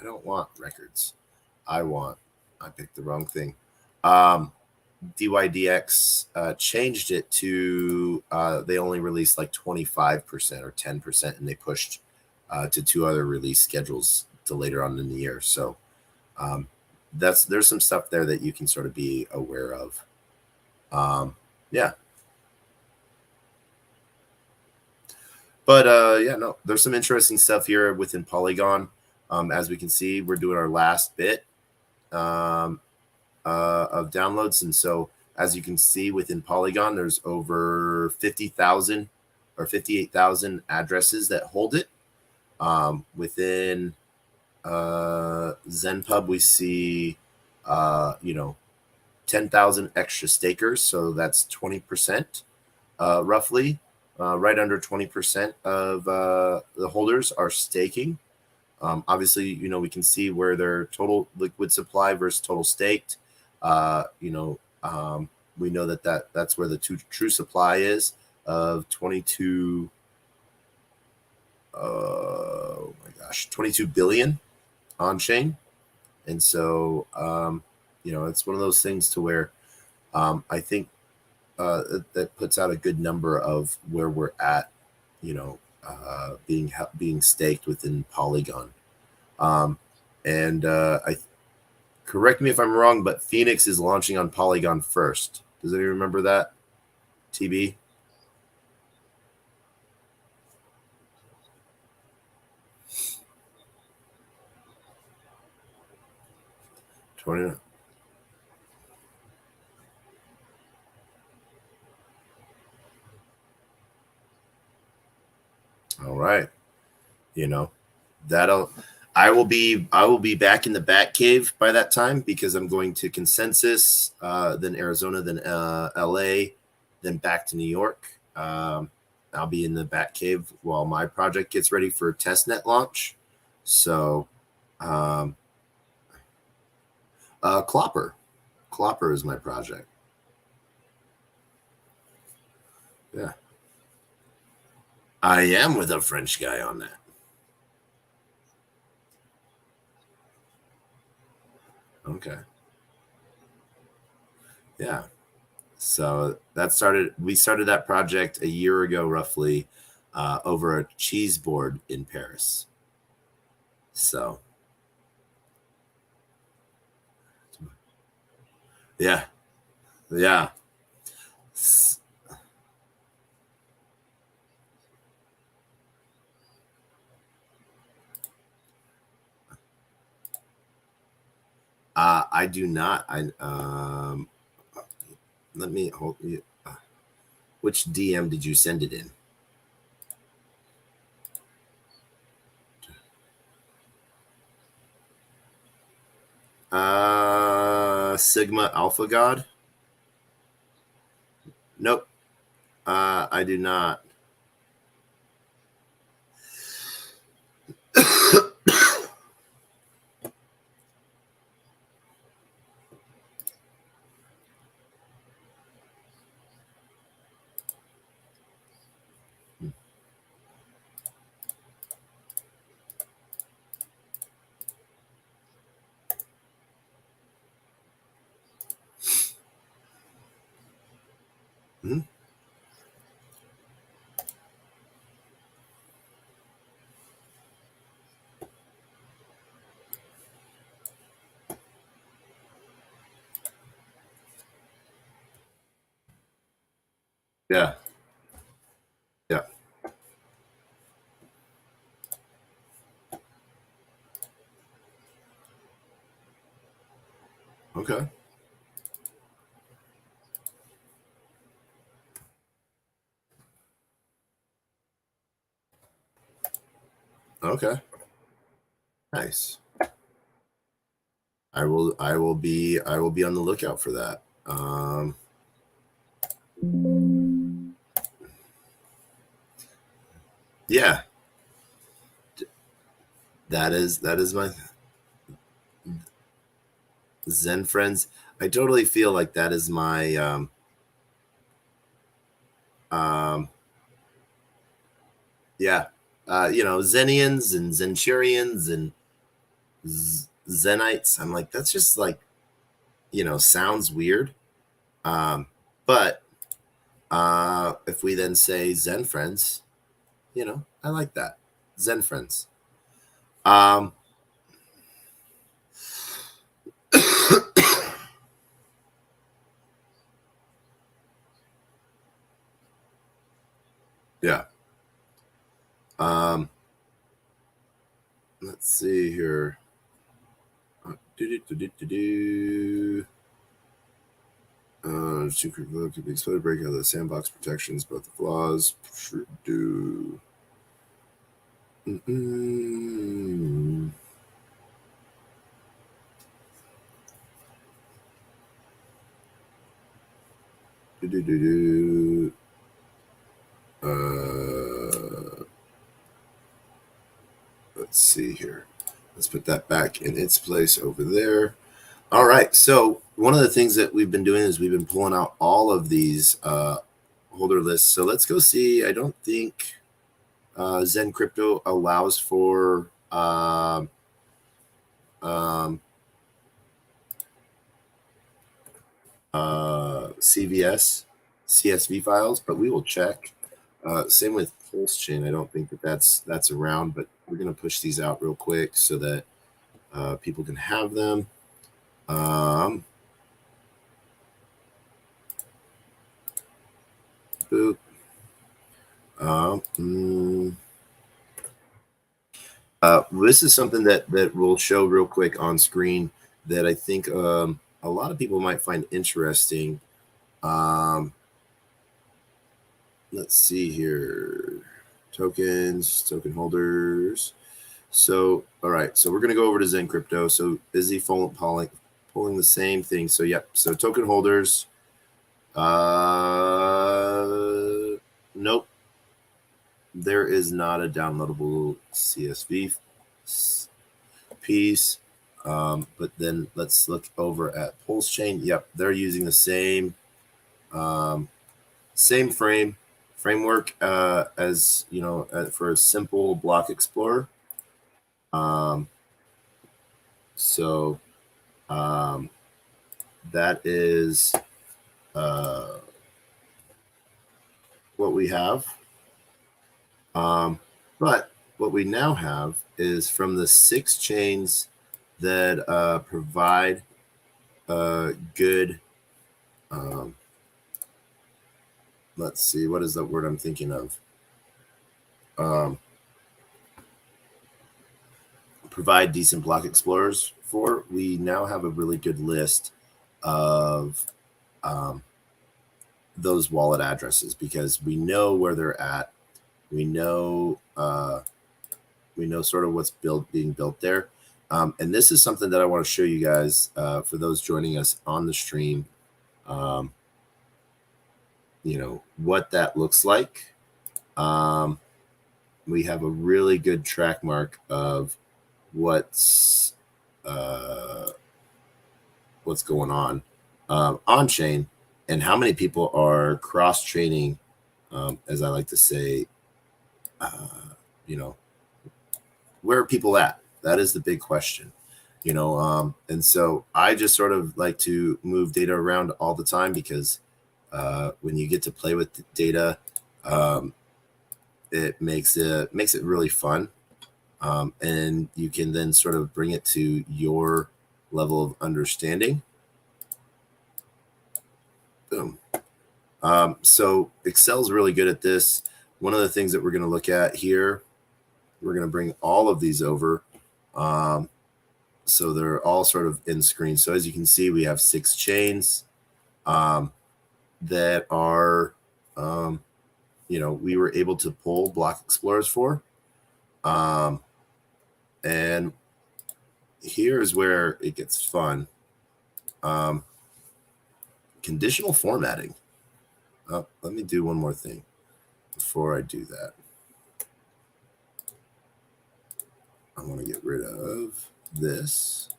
don't want records. I picked the wrong thing. DYDX changed it to they only released like 25% or 10%, and they pushed to 2 other release schedules to later on in the year. So there's some stuff there that you can sort of be aware of. Yeah. But yeah, no, there's some interesting stuff here within Polygon. As we can see, we're doing our last bit of downloads. And so as you can see within Polygon, there's over 50,000 or 58,000 addresses that hold it. Within ZenPub, we see, you know, 10,000 extra stakers. So that's 20% roughly. Right under 20% of the holders are staking. Obviously, you know, we can see where their total liquid supply versus total staked. You know, we know that's where the true supply is of 22. Oh my gosh, 22 billion on chain. And so, you know, it's one of those things to where I think that puts out a good number of where we're at, you know, being staked within Polygon. And I correct me if I'm wrong, but Phoenix is launching on Polygon first. Does anyone remember that? TB? 20. All right. You know, I will be back in the Bat Cave by that time because I'm going to Consensus, then Arizona, then LA, then back to New York. I'll be in the Bat Cave while my project gets ready for testnet launch. So, Clopper is my project. Yeah, I am with a French guy on that. Okay. Yeah. So we started that project a year ago, roughly, over a cheese board in Paris. So, yeah, yeah. I do not. Let me hold you. Which DM did you send it in? Sigma Alpha God. Nope. I do not. Hmm? Yeah. Yeah. Okay. Okay. Nice. I will be on the lookout for that. Yeah, that is my Zen friends. I totally feel like that is my um yeah. Zenians and Zenturians and Zenites. I'm like, that's just like, sounds weird. But if we then say Zen friends, I like that. Zen friends. Um yeah. Um let's see here. Do. Secret vote could be exploited, break out of the sandbox protections, but the flaws sure do. Mm-mm. Do. Let's see here. Let's put that back in its place over there. All right. So one of the things that we've been doing is we've been pulling out all of these holder lists. So let's go see. I don't think Zen Crypto allows for CVS, CSV files, but we will check. Same with Pulse Chain. I don't think that's around, but we're going to push these out real quick so that people can have them. Boop. This is something that we'll show real quick on screen that I think a lot of people might find interesting. Let's see here. Tokens, token holders. So, all right. So we're going to go over to Zen Crypto. So is he pulling the same thing? So, yep. So token holders. Nope. There is not a downloadable CSV piece. But then let's look over at Pulse Chain. Yep. They're using the same framework as for a simple block explorer. So that is what we have. But what we now have is from the 6 chains that provide good. Let's see, what is the word I'm thinking of? Provide decent block explorers for. We now have a really good list of those wallet addresses because we know where they're at. We know sort of what's being built there. And this is something that I want to show you guys for those joining us on the stream. What that looks like. We have a really good track mark of what's going on chain and how many people are cross training, as I like to say. Where are people at? That is the big question. And so I just sort of like to move data around all the time because when you get to play with the data, it makes it really fun, and you can then sort of bring it to your level of understanding. Boom. So Excel's really good at this. One of the things that we're going to look at here, we're going to bring all of these over. So they're all sort of in screen. So as you can see, we have 6 chains that are, we were able to pull block explorers for. And here's where it gets fun. Conditional formatting. Let me do one more thing before I do that. I want to get rid of this.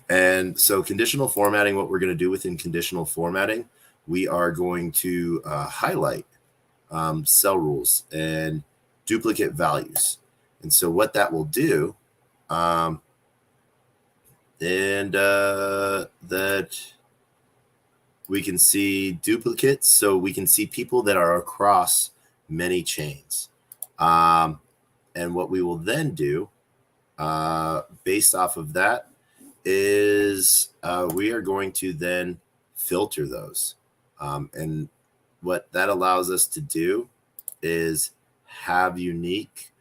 And so conditional formatting, what we're going to do within conditional formatting, we are going to highlight cell rules and duplicate values. And so what that will do, that we can see duplicates. So we can see people that are across many chains. And what we will then do, based off of that, is we are going to then filter those. And what that allows us to do is have unique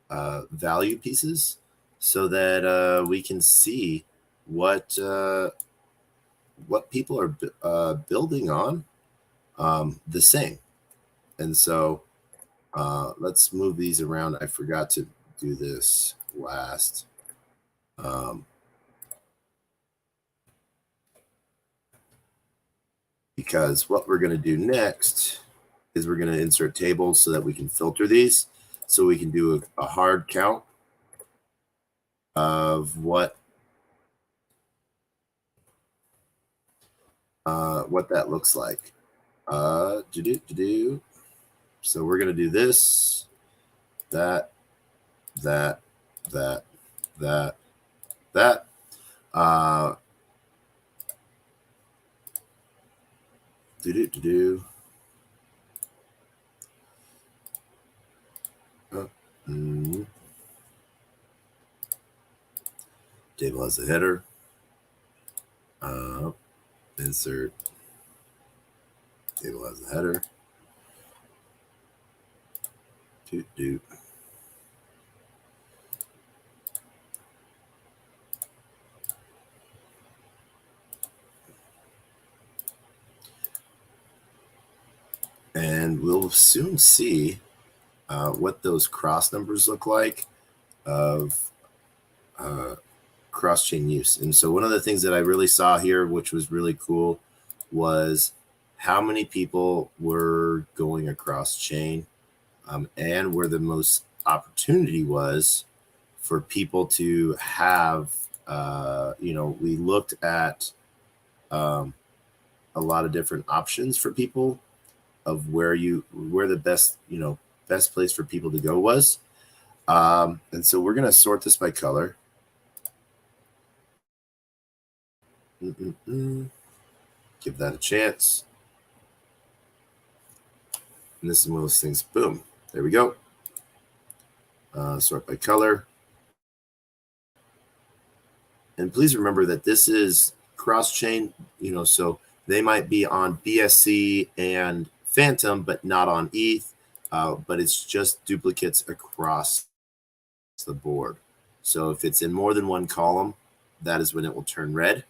value pieces so that we can see what people are building on the same. And so let's move these around. I forgot to do this last. Because what we're going to do next is we're going to insert tables so that we can filter these. So we can do a hard count of what that looks like. So we're going to do this, that. Table has a header. Insert. Table has a header. And we'll soon see what those cross numbers look like of cross-chain use. And so one of the things that I really saw here, which was really cool, was how many people were going across chain and where the most opportunity was for people to have, we looked at a lot of different options for people of where the best place for people to go was. And so we're going to sort this by color. Give that a chance. And this is one of those things. Boom. There we go. Sort by color. And please remember that this is cross-chain, so they might be on BSC and Phantom, but not on ETH. But it's just duplicates across the board. So if it's in more than one column, that is when it will turn red.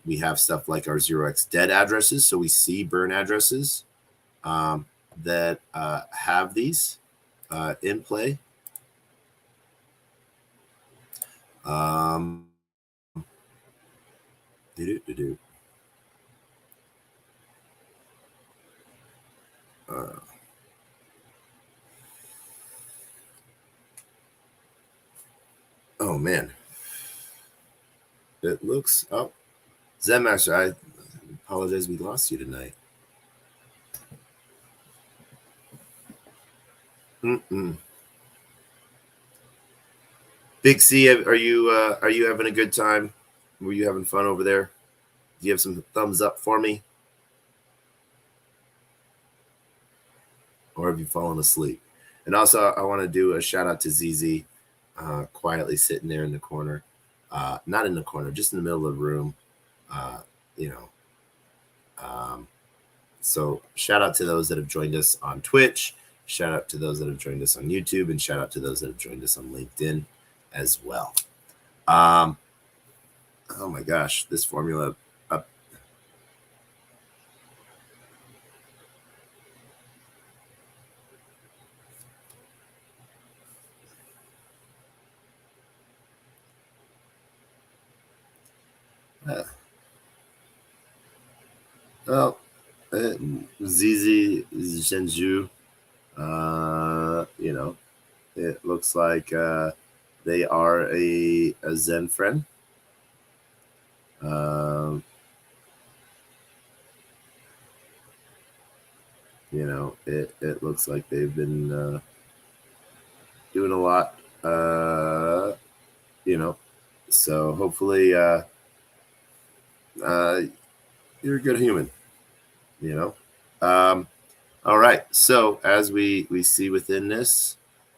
We have stuff like our 0x dead addresses. So we see burn addresses that have these in play. Oh man, it looks up. Zen Master, I apologize we lost you tonight. Big C, are you having a good time? Were you having fun over there? Do you have some thumbs up for me? Or have you fallen asleep? And also, I want to do a shout out to ZZ, quietly sitting there in the corner. not in the corner, just in the middle of the room. You know, so shout out to those that have joined us on Twitch. Shout out to those that have joined us on YouTube, and shout out to those that have joined us on LinkedIn as well. Oh my gosh, this formula. Well, Zizi Zhenju, you know, it looks like they are a Zen friend. You know, it looks like they've been doing a lot, you know, so hopefully you're a good human, you know. All right, so as we see within this,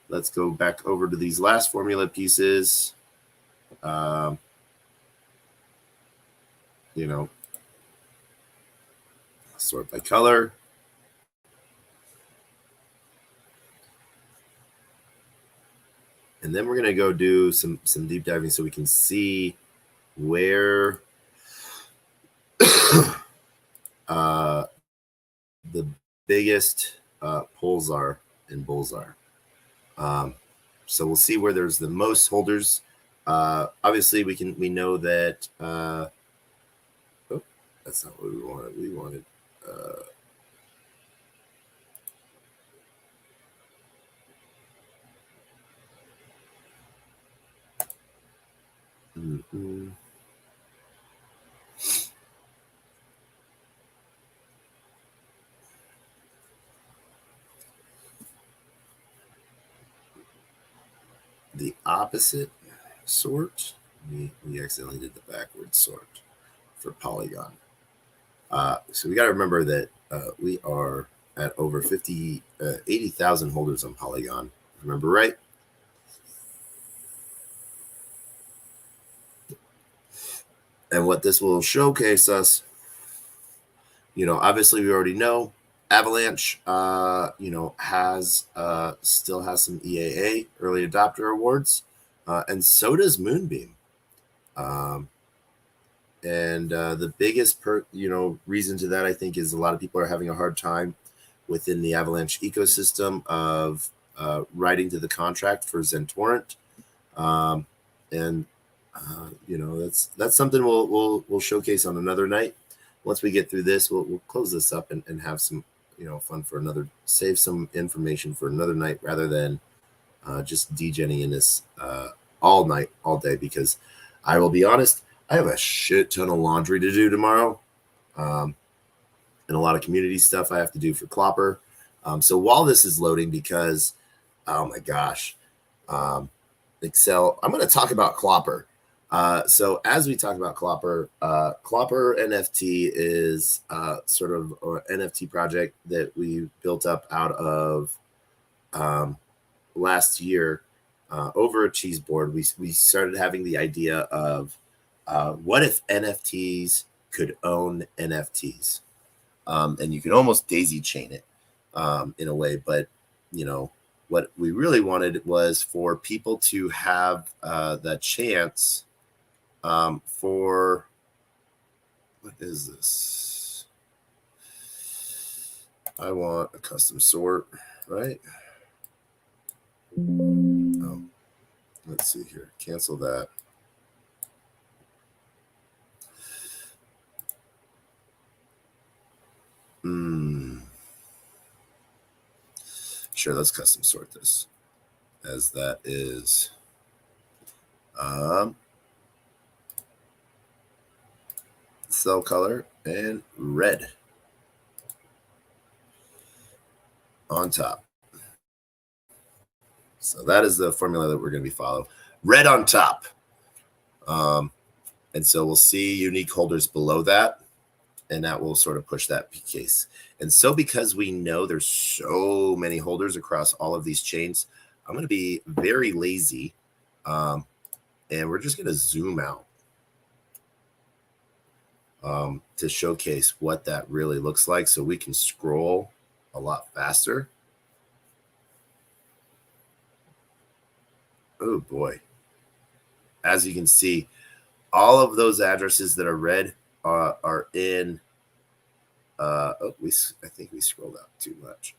let's go back over to these last formula pieces. You know, sort by color. And then we're going to go do some deep diving so we can see where the biggest pulls are and bulls are. So we'll see where there's the most holders. Obviously, we know that. Oh, that's not what we wanted. We wanted. The opposite sort. We accidentally did the backward sort for Polygon. So we got to remember that we are at over 80,000 holders on Polygon. Remember right? And what this will showcase us, you know, obviously we already know Avalanche, you know, still has some EAA, early adopter awards, and so does Moonbeam. And the biggest reason to that, I think, is a lot of people are having a hard time within the Avalanche ecosystem of writing to the contract for Zentorrent. And you know, that's something we'll showcase on another night. Once we get through this, we'll close this up and have some, you know, fun for another, save some information for another night rather than just degenning in this all night, all day, because I will be honest, I have a shit ton of laundry to do tomorrow, and a lot of community stuff I have to do for Clopper. So while this is loading, because, oh my gosh, Excel, I'm going to talk about Clopper. So as we talk about Clopper, Clopper NFT is sort of an NFT project that we built up out of last year over a cheese board. We started having the idea of what if NFTs could own NFTs, and you could almost daisy chain it in a way. But, you know, what we really wanted was for people to have the chance for, what is this? I want a custom sort, right? Oh, let's see here. Cancel that. Sure, let's custom sort this, as that is cell color and red on top. So that is the formula that we're going to be following. Red on top. And so we'll see unique holders below that, and that will sort of push that case. And so because we know there's so many holders across all of these chains, I'm going to be very lazy And we're just going to zoom out to showcase what that really looks like so we can scroll a lot faster. Oh boy. As you can see, all of those addresses that are red are in. I think we scrolled out too much.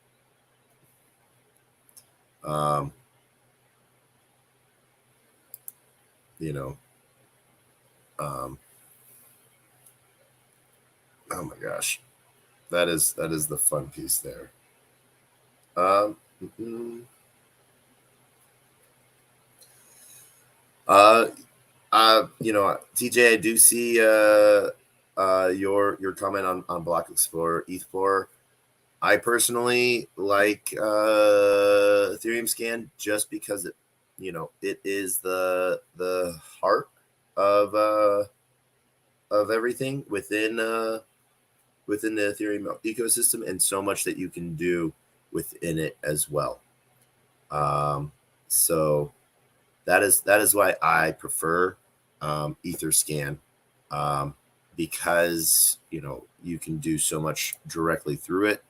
Oh my gosh, that is the fun piece there. TJ, I do see your comment on Block Explorer, ETH4. I personally like Ethereum Scan just because it is the heart of everything within the Ethereum ecosystem, and so much that you can do within it as well. So that is why I prefer Etherscan, because you can do so much directly through it.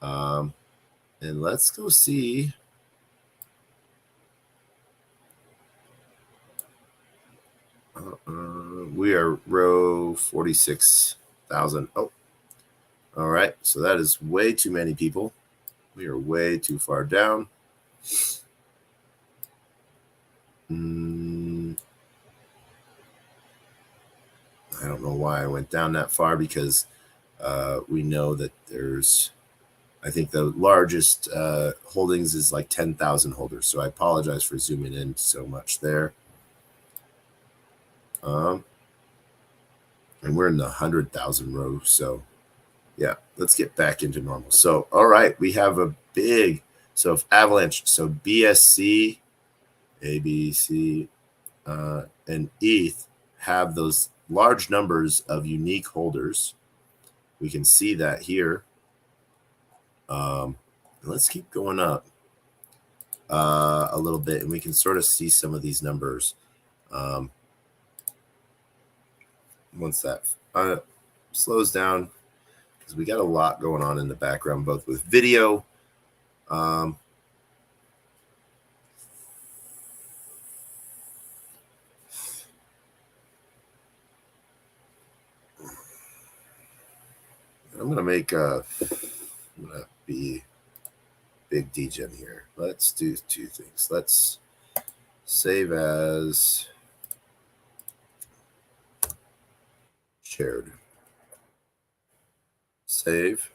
And let's go see. We are row 46,000. Oh, all right. So that is way too many people. We are way too far down. I don't know why I went down that far, because we know that there's, I think the largest holdings is like 10,000 holders. So I apologize for zooming in so much there. And we're in the 100,000 row. So yeah, let's get back into normal. So, all right, we have a big, so if Avalanche, so BSC, ABC, and ETH have those large numbers of unique holders. We can see that here. Let's keep going up a little bit, and we can sort of see some of these numbers. Once that slows down, because we got a lot going on in the background, both with video. I'm gonna make I'm gonna be big Degen here. Let's do two things. Let's save as shared. Save.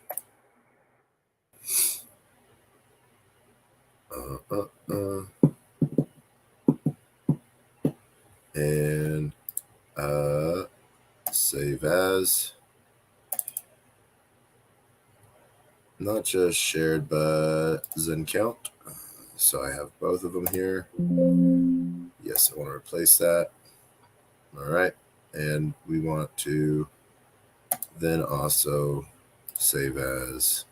And save as. Not just shared, but Zen count. So I have both of them here. Yes, I want to replace that. All right. And we want to then also save as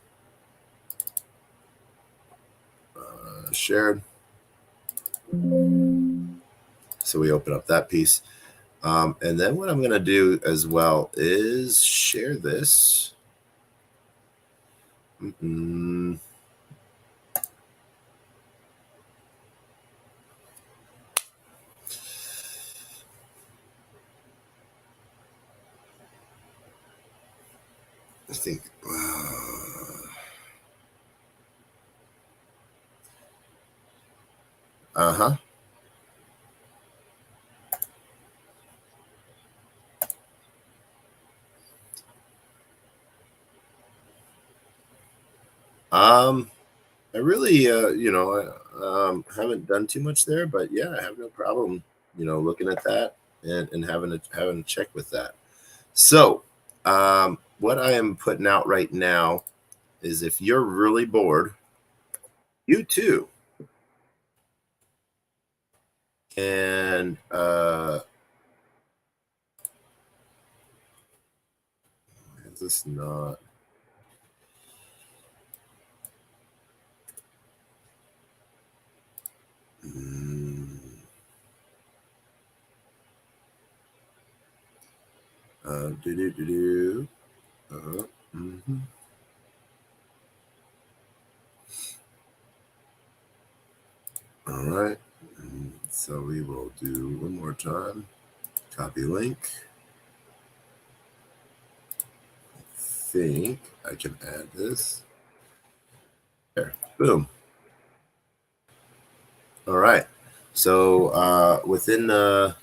shared. So we open up that piece. And then what I'm going to do as well is share this. I think. Uh-huh. I really, haven't done too much there, but yeah, I have no problem, looking at that and having a check with that. So, what I am putting out right now is, if you're really bored, you too can is this not? Do do do do. Mm-hmm. All right. So we will do one more time. Copy link. I think I can add this. There. Boom. All right. So within the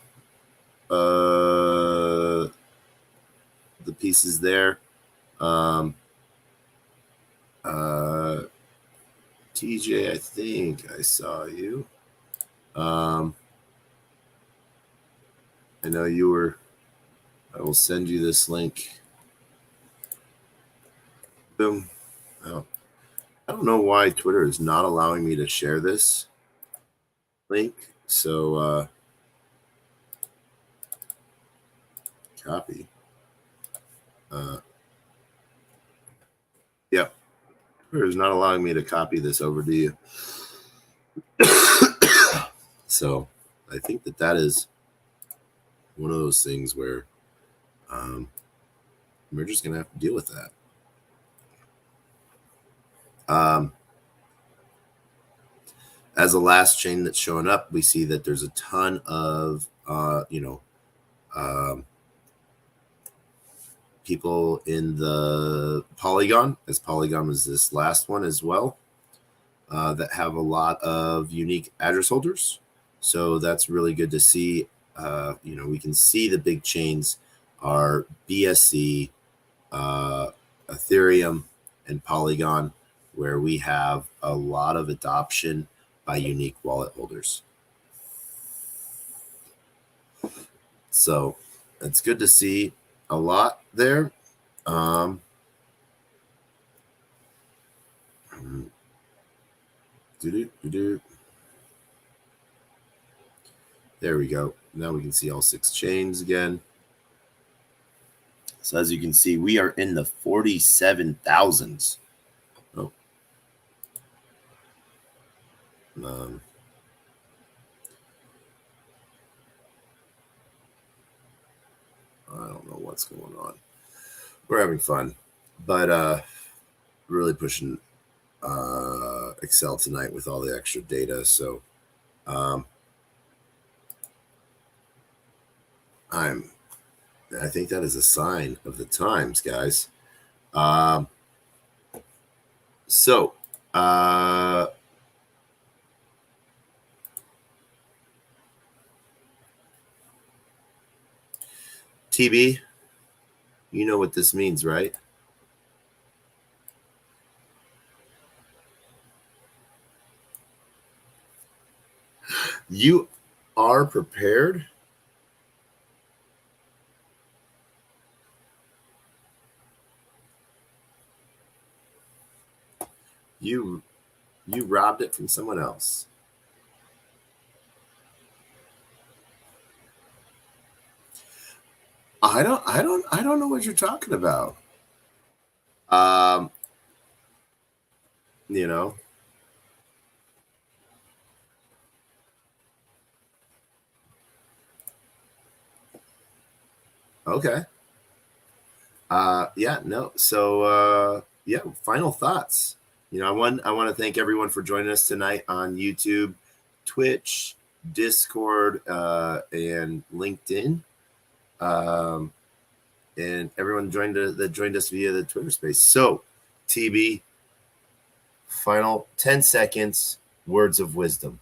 pieces there, TJ, I think I saw you. I know you were. I will send you this link. Boom. Oh, I don't know why Twitter is not allowing me to share this link. So copy. Yep. Twitter is not allowing me to copy this over to you. So I think that is one of those things where we're just going to have to deal with that. As a last chain that's showing up, we see that there's a ton of, people in the Polygon, as Polygon was this last one as well, that have a lot of unique address holders. So that's really good to see. We can see the big chains are BSC, Ethereum, and Polygon, where we have a lot of adoption by unique wallet holders. So it's good to see a lot there. There we go. Now we can see all 6 chains again. So as you can see, we are in the 47,000s. Oh. I don't know what's going on. We're having fun, but really pushing Excel tonight with all the extra data. So I think that is a sign of the times, guys. So TB, you know what this means, right? You are prepared. You robbed it from someone else. I don't know what you're talking about. You know. Okay. Yeah, no. So yeah, final thoughts. I want to thank everyone for joining us tonight on YouTube, Twitch, Discord, and LinkedIn. And everyone that joined us via the Twitter space. So, TB, final 10 seconds, words of wisdom.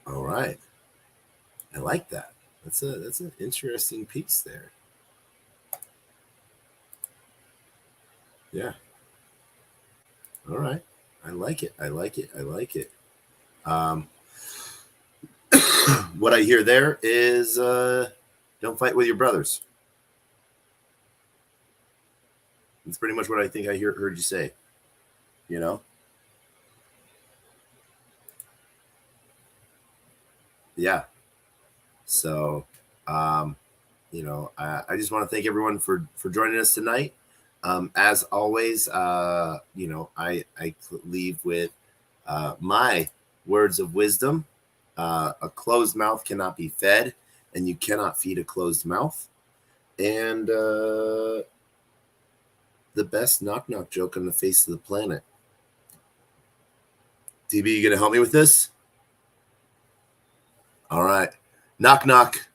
All right. I like that. That's an interesting piece there. Yeah. All right. I like it. What I hear there is don't fight with your brothers. That's pretty much what I think I heard you say. Yeah. So I just want to thank everyone for joining us tonight. As always, I leave with my words of wisdom. A closed mouth cannot be fed, and you cannot feed a closed mouth. And the best knock knock joke on the face of the planet. DB, you gonna help me with this? All right. Knock knock.